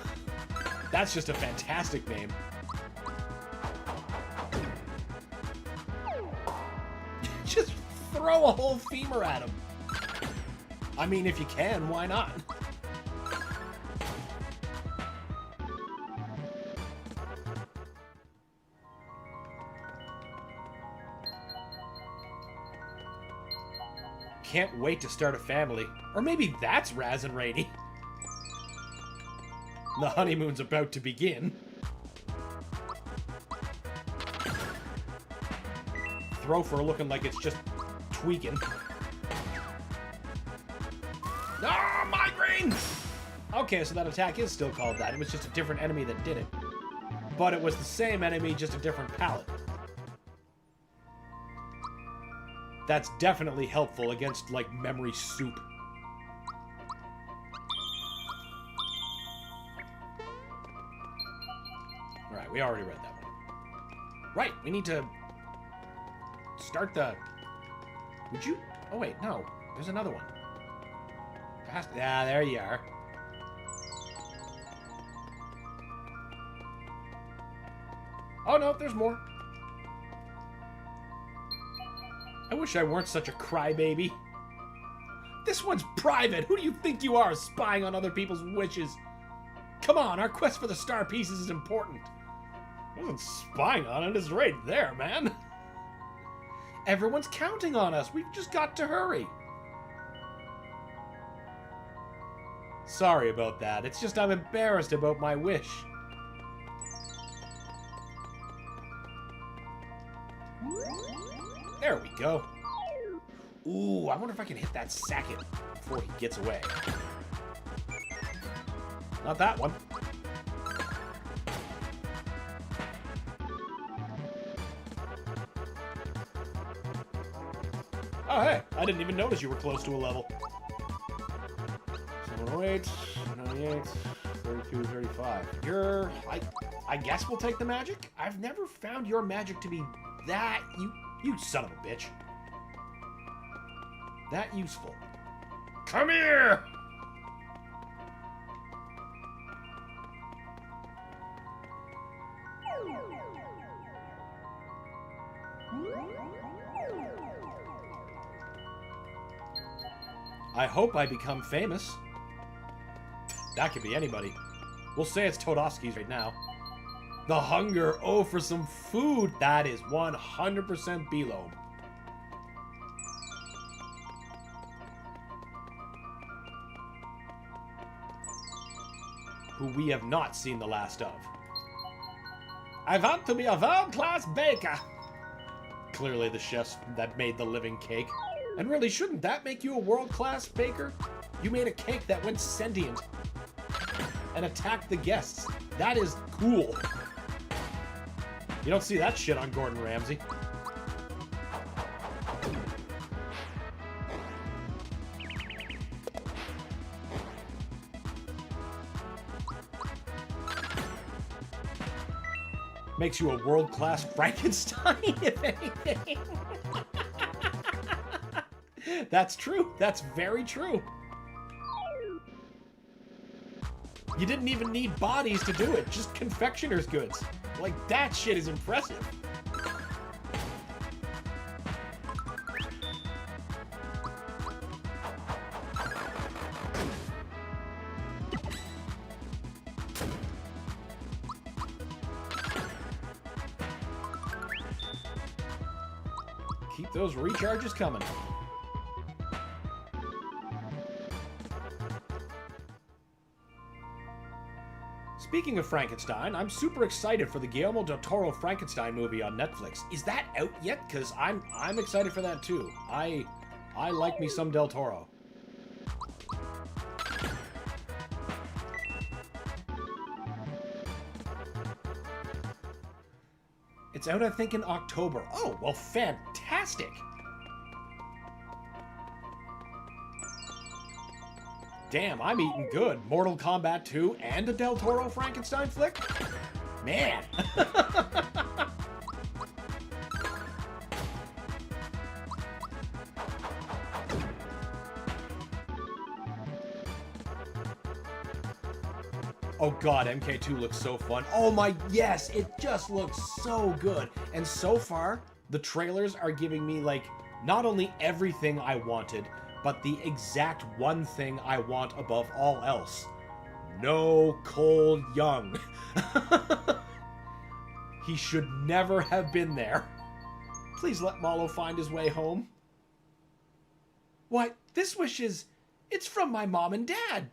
B: That's just a fantastic name. Just throw a whole femur at him. I mean, if you can, why not? Can't wait to start a family. Or maybe that's Raz and Rainy. The honeymoon's about to begin. Throfer looking like it's just tweaking. Ah, migraine! Okay, so that attack is still called that. It was just a different enemy that did it. But it was the same enemy, just a different palette. That's definitely helpful against, like, memory soup. Alright, we already read that one. Right, we need to start the... Would you... Oh, wait, no. There's another one. Yeah, there you are. Oh, no, there's more. I wish I weren't such a crybaby. This one's private. Who do you think you are, spying on other people's wishes? Come on, our quest for the star pieces is important. I wasn't spying on it. It's right there, man. Everyone's counting on us. We've just got to hurry. Sorry about that. It's just I'm embarrassed about my wish. There we go. Ooh, I wonder if I can hit that second before he gets away. Not that one. Oh, hey. I didn't even notice you were close to a level. 708, 98, 32, 35. I guess we'll take the magic? I've never found your magic to be that... You son of a bitch. That useful. Come here! I hope I become famous. That could be anybody. We'll say it's Toadstool right now. The hunger, oh, for some food. That is 100% Below. Who we have not seen the last of. I want to be a world-class baker. Clearly the chefs that made the living cake. And really, shouldn't that make you a world-class baker? You made a cake that went sentient and attacked the guests. That is cool. You don't see that shit on Gordon Ramsay. Makes you a world-class Frankenstein, if anything. That's true. That's very true. You didn't even need bodies to do it. Just confectioner's goods. Like, that shit is impressive. Keep those recharges coming. Speaking of Frankenstein, I'm super excited for the Guillermo del Toro Frankenstein movie on Netflix. Is that out yet? Because I'm excited for that too. I like me some Del Toro. It's out, I think, in October. Oh, well, fantastic. Damn, I'm eating good. Mortal Kombat 2 and a Del Toro Frankenstein flick? Man. Oh, god, MK2 looks so fun. Oh my, yes, it just looks so good. And so far, the trailers are giving me, like, not only everything I wanted, but the exact one thing I want above all else. No Cole Young. He should never have been there. Please let Mallow find his way home. What? This wish is... It's from my mom and dad.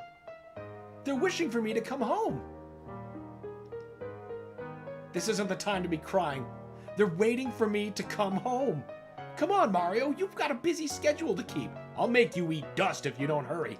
B: They're wishing for me to come home. This isn't the time to be crying. They're waiting for me to come home. Come on, Mario, you've got a busy schedule to keep. I'll make you eat dust if you don't hurry.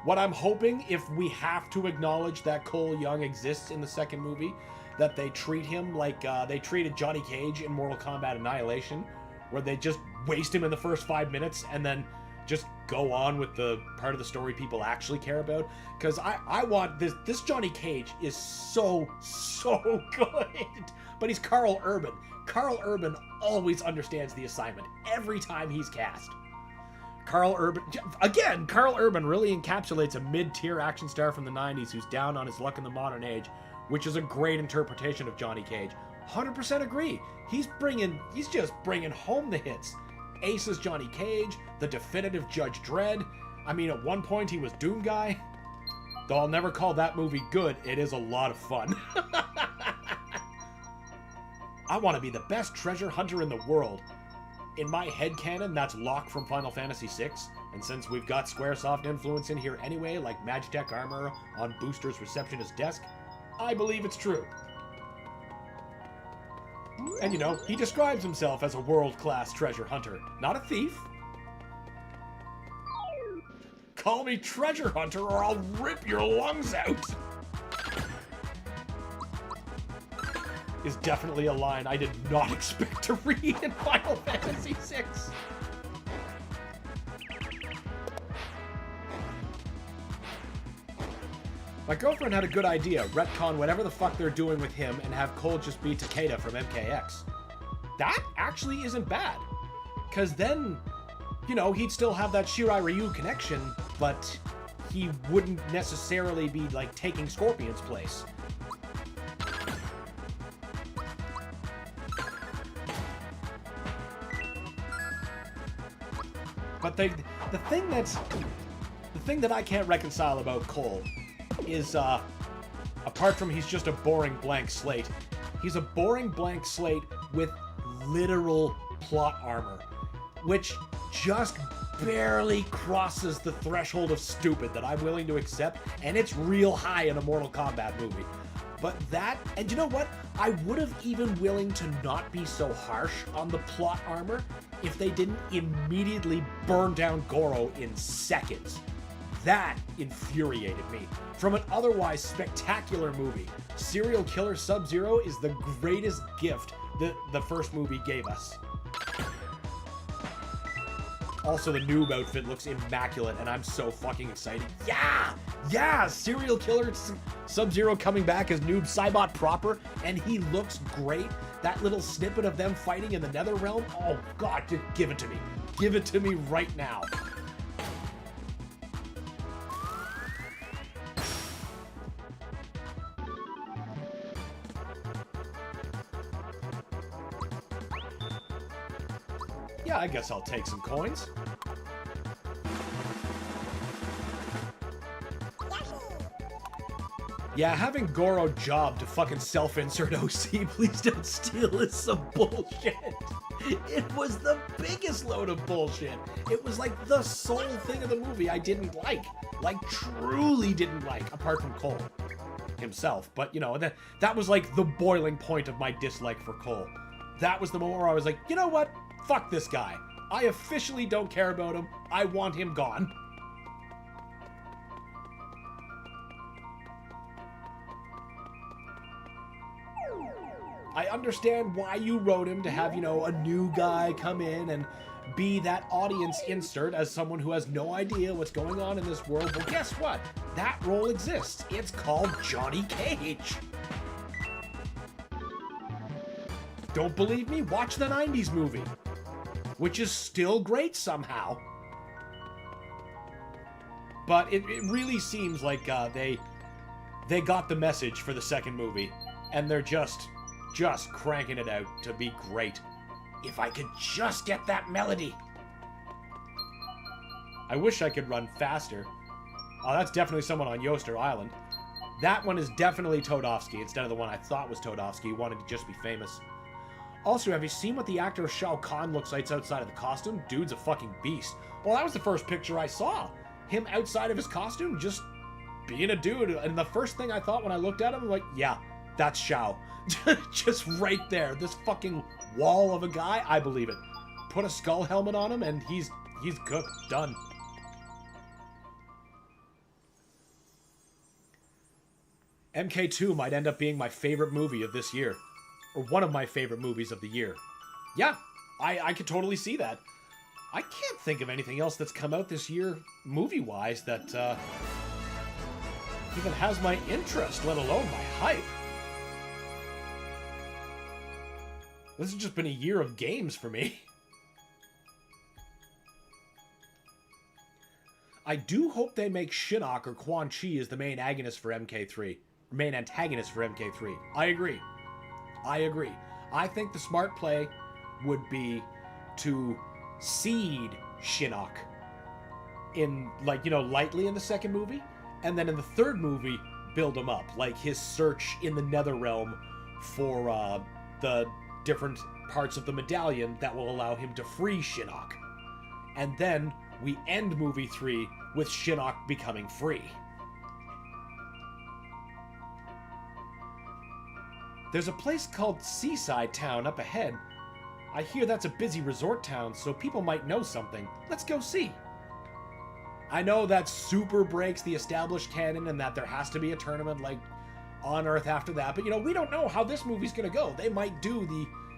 B: What I'm hoping, if we have to acknowledge that Cole Young exists in the second movie, that they treat him like they treated Johnny Cage in Mortal Kombat Annihilation, where they just waste him in the first 5 minutes and then just go on with the part of the story people actually care about. Because I want this. This Johnny Cage is so good. But he's Carl Urban. Carl Urban always understands the assignment every time he's cast. Carl Urban really encapsulates a mid-tier action star from the 90s who's down on his luck in the modern age, which is a great interpretation of Johnny Cage. 100% agree. He's just bringing home the hits. Ace is Johnny Cage, the definitive Judge Dredd. I mean, at one point he was Doom Guy. Though I'll never call that movie good, it is a lot of fun. I want to be the best treasure hunter in the world. In my headcanon, that's Locke from Final Fantasy VI, and since we've got Squaresoft influence in here anyway, like Magitech armor on Booster's receptionist desk, I believe it's true. And you know, he describes himself as a world-class treasure hunter, not a thief. Call me treasure hunter or I'll rip your lungs out! Is definitely a line I did not expect to read in Final Fantasy VI. My girlfriend had a good idea. Retcon whatever the fuck they're doing with him and have Cole just be Takeda from MKX. That actually isn't bad. Because then, you know, he'd still have that Shirai Ryu connection, but he wouldn't necessarily be, like, taking Scorpion's place. But the thing that I can't reconcile about Cole is, apart from he's just a boring blank slate, he's a boring blank slate with literal plot armor, which just barely crosses the threshold of stupid that I'm willing to accept, and it's real high in a Mortal Kombat movie. But that, and you know what? I would have even willing to not be so harsh on the plot armor if they didn't immediately burn down Goro in seconds. That infuriated me. From an otherwise spectacular movie, Serial Killer Sub-Zero is the greatest gift that the first movie gave us. Also, the noob outfit looks immaculate, and I'm so fucking excited. Yeah! Yeah! Serial Killer Sub-Zero coming back as Noob Saibot proper, and he looks great. That little snippet of them fighting in the Nether Realm, oh god, just give it to me. Give it to me right now. Yeah, I guess I'll take some coins. Yeah, having Goro job to fucking self-insert OC, please don't steal, is some bullshit. It was the biggest load of bullshit. It was like the sole thing of the movie I didn't like. Like, truly didn't like, apart from Cole himself. But, you know, that was like the boiling point of my dislike for Cole. That was the moment where I was like, you know what? Fuck this guy. I officially don't care about him. I want him gone. I understand why you wrote him to have, you know, a new guy come in and be that audience insert as someone who has no idea what's going on in this world. Well, guess what? That role exists. It's called Johnny Cage. Don't believe me? Watch the 90s movie, which is still great somehow. But it really seems like they got the message for the second movie, and they're just cranking it out to be great. If I could just get that melody. I wish I could run faster. Oh, that's definitely someone on Yoster Island. That one is definitely Toadovsky instead of the one I thought was Toadovsky, who wanted to just be famous. Also, have you seen what the actor Shao Kahn looks like outside of the costume? Dude's a fucking beast. Well, that was the first picture I saw. Him outside of his costume, just being a dude. And the first thing I thought when I looked at him, I'm like, yeah, that's Shao. Just right there. This fucking wall of a guy, I believe it. Put a skull helmet on him and he's cooked. Done. MK2 might end up being my favorite movie of this year. Or one of my favorite movies of the year. Yeah, I could totally see that. I can't think of anything else that's come out this year, movie-wise, that even has my interest, let alone my hype. This has just been a year of games for me. I do hope they make Shinnok or Quan Chi as the main agonist for MK3. Main antagonist for MK3. I agree. I think the smart play would be to seed Shinnok in, like, you know, lightly in the second movie, and then in the third movie, build him up. Like his search in the Nether Realm for the different parts of the medallion that will allow him to free Shinnok. And then we end movie 3 with Shinnok becoming free. There's a place called Seaside Town up ahead. I hear that's a busy resort town, so people might know something. Let's go see. I know that super breaks the established canon and that there has to be a tournament like on Earth after that, but you know, we don't know how this movie's gonna go. They might do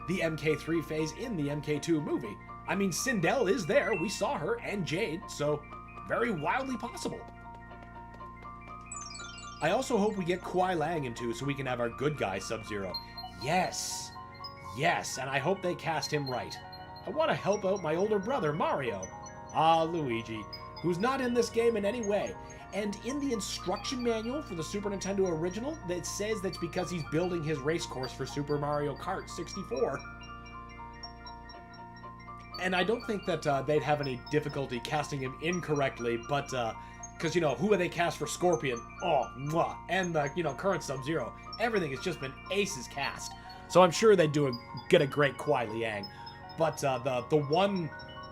B: the MK3 phase in the MK2 movie. I mean, Sindel is there, we saw her, and Jade, so very wildly possible. I also hope we get Kuai Lang into so we can have our good guy Sub-Zero. Yes, and I hope they cast him right. I want to help out my older brother, Mario. Ah, Luigi, who's not in this game in any way. And in the instruction manual for the Super Nintendo original, it says that's because he's building his race course for Super Mario Kart 64. And I don't think that they'd have any difficulty casting him incorrectly, but, because, you know, who would they cast for Scorpion? Oh, mwah. And the, you know, current Sub-Zero. Everything has just been aces cast. So I'm sure they'd get a great Kuai Liang. But the one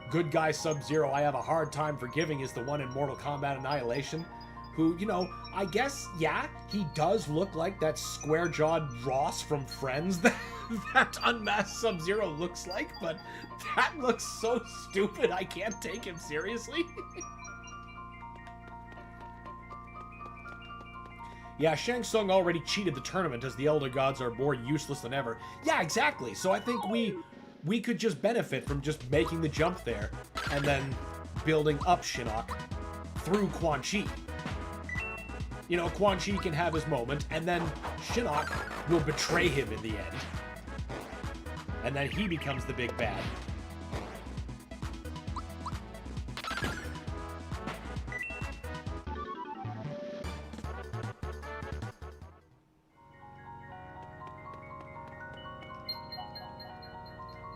B: good guy Sub-Zero I have a hard time forgiving is the one in Mortal Kombat Annihilation, who, you know, I guess, yeah, he does look like that square-jawed Ross from Friends that unmasked Sub-Zero looks like, but that looks so stupid I can't take him seriously. Yeah, Shang Tsung already cheated the tournament as the Elder Gods are more useless than ever. Yeah, exactly. So I think we could just benefit from just making the jump there and then building up Shinnok through Quan Chi. You know, Quan Chi can have his moment, and then Shinnok will betray him in the end. And then he becomes the big bad.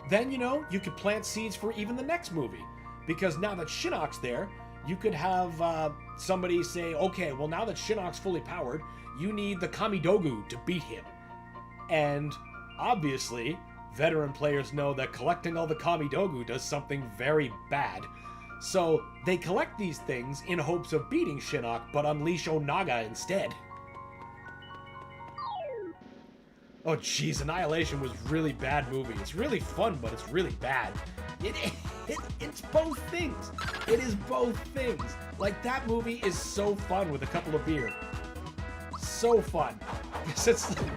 B: Then, you know, you could plant seeds for even the next movie. Because now that Shinnok's there, you could have somebody say, okay, well, now that Shinnok's fully powered, you need the Kamidogu to beat him. And obviously, veteran players know that collecting all the Kamidogu does something very bad. So they collect these things in hopes of beating Shinnok, but unleash Onaga instead. Oh jeez, Annihilation was a really bad movie. It's really fun, but it's really bad. It's both things. It is both things. Like, that movie is so fun with a couple of beer. So fun. Because it's like,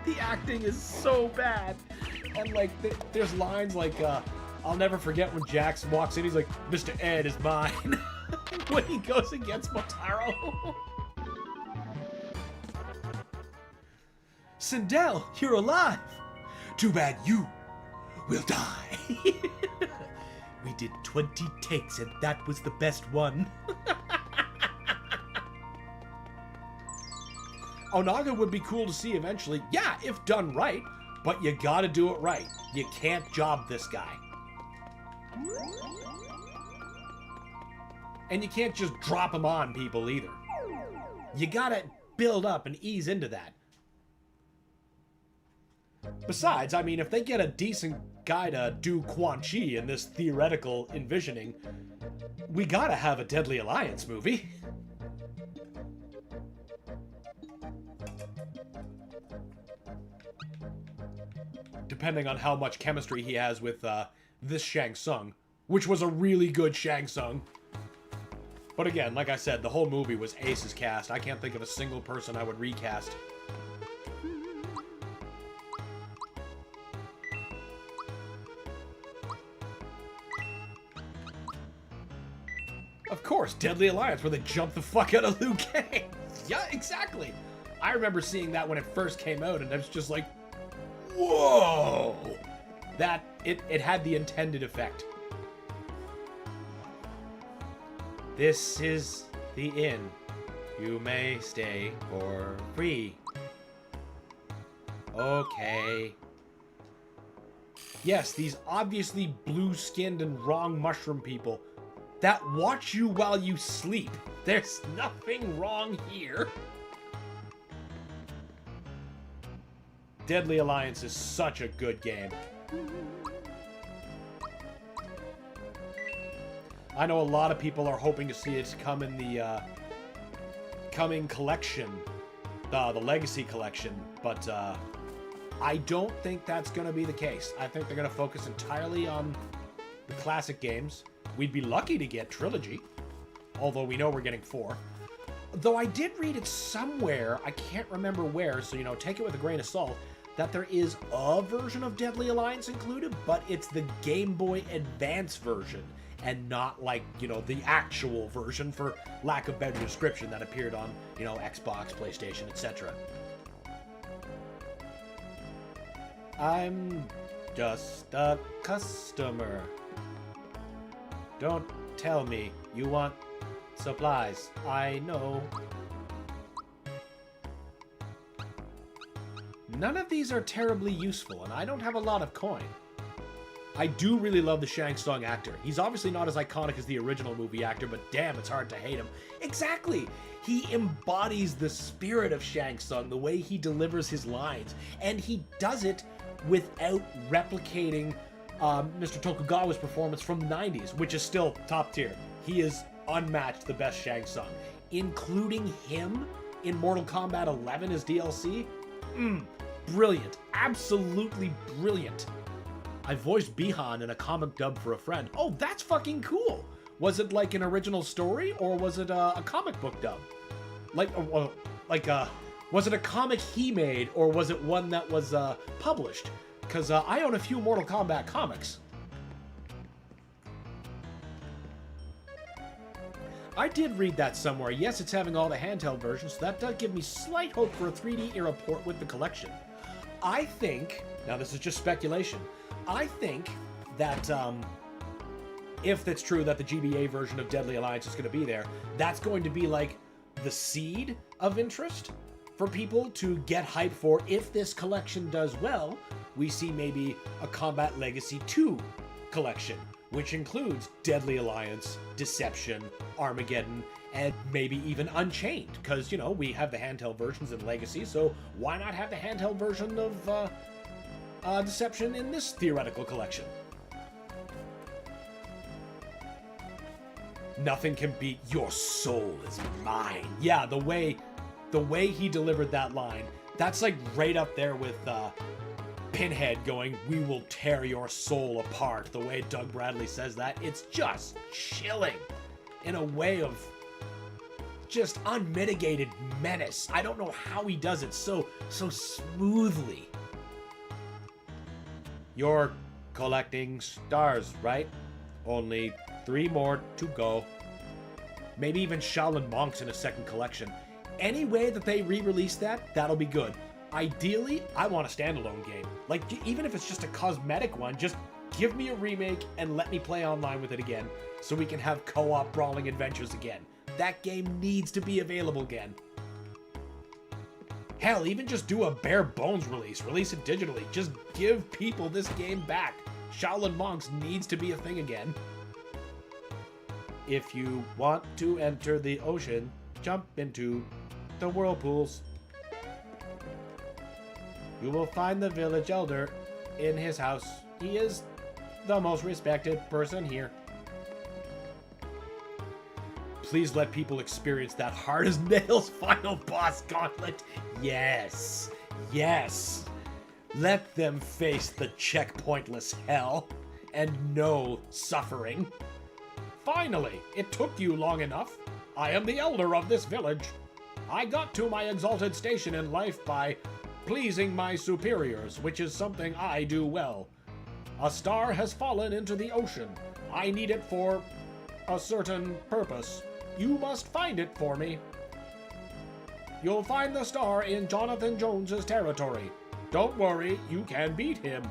B: the acting is so bad. And like, there's lines like, I'll never forget when Jax walks in, he's like, Mr. Ed is mine. When he goes against Motaro. Sindel, you're alive. Too bad you will die. We did 20 takes and that was the best one. Onaga would be cool to see eventually. Yeah, if done right, but you gotta do it right. You can't job this guy. And you can't just drop him on people either. You gotta build up and ease into that. Besides, I mean, if they get a decent guy to do Quan Chi in this theoretical envisioning, we gotta have a Deadly Alliance movie. Depending on how much chemistry he has with this Shang Tsung, which was a really good Shang Tsung. But again, like I said, the whole movie was Ace's cast. I can't think of a single person I would recast. Of course, Deadly Alliance, where they jump the fuck out of Liu Kang. Yeah, exactly. I remember seeing that when it first came out, and I was just like, whoa! That, it had the intended effect. This is the inn. You may stay for free. Okay. Yes, these obviously blue-skinned and wrong mushroom people that watch you while you sleep. There's nothing wrong here. Deadly Alliance is such a good game. I know a lot of people are hoping to see it come in the coming collection, the Legacy collection, but I don't think that's going to be the case. I think they're going to focus entirely on the classic games. We'd be lucky to get Trilogy, although we know we're getting 4. Though I did read it somewhere, I can't remember where, so, you know, take it with a grain of salt, that there is a version of Deadly Alliance included, but it's the Game Boy Advance version, and not, like, you know, the actual version, for lack of better description, that appeared on, you know, Xbox, PlayStation, etc. I'm just a customer. Don't tell me you want supplies. I know. None of these are terribly useful, and I don't have a lot of coin. I do really love the Shang Tsung actor. He's obviously not as iconic as the original movie actor, but damn, it's hard to hate him. Exactly! He embodies the spirit of Shang Tsung, the way he delivers his lines, and he does it without replicating Mr. Tokugawa's performance from the 90s, which is still top tier. He is unmatched the best Shang Tsung. Including him in Mortal Kombat 11 as DLC? Brilliant. Absolutely brilliant. I voiced Bihan in a comic dub for a friend. Oh, that's fucking cool. Was it like an original story, or was it a comic book dub? Was it a comic he made, or was it one that was published? Because I own a few Mortal Kombat comics. I did read that somewhere. Yes, it's having all the handheld versions, so that does give me slight hope for a 3D era port with the collection. I think, now this is just speculation, I think that if it's true that the GBA version of Deadly Alliance is going to be there, that's going to be like the seed of interest for people to get hyped for. If this collection does well, we see maybe a Combat Legacy 2 collection, which includes Deadly Alliance, Deception, Armageddon, and maybe even Unchained, because, you know, we have the handheld versions in Legacy, so why not have the handheld version of Deception in this theoretical collection? Nothing can beat "your soul is mine." Yeah, the way he delivered that line, that's like right up there with Pinhead going, "We will tear your soul apart." The way Doug Bradley says that, it's just chilling in a way of just unmitigated menace. I don't know how he does it so smoothly. You're collecting stars, right? Only 3 more to go. Maybe even Shaolin Monks in a second collection. Any way that they re-release that, that'll be good. Ideally, I want a standalone game. Like, even if it's just a cosmetic one, just give me a remake and let me play online with it again, so we can have co-op brawling adventures again. That game needs to be available again. Hell, even just do a bare bones release. Release it digitally. Just give people this game back. Shaolin Monks needs to be a thing again. If you want to enter the ocean, jump into the whirlpools. You will find the village elder in his house. He is the most respected person here. Please let people experience that hard as nails final boss gauntlet. Yes. Yes. Let them face the checkpointless hell and no suffering. Finally, it took you long enough. I am the elder of this village. I got to my exalted station in life by pleasing my superiors, which is something I do well. A star has fallen into the ocean. I need it for a certain purpose. You must find it for me. You'll find the star in Jonathan Jones's territory. Don't worry, you can beat him.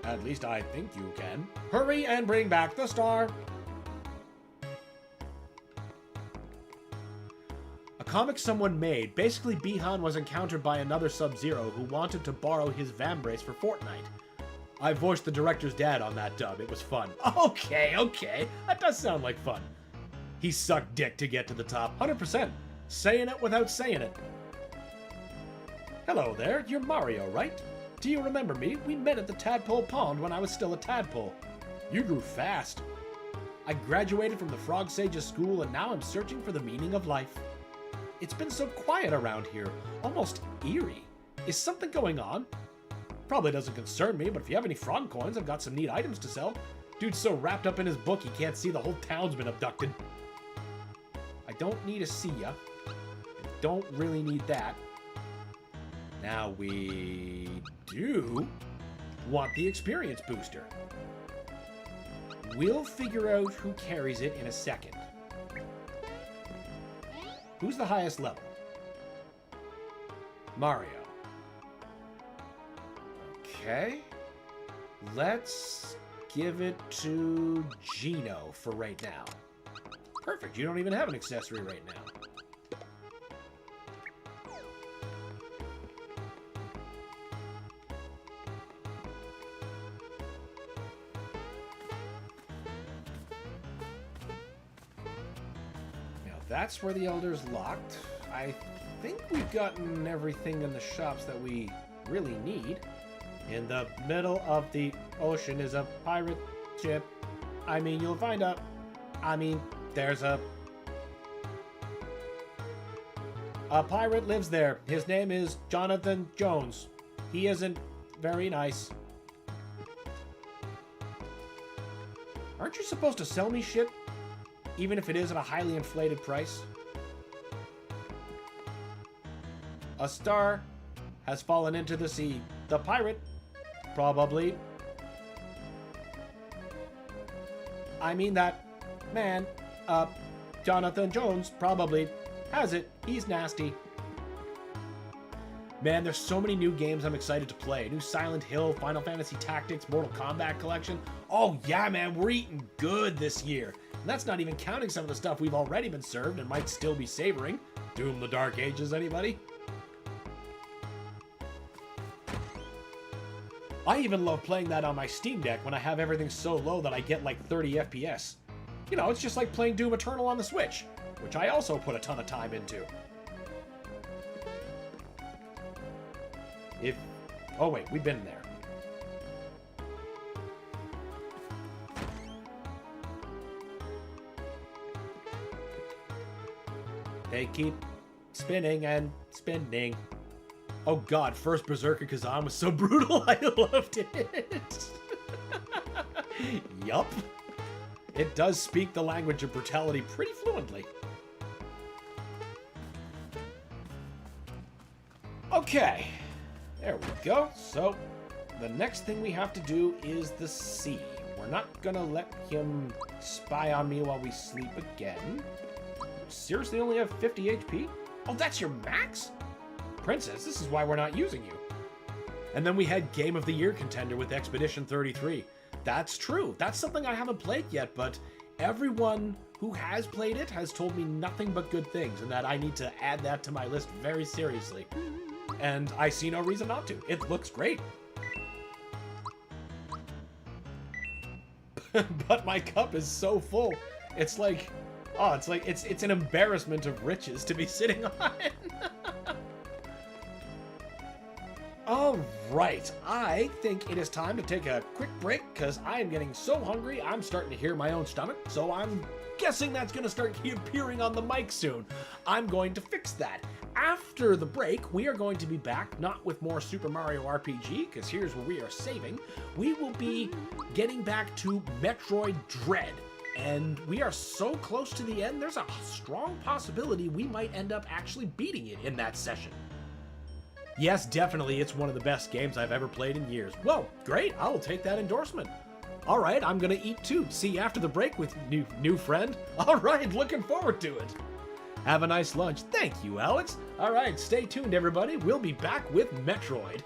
B: At least I think you can. Hurry and bring back the star. A comic someone made. Basically, Bihan was encountered by another Sub-Zero who wanted to borrow his Vambrace for Fortnite. I voiced the director's dad on that dub. It was fun. Okay. That does sound like fun. He sucked dick to get to the top. 100%. Saying it without saying it. Hello there, you're Mario, right? Do you remember me? We met at the Tadpole Pond when I was still a tadpole. You grew fast. I graduated from the Frog Sage's school and now I'm searching for the meaning of life. It's been so quiet around here, almost eerie. Is something going on? Probably doesn't concern me, but if you have any frog coins, I've got some neat items to sell. Dude's so wrapped up in his book he can't see the whole town's been abducted. I don't need to see ya. I don't really need that. Now we do want the experience booster. We'll figure out who carries it in a second. Who's the highest level? Mario. Okay. Let's give it to Gino for right now. Perfect. You don't even have an accessory right now. That's where the Elder's locked. I think we've gotten everything in the shops that we really need. In the middle of the ocean is a pirate ship. I mean, you'll find a... there's a pirate lives there. His name is Jonathan Jones. He isn't very nice. Aren't you supposed to sell me shit? Even if it is at a highly inflated price? A star has fallen into the sea. The pirate, probably. I mean that man, Jonathan Jones, probably has it. He's nasty. Man, there's so many new games I'm excited to play. New Silent Hill, Final Fantasy Tactics, Mortal Kombat Collection. Oh yeah, man, we're eating good this year. And that's not even counting some of the stuff we've already been served and might still be savoring. Doom the Dark Ages, anybody? I even love playing that on my Steam Deck when I have everything so low that I get like 30 FPS. You know, it's just like playing Doom Eternal on the Switch, which I also put a ton of time into. Oh wait, we've been there. They keep spinning and spinning. Oh god, first Berserker Kazan was so brutal, I loved it. Yup. It does speak the language of brutality pretty fluently. Okay, there we go. So, the next thing we have to do is the sea. We're not gonna let him spy on me while we sleep again. Seriously only have 50 HP? Oh, that's your max? Princess, this is why we're not using you. And then we had Game of the Year contender with Expedition 33. That's true. That's something I haven't played yet, but everyone who has played it has told me nothing but good things, and that I need to add that to my list very seriously. And I see no reason not to. It looks great. But my cup is so full. It's like, oh, it's an embarrassment of riches to be sitting on. All right, I think it is time to take a quick break because I am getting so hungry, I'm starting to hear my own stomach, so I'm guessing that's going to start appearing on the mic soon. I'm going to fix that. After the break, we are going to be back, not with more Super Mario RPG, because here's where we are saving. We will be getting back to Metroid Dread, and we are so close to the end, there's a strong possibility we might end up actually beating it in that session. Yes, definitely, it's one of the best games I've ever played in years. Well, great, I will take that endorsement. All right, I'm gonna eat too. See you after the break with new friend. All right, looking forward to it. Have a nice lunch. Thank you, Alex. All right, stay tuned, everybody. We'll be back with Metroid.